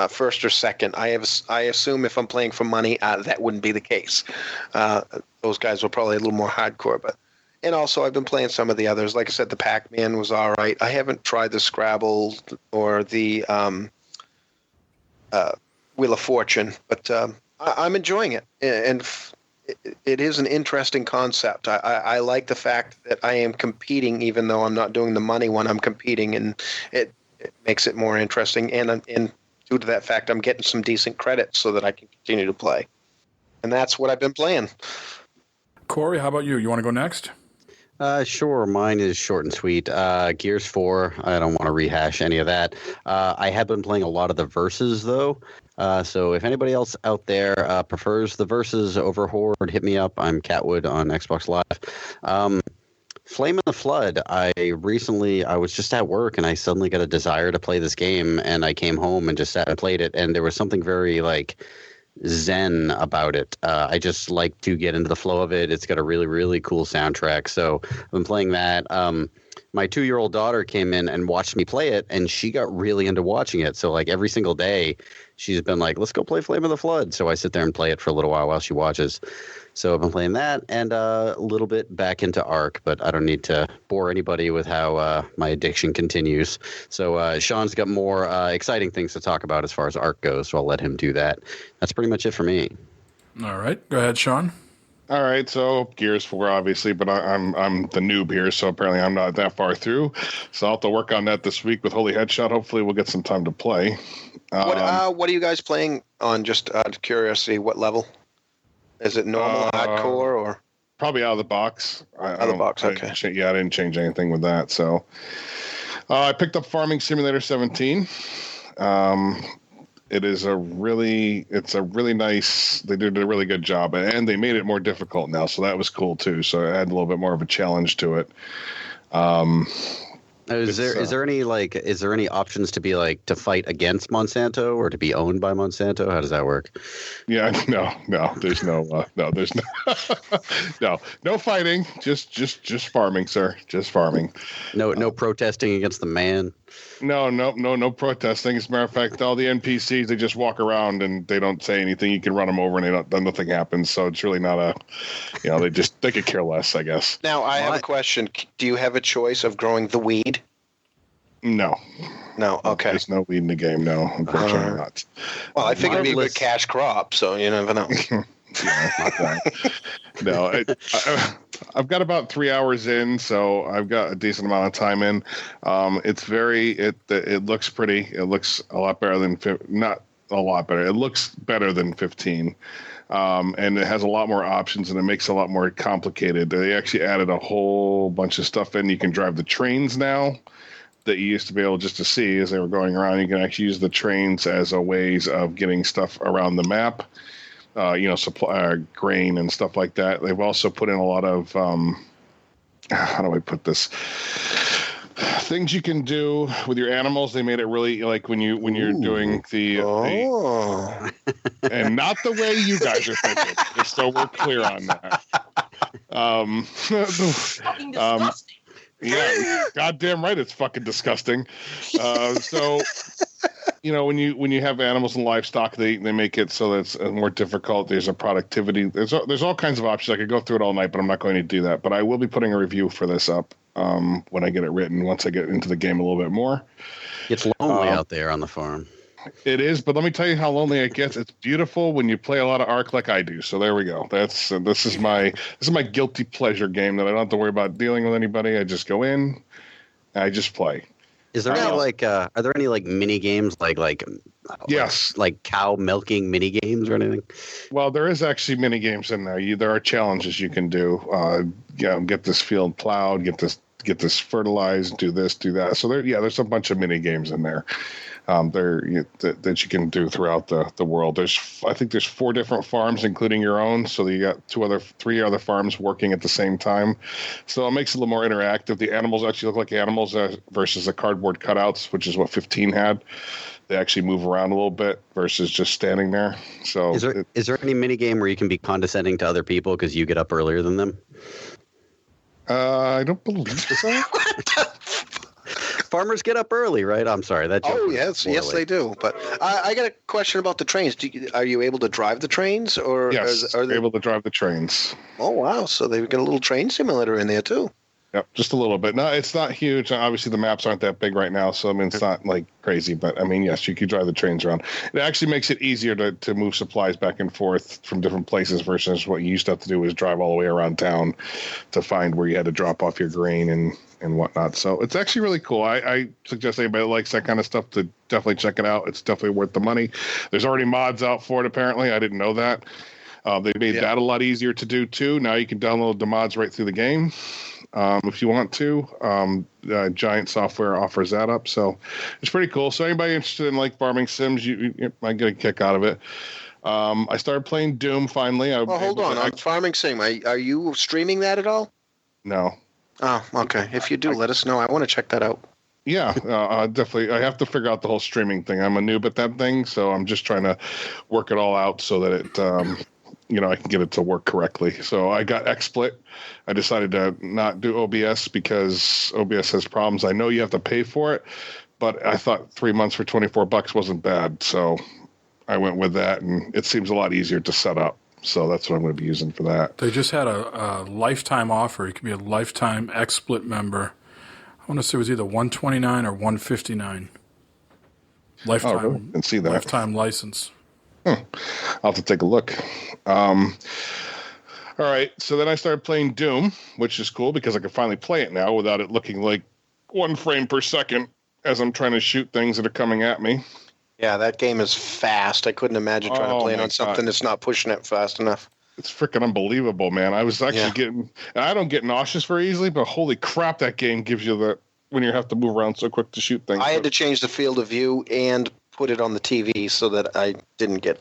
first or second. I assume if I'm playing for money, that wouldn't be the case. Those guys were probably a little more hardcore, and also I've been playing some of the others. Like I said, the Pac-Man was all right. I haven't tried the Scrabble or the Wheel of Fortune, but I'm enjoying it, and it is an interesting concept. I like the fact that I am competing, even though I'm not doing the money one. I'm competing, and it makes it more interesting. And due to that fact, I'm getting some decent credits so that I can continue to play. And that's what I've been playing. Corey, how about you? You want to go next? Sure. Mine is short and sweet. Gears 4. I don't want to rehash any of that. I have been playing a lot of the Versus, though. So if anybody else out there prefers the Versus over Horde, hit me up. I'm Catwood on Xbox Live. Flame in the Flood. I was just at work, and I suddenly got a desire to play this game, and I came home and just sat and played it, and there was something very, zen about it. I just like to get into the flow of it. It's got a really, really cool soundtrack. So I've been playing that. My 2-year-old daughter came in and watched me play it, and she got really into watching it. So every single day she's been like, let's go play Flame of the Flood. So I sit there and play it for a little while she watches. So I've been playing that and a little bit back into Ark, but I don't need to bore anybody with how my addiction continues. So Sean's got more exciting things to talk about as far as Ark goes, so I'll let him do that. That's pretty much it for me. All right. Go ahead, Sean. All right, so Gears 4, obviously, but I'm the noob here, so apparently I'm not that far through. So I'll have to work on that this week with Holy Headshot. Hopefully we'll get some time to play. What are you guys playing on, just out of curiosity, what level? Is it normal, hardcore, or? Probably out of the box. Out of the box, okay. I didn't change anything with that. So I picked up Farming Simulator 17. It's a really nice, they did a really good job, and they made it more difficult now, so that was cool too. So it had a little bit more of a challenge to it. Is there any options to be to fight against Monsanto or to be owned by Monsanto? How does that work? Yeah, no, there's no fighting, just farming, sir, just farming. No protesting against the man. No protesting. As a matter of fact, all the NPCs, they just walk around and they don't say anything. You can run them over and then nothing happens. So it's really not they could care less, I guess. Now, I have a question. Do you have a choice of growing the weed? No. No, okay. There's no weed in the game, no. Unfortunately not. Well, I figured it'd be a good cash crop, so you never know. No, I've got about 3 hours in, so I've got a decent amount of time in. It looks pretty. It looks a lot better than not a lot better. It looks better than 15, and it has a lot more options, and it makes it a lot more complicated. They actually added a whole bunch of stuff in. You can drive the trains now that you used to be able just to see as they were going around. You can actually use the trains as a ways of getting stuff around the map. Supply grain and stuff like that. They've also put in a lot of how do I put this? Things you can do with your animals. They made it really like when you're doing the and not the way you guys are thinking. Just so we're clear on that. Fucking disgusting. Yeah, goddamn right, it's fucking disgusting. When you have animals and livestock, they make it so that it's more difficult. There's a productivity. There's all kinds of options. I could go through it all night, but I'm not going to do that. But I will be putting a review for this up when I get it written. Once I get into the game a little bit more. It's lonely out there on the farm. It is, but let me tell you how lonely it gets. It's beautiful when you play a lot of Ark like I do. So there we go. This is my guilty pleasure game that I don't have to worry about dealing with anybody. I just go in, and I just play. Is there any are there any mini games yes, like cow milking mini games or anything? Well, there is actually mini games in there. There are challenges you can do. Get this field plowed, get this fertilized, do this, do that. So there's a bunch of mini games in there. That you can do throughout the world. I think there's 4 different farms, including your own. So you got 3 other farms working at the same time. So it makes it a little more interactive. The animals actually look like animals versus the cardboard cutouts, which is what 15 had. They actually move around a little bit versus just standing there. So is there any mini game where you can be condescending to other people because you get up earlier than them? I don't believe so. Farmers get up early, right? I'm sorry. Yes, they do. But I got a question about the trains. Are you able to drive the trains, or yes, are they able to drive the trains? Oh wow! So they've got a little train simulator in there too. Yep, just a little bit. No, it's not huge. Obviously, the maps aren't that big right now, so it's not like crazy. But yes, you can drive the trains around. It actually makes it easier to move supplies back and forth from different places versus what you used to have to do was drive all the way around town to find where you had to drop off your grain and whatnot. So it's actually really cool. I suggest anybody that likes that kind of stuff to definitely check it out. It's definitely worth the money. There's already mods out for it, apparently. I didn't know that. They made that a lot easier to do, too. Now you can download the mods right through the game if you want to. Giant Software offers that up. So it's pretty cool. So anybody interested in farming sims, you might get a kick out of it. I started playing Doom finally. Hold on. On Farming Sim, are you streaming that at all? No. Oh, okay. If you do, let us know. I want to check that out. Yeah, definitely. I have to figure out the whole streaming thing. I'm a noob at that thing, so I'm just trying to work it all out so that it, I can get it to work correctly. So I got XSplit. I decided to not do OBS because OBS has problems. I know you have to pay for it, but I thought 3 months for $24 wasn't bad. So I went with that, and it seems a lot easier to set up. So that's what I'm going to be using for that. They just had a lifetime offer. You can be a lifetime XSplit member. I want to say it was either $129 or $159. Lifetime. Oh, really? I didn't see that. Lifetime license. I'll have to take a look. All right. So then I started playing Doom, which is cool because I can finally play it now without it looking like 1 frame per second as I'm trying to shoot things that are coming at me. Yeah, that game is fast. I couldn't imagine trying to play it on something that's not pushing it fast enough. It's freaking unbelievable, man. I was actually getting, and I don't get nauseous very easily, but holy crap, that game gives you that when you have to move around so quick to shoot things. I had to change the field of view and put it on the TV so that I didn't get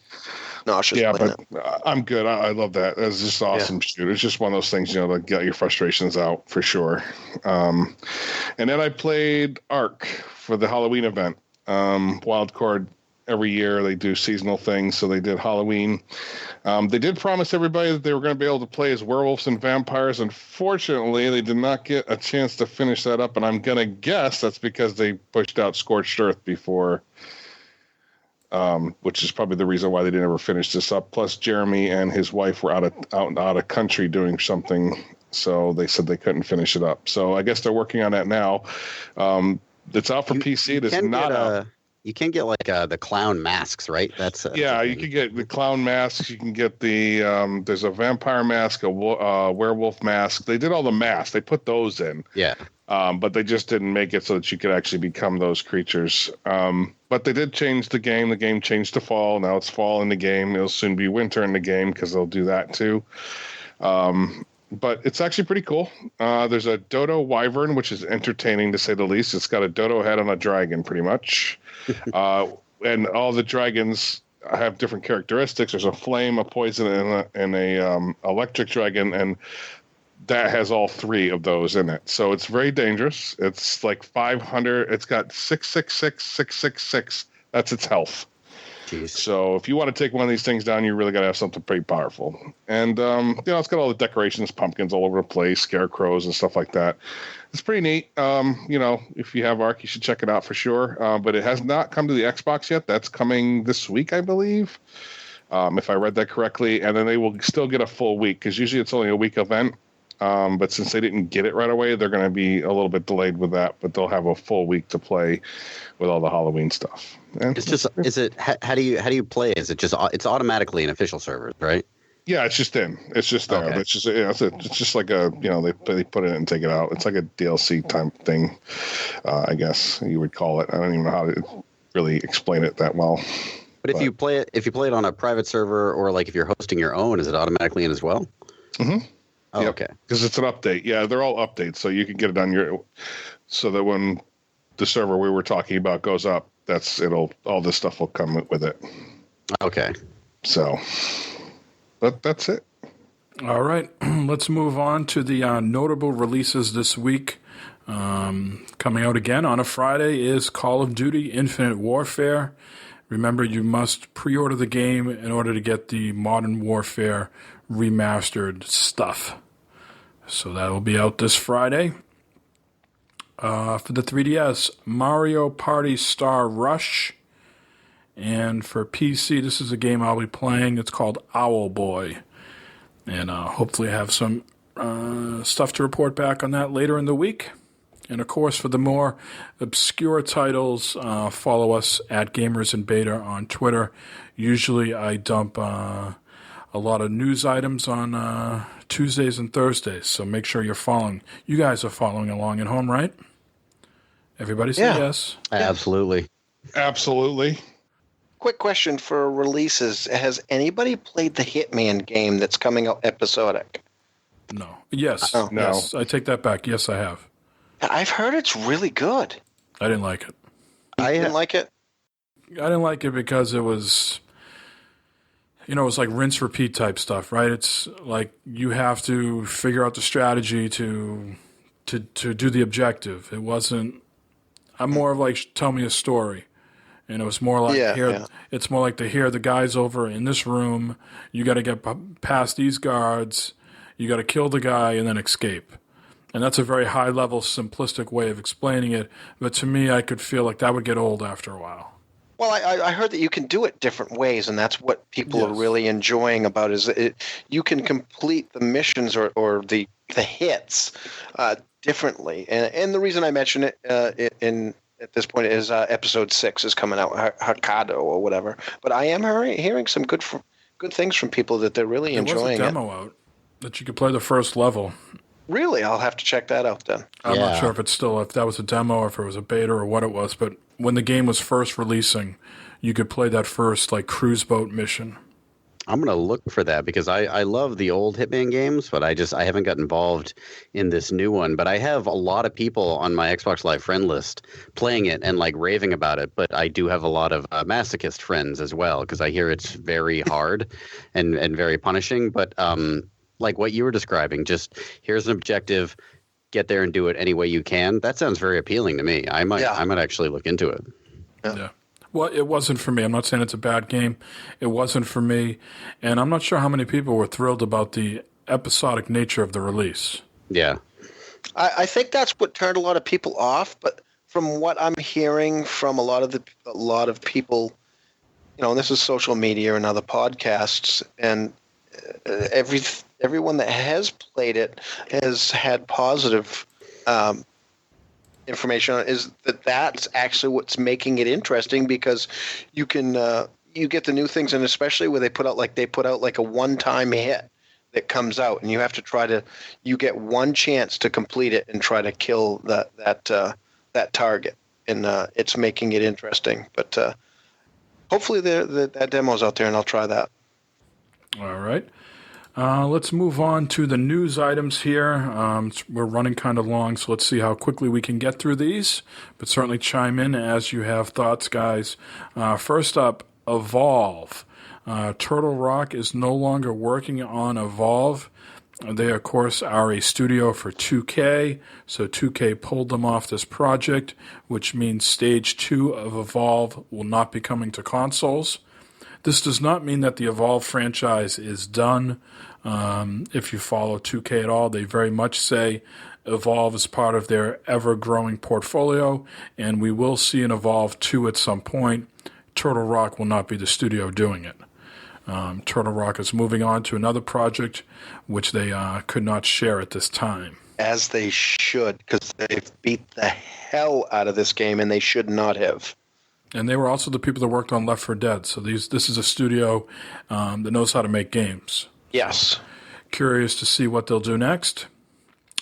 nauseous. Yeah, but I'm good. I love that. It's just awesome shoot. It's just one of those things, to get your frustrations out for sure. And then I played Ark for the Halloween event. Wildcard every year they do seasonal things. So they did Halloween. They did promise everybody that they were going to be able to play as werewolves and vampires. Unfortunately, they did not get a chance to finish that up, and I'm going to guess that's because they pushed out Scorched Earth before, which is probably the reason why they didn't ever finish this up. Plus, Jeremy and his wife were out of country doing something, so they said they couldn't finish it up. So I guess they're working on that now. It's out for PC. It is not out. You can get like the clown masks, right? That's you can get the clown masks. You can get the there's a vampire mask, a werewolf mask. They did all the masks. They put those in. Yeah. But they just didn't make it so that you could actually become those creatures. But they did change the game. The game changed to fall. Now it's fall in the game. It'll soon be winter in the game because they'll do that too. But it's actually pretty cool. There's a dodo wyvern, which is entertaining to say the least. It's got a dodo head on a dragon, pretty much. And all the dragons have different characteristics. There's a flame, a poison, and a electric dragon, and that has all three of those in it. So it's very dangerous. It's like 500. It's got 666, 666. That's its health. Jeez. So if you want to take one of these things down, you really got to have something pretty powerful. And, it's got all the decorations, pumpkins all over the place, scarecrows and stuff like that. It's pretty neat. If you have Ark, you should check it out for sure. But it has not come to the Xbox yet. That's coming this week, I believe, if I read that correctly. And then they will still get a full week because usually it's only a week event. But since they didn't get it right away, they're going to be a little bit delayed with that. But they'll have a full week to play with all the Halloween stuff. And how do you play? Is it just it's automatically in official servers, right? Yeah, it's just in. It's just there. Okay. It's just like a they put it in and take it out. It's like a DLC type thing, I guess you would call it. I don't even know how to really explain it that well. But if you play it on a private server or like if you're hosting your own, is it automatically in as well? Mm-hmm. Oh, yep. Okay. Because it's an update. Yeah, they're all updates, so you can get it on your. So that when the server we were talking about goes up, all this stuff will come with it. Okay. So, but that's it. All right, let's move on to the notable releases this week. Coming out again on a Friday is Call of Duty Infinite Warfare. Remember, you must pre-order the game in order to get the Modern Warfare remastered stuff. So that will be out this Friday. For the 3DS, Mario Party Star Rush. And for PC, this is a game I'll be playing. It's called Owl Boy. And hopefully have some stuff to report back on that later in the week. And of course, for the more obscure titles, follow us at Gamers in Beta on Twitter. Usually I dump a lot of news items on Tuesdays and Thursdays, so make sure you're following. You guys are following along at home, right? Everybody say yes. Absolutely. Absolutely. Quick question for releases. Has anybody played the Hitman game that's coming out episodic? No. Yes. No. Yes. I take that back. Yes, I have. I've heard it's really good. I didn't like it. I didn't like it? I didn't like it because it was... it was like rinse repeat type stuff, right? It's like you have to figure out the strategy to do the objective. It wasn't. I'm more of like tell me a story, and it was more like It's more like to hear the guys over in this room. You got to get past these guards. You got to kill the guy and then escape. And that's a very high level, simplistic way of explaining it. But to me, I could feel like that would get old after a while. Well, I heard that you can do it different ways, and that's what people are really enjoying about it. You can complete the missions or the hits differently. And the reason I mention it at this point is episode 6 is coming out, Hokkaido or whatever. But I am hearing some good things from people that they're really enjoying it. There was a demo out that you could play the first level. Really? I'll have to check that out then. I'm not sure if that was a demo or if it was a beta or what it was, but when the game was first releasing, you could play that first like cruise boat mission. I'm going to look for that because I love the old Hitman games, but I haven't got involved in this new one. But I have a lot of people on my Xbox Live friend list playing it and like raving about it. But I do have a lot of masochist friends as well because I hear it's very hard and very punishing. But like what you were describing, just here's an objective, get there and do it any way you can. That sounds very appealing to me. I might actually look into it. Yeah. Well, it wasn't for me. I'm not saying it's a bad game. It wasn't for me. And I'm not sure how many people were thrilled about the episodic nature of the release. Yeah. I think that's what turned a lot of people off. But from what I'm hearing from a lot of people, and this is social media and other podcasts, and everyone that has played it has had positive information on it, is that's actually what's making it interesting, because you can you get the new things, and especially where they put out like a one-time hit that comes out, and you have to you get one chance to complete it and try to kill that target, and it's making it interesting. But hopefully that demo's out there, and I'll try that. All right. Let's move on to the news items here. We're running kind of long, so let's see how quickly we can get through these. But certainly chime in as you have thoughts, guys. First up, Evolve. Turtle Rock is no longer working on Evolve. They, of course, are a studio for 2K, so 2K pulled them off this project, which means Stage 2 of Evolve will not be coming to consoles. This does not mean that the Evolve franchise is done. If you follow 2K at all, they very much say Evolve is part of their ever-growing portfolio, and we will see an Evolve 2 at some point. Turtle Rock will not be the studio doing it. Turtle Rock is moving on to another project, which they could not share at this time. As they should, because they've beat the hell out of this game, and they should not have. And they were also the people that worked on Left 4 Dead, so this is a studio that knows how to make games. Yes. Curious to see what they'll do next.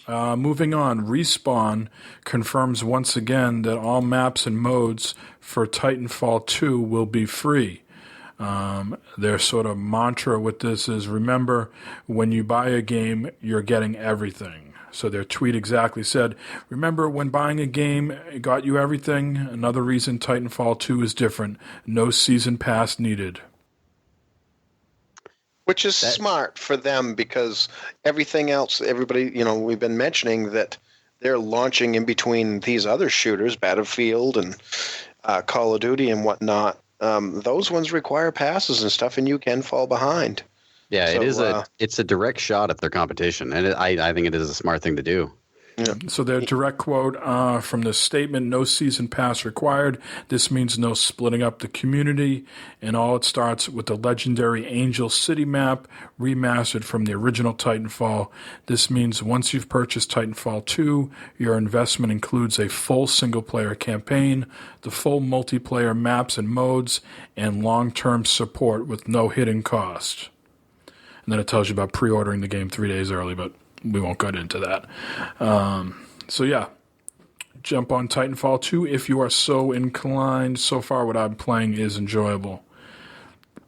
Moving on, Respawn confirms once again that all maps and modes for Titanfall 2 will be free. Their sort of mantra with this is, remember, when you buy a game, you're getting everything. So their tweet exactly said, remember, when buying a game, it got you everything. Another reason Titanfall 2 is different. No season pass needed. Which is smart for them, because everything else, everybody, we've been mentioning that they're launching in between these other shooters, Battlefield and Call of Duty and whatnot. Those ones require passes and stuff, and you can fall behind. Yeah, so, it's a direct shot at their competition, and I think it is a smart thing to do. Yeah. So their direct quote from the statement, no season pass required. This means no splitting up the community, and all it starts with the legendary Angel City map remastered from the original Titanfall. This means once you've purchased Titanfall 2, your investment includes a full single-player campaign, the full multiplayer maps and modes, and long-term support with no hidden cost. And then it tells you about pre-ordering the game 3 days early, but we won't get into that. So yeah, jump on Titanfall 2 if you are so inclined. So far what I'm playing is enjoyable.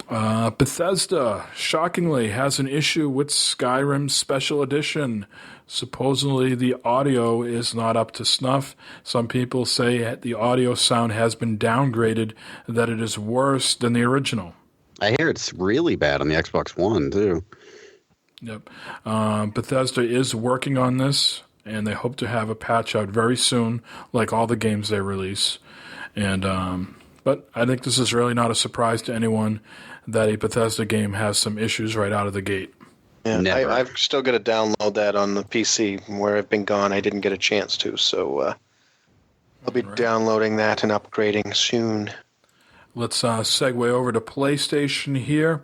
Bethesda, shockingly, has an issue with Skyrim Special Edition. Supposedly the audio is not up to snuff. Some people say the audio sound has been downgraded, that it is worse than the original. I hear it's really bad on the Xbox One, too. Yep. Bethesda is working on this, and they hope to have a patch out very soon, like all the games they release. And but I think this is really not a surprise to anyone that a Bethesda game has some issues right out of the gate. Yeah, I've still got to download that on the PC. Where I've been gone, I didn't get a chance to, so I'll be downloading that and upgrading soon. Let's segue over to PlayStation here.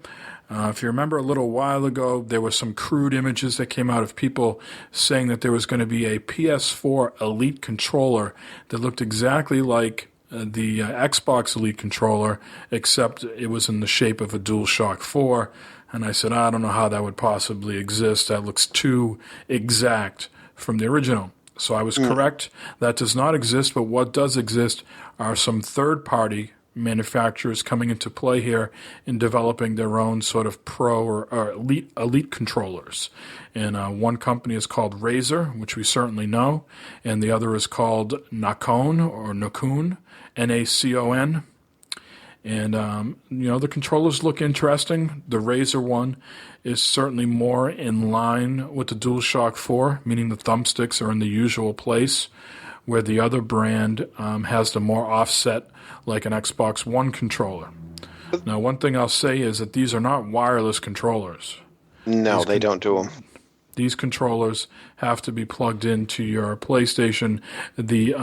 If you remember a little while ago, there were some crude images that came out of people saying that there was going to be a PS4 Elite controller that looked exactly like the Xbox Elite controller, except it was in the shape of a DualShock 4. And I said, I don't know how that would possibly exist. That looks too exact from the original. So I was correct. That does not exist, but what does exist are some third-party manufacturers coming into play here in developing their own sort of pro or elite controllers. And one company is called Razer, which we certainly know, and the other is called Nacon, N-A-C-O-N. And, the controllers look interesting. The Razer one is certainly more in line with the DualShock 4, meaning the thumbsticks are in the usual place, where the other brand has the more offset, like an Xbox One controller. Now, one thing I'll say is that these are not wireless controllers. No, they don't do them. These controllers have to be plugged into your PlayStation. The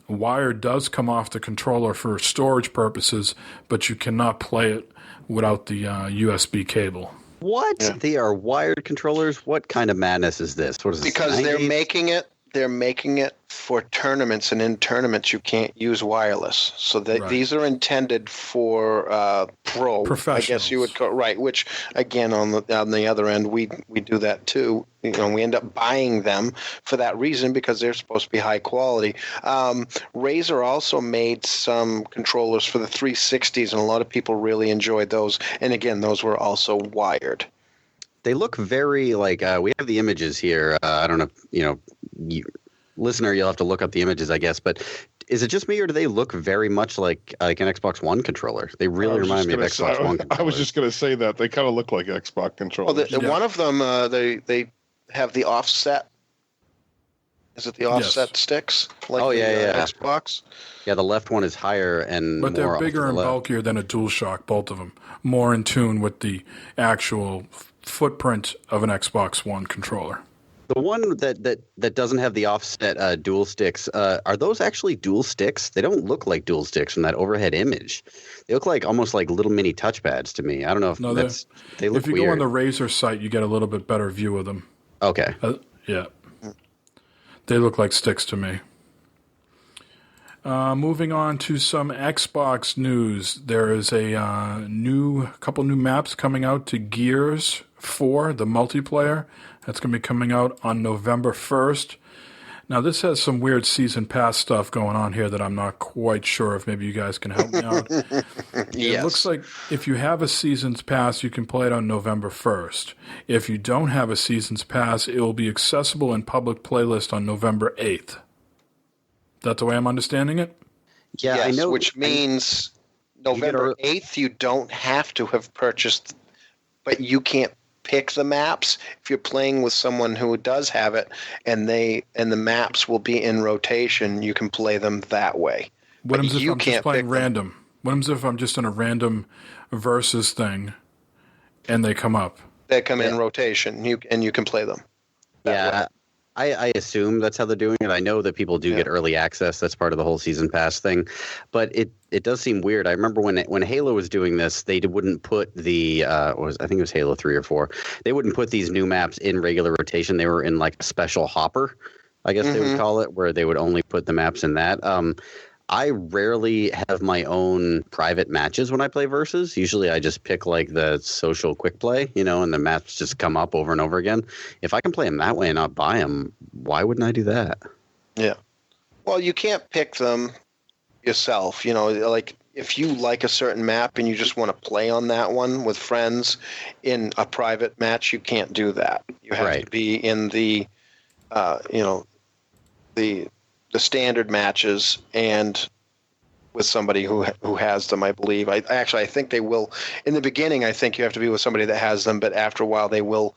wire does come off the controller for storage purposes, but you cannot play it without the USB cable. What? Yeah. They are wired controllers? What kind of madness is this? What is this? Because 90s? they're making it for tournaments, and in tournaments you can't use wireless. So these are intended for pro. I guess you would call right. Which again, on the other end, we do that too. We end up buying them for that reason because they're supposed to be high quality. Razer also made some controllers for the 360s, and a lot of people really enjoyed those. And again, those were also wired. They look very like we have the images here. I don't know, listener, you'll have to look up the images, I guess. But is it just me, or do they look very much like an Xbox One controller? They really remind me of Xbox One controllers. I was just going to say that they kind of look like Xbox controllers. Well, one of them they have the offset. Is it the offset sticks? Like Xbox. Yeah, the left one is higher and but more they're bigger and bulkier than a DualShock. Both of them more in tune with the actual footprint of an Xbox One controller. The one that doesn't have the offset dual sticks, are those actually dual sticks? They don't look like dual sticks from that overhead image. They look like almost like little mini touchpads to me. I don't know if they look weird. If you go on the Razer site, you get a little bit better view of them. Okay. Yeah. They look like sticks to me. Moving on to some Xbox news. There is a couple new maps coming out to Gears 4, the multiplayer. That's going to be coming out on November 1st. Now, this has some weird season pass stuff going on here that I'm not quite sure if. Maybe you guys can help me out. It looks like if you have a season's pass, you can play it on November 1st. If you don't have a season's pass, it will be accessible in public playlist on November 8th. That's the way I'm understanding it? Yeah, yes, I know. Which means November 8th, you don't have to have purchased, but you can't pick the maps if you're playing with someone who does have it, and the maps will be in rotation. You can play them that way. What happens if I'm just playing random? What happens if I'm just in a random versus thing, and they come up? They come in rotation, and you can play them. Yeah, I assume that's how they're doing it. I know that people do get early access. That's part of the whole season pass thing. But it does seem weird. I remember when Halo was doing this, they wouldn't put the I think it was Halo 3 or 4. They wouldn't put these new maps in regular rotation. They were in like a special hopper, I guess they would call it, where they would only put the maps in that. I rarely have my own private matches when I play Versus. Usually I just pick like the social quick play, and the maps just come up over and over again. If I can play them that way and not buy them, why wouldn't I do that? Yeah. Well, you can't pick them yourself. Like if you like a certain map and you just want to play on that one with friends in a private match, you can't do that. You have to be in the, the standard matches and with somebody who has them, I believe. I think they will. In the beginning, I think you have to be with somebody that has them, but after a while they will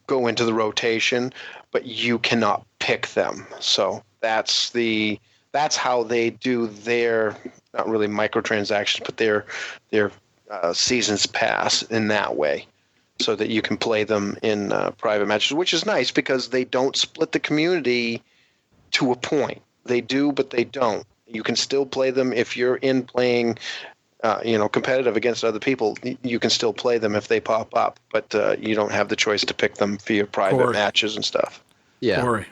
go into the rotation, but you cannot pick them. So that's how they do their, not really microtransactions, but their seasons pass in that way, so that you can play them in private matches, which is nice because they don't split the community to a point. They do, but they don't. You can still play them if you're in playing, competitive against other people. You can still play them if they pop up, but you don't have the choice to pick them for your private matches and stuff. Yeah. Corey,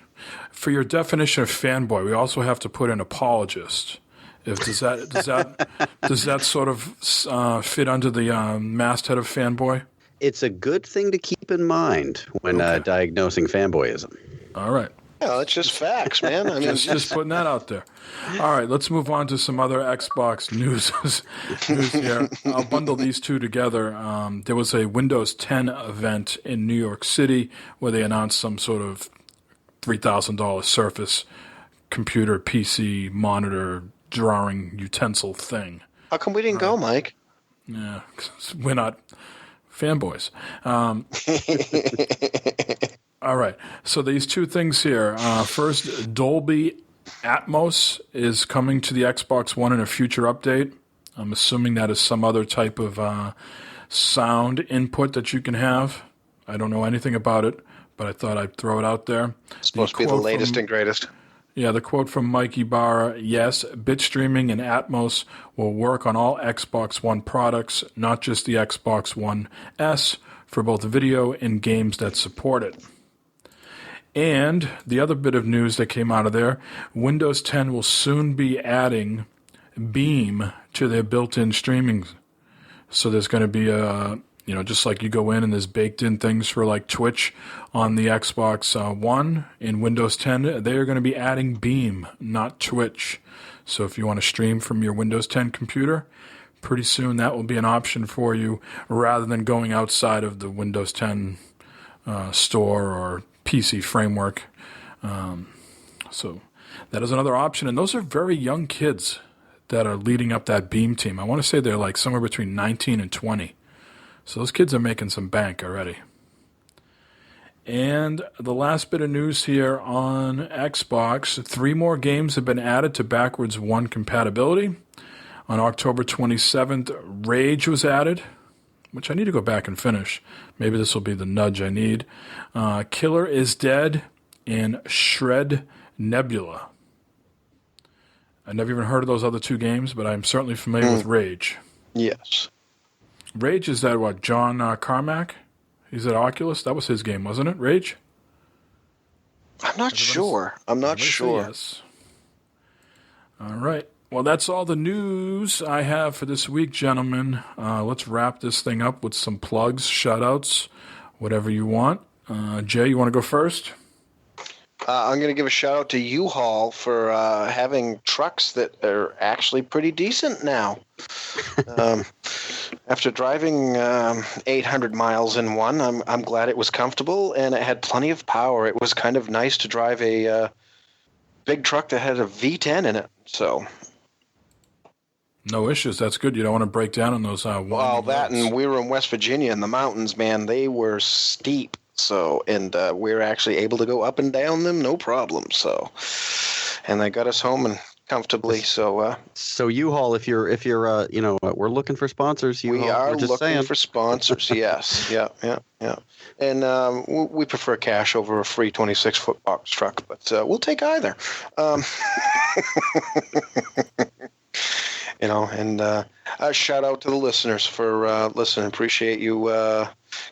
for your definition of fanboy, we also have to put in apologist. Does that sort of fit under the masthead of fanboy? It's a good thing to keep in mind when diagnosing fanboyism. All right. Yeah, it's just facts, man. I mean, just putting that out there. All right, let's move on to some other Xbox news here. I'll bundle these two together. There was a Windows 10 event in New York City where they announced some sort of $3,000 Surface computer, PC, monitor, drawing utensil thing. How come we didn't go, Mike? Yeah, 'cause we're not fanboys. All right. So these two things here. First, Dolby Atmos is coming to the Xbox One in a future update. I'm assuming that is some other type of sound input that you can have. I don't know anything about it, but I thought I'd throw it out there. It's supposed to be the latest and greatest. Yeah, the quote from Mike Ibarra, yes, bit streaming and Atmos will work on all Xbox One products, not just the Xbox One S, for both video and games that support it. And the other bit of news that came out of there, Windows 10 will soon be adding Beam to their built-in streaming. So there's going to be just like you go in and there's baked-in things for like Twitch on the Xbox One. In Windows 10, they are going to be adding Beam, not Twitch. So if you want to stream from your Windows 10 computer, pretty soon that will be an option for you rather than going outside of the Windows 10 store or PC framework. So that is another option. And those are very young kids that are leading up that Beam team. I want to say they're like somewhere between 19 and 20. So those kids are making some bank already. And the last bit of news here on Xbox, 3 more games have been added to backwards 1 compatibility. On October 27th, Rage was added, which I need to go back and finish. Maybe this will be the nudge I need. Killer is Dead and Shred Nebula. I've never even heard of those other 2 games, but I'm certainly familiar with Rage. Yes. Rage, is that what, John Carmack? He's at Oculus? That was his game, wasn't it, Rage? I'm not sure. Yes. All right. Well, that's all the news I have for this week, gentlemen. Let's wrap this thing up with some plugs, shout-outs, whatever you want. Jay, you want to go first? I'm going to give a shout-out to U-Haul for having trucks that are actually pretty decent now. After driving 800 miles in one, I'm glad it was comfortable and it had plenty of power. It was kind of nice to drive a big truck that had a V10 in it. So, no issues. That's good. You don't want to break down on those. Well, that and we were in West Virginia in the mountains, man. They were steep. So, and we're actually able to go up and down them, no problem. So, and they got us home and comfortably. So, so U-Haul, if you're, we're looking for sponsors. U-Haul, we are just looking saying. for sponsors. Yes, yeah. And we prefer cash over a free 26-foot box truck, but we'll take either. And a shout out to the listeners for listening. Appreciate you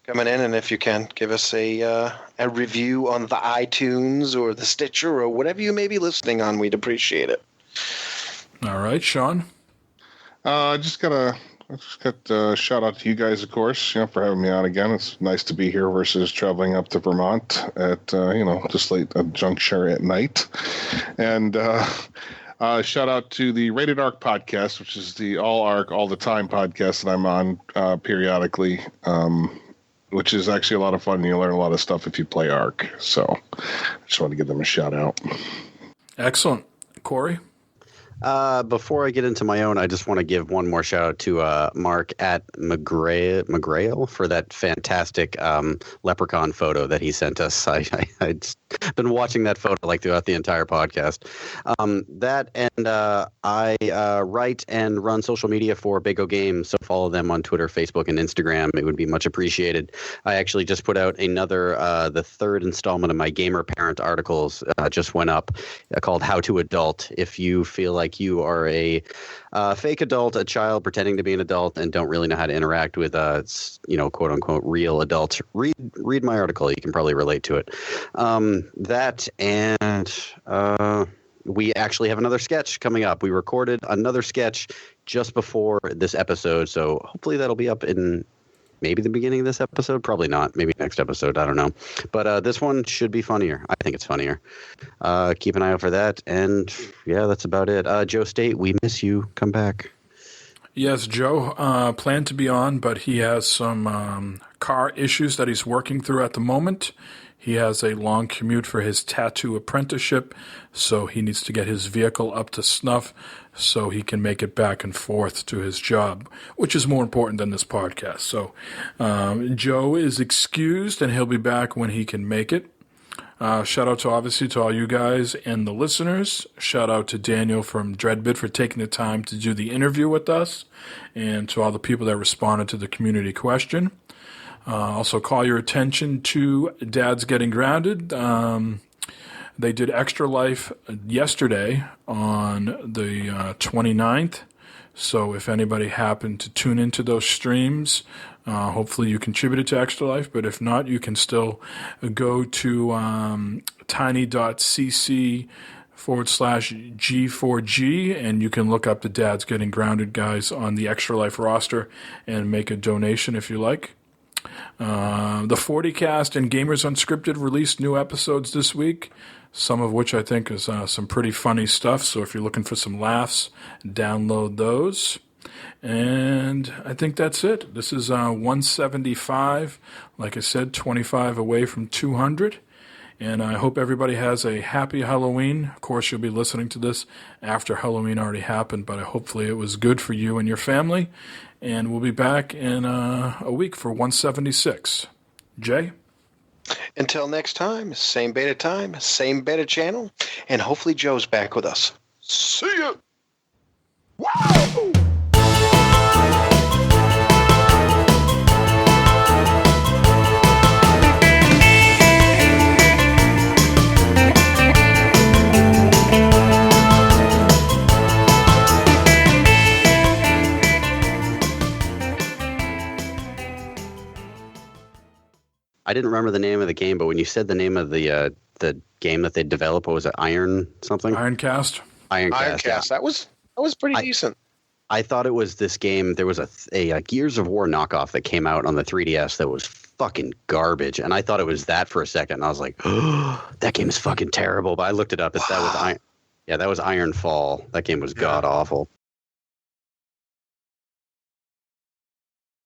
coming in, and if you can, give us a review on the iTunes or the Stitcher or whatever you may be listening on. We'd appreciate it. All right, Sean. I just got a shout out to you guys, of course, for having me on again. It's nice to be here versus traveling up to Vermont at just late a juncture at night, and. Shout out to the Rated Arc podcast, which is the all Arc, all the time podcast that I'm on periodically, which is actually a lot of fun. You learn a lot of stuff if you play Arc. So I just want to give them a shout out. Excellent. Corey? Before I get into my own, I just want to give one more shout out to Mark at McGrail for that fantastic leprechaun photo that he sent us. I'd been watching that photo like throughout the entire podcast. That and I write and run social media for Big O Games, so follow them on Twitter, Facebook, and Instagram. It would be much appreciated. I actually just put out another, the 3rd installment of my Gamer Parent articles just went up called How to Adult. If you feel like you are a fake adult, a child pretending to be an adult, and don't really know how to interact with, quote unquote, real adults, read my article. You can probably relate to it. That and we actually have another sketch coming up. We recorded another sketch just before this episode, so hopefully that'll be up in maybe the beginning of this episode. Probably not. Maybe next episode. I don't know. But this one should be funnier. I think it's funnier. Keep an eye out for that. And yeah, that's about it. Joe State, we miss you. Come back. Yes, Joe planned to be on, but he has some car issues that he's working through at the moment. He has a long commute for his tattoo apprenticeship, so he needs to get his vehicle up to snuff so he can make it back and forth to his job, which is more important than this podcast. So Joe is excused, and he'll be back when he can make it. Shout out to, obviously, to all you guys and the listeners. Shout out to Daniel from Dreadbit for taking the time to do the interview with us, and to all the people that responded to the community question. Also call your attention to Dad's Getting Grounded. They did Extra Life yesterday on the 29th. So if anybody happened to tune into those streams, hopefully you contributed to Extra Life. But if not, you can still go to tiny.cc/G4G, and you can look up the Dad's Getting Grounded guys on the Extra Life roster and make a donation if you like. The 40cast and Gamers Unscripted released new episodes this week, some of which I think is some pretty funny stuff. So if you're looking for some laughs, download those. And I think that's it. This is 175. Like I said, 25 away from 200. And I hope everybody has a happy Halloween. Of course, you'll be listening to this after Halloween already happened, but hopefully it was good for you and your family. And we'll be back in a week for 176. Jay? Until next time, same beta time, same beta channel, and hopefully Joe's back with us. See ya! Wow! I didn't remember the name of the game, but when you said the name of the game that they developed, what was it? Iron something? Ironcast. Ironcast. Yeah. That was pretty decent. I thought it was this game. There was a Gears of War knockoff that came out on the 3DS that was fucking garbage, and I thought it was that for a second. And I was like, "Oh, that game is fucking terrible." But I looked it up. That was Ironfall. That game was god awful.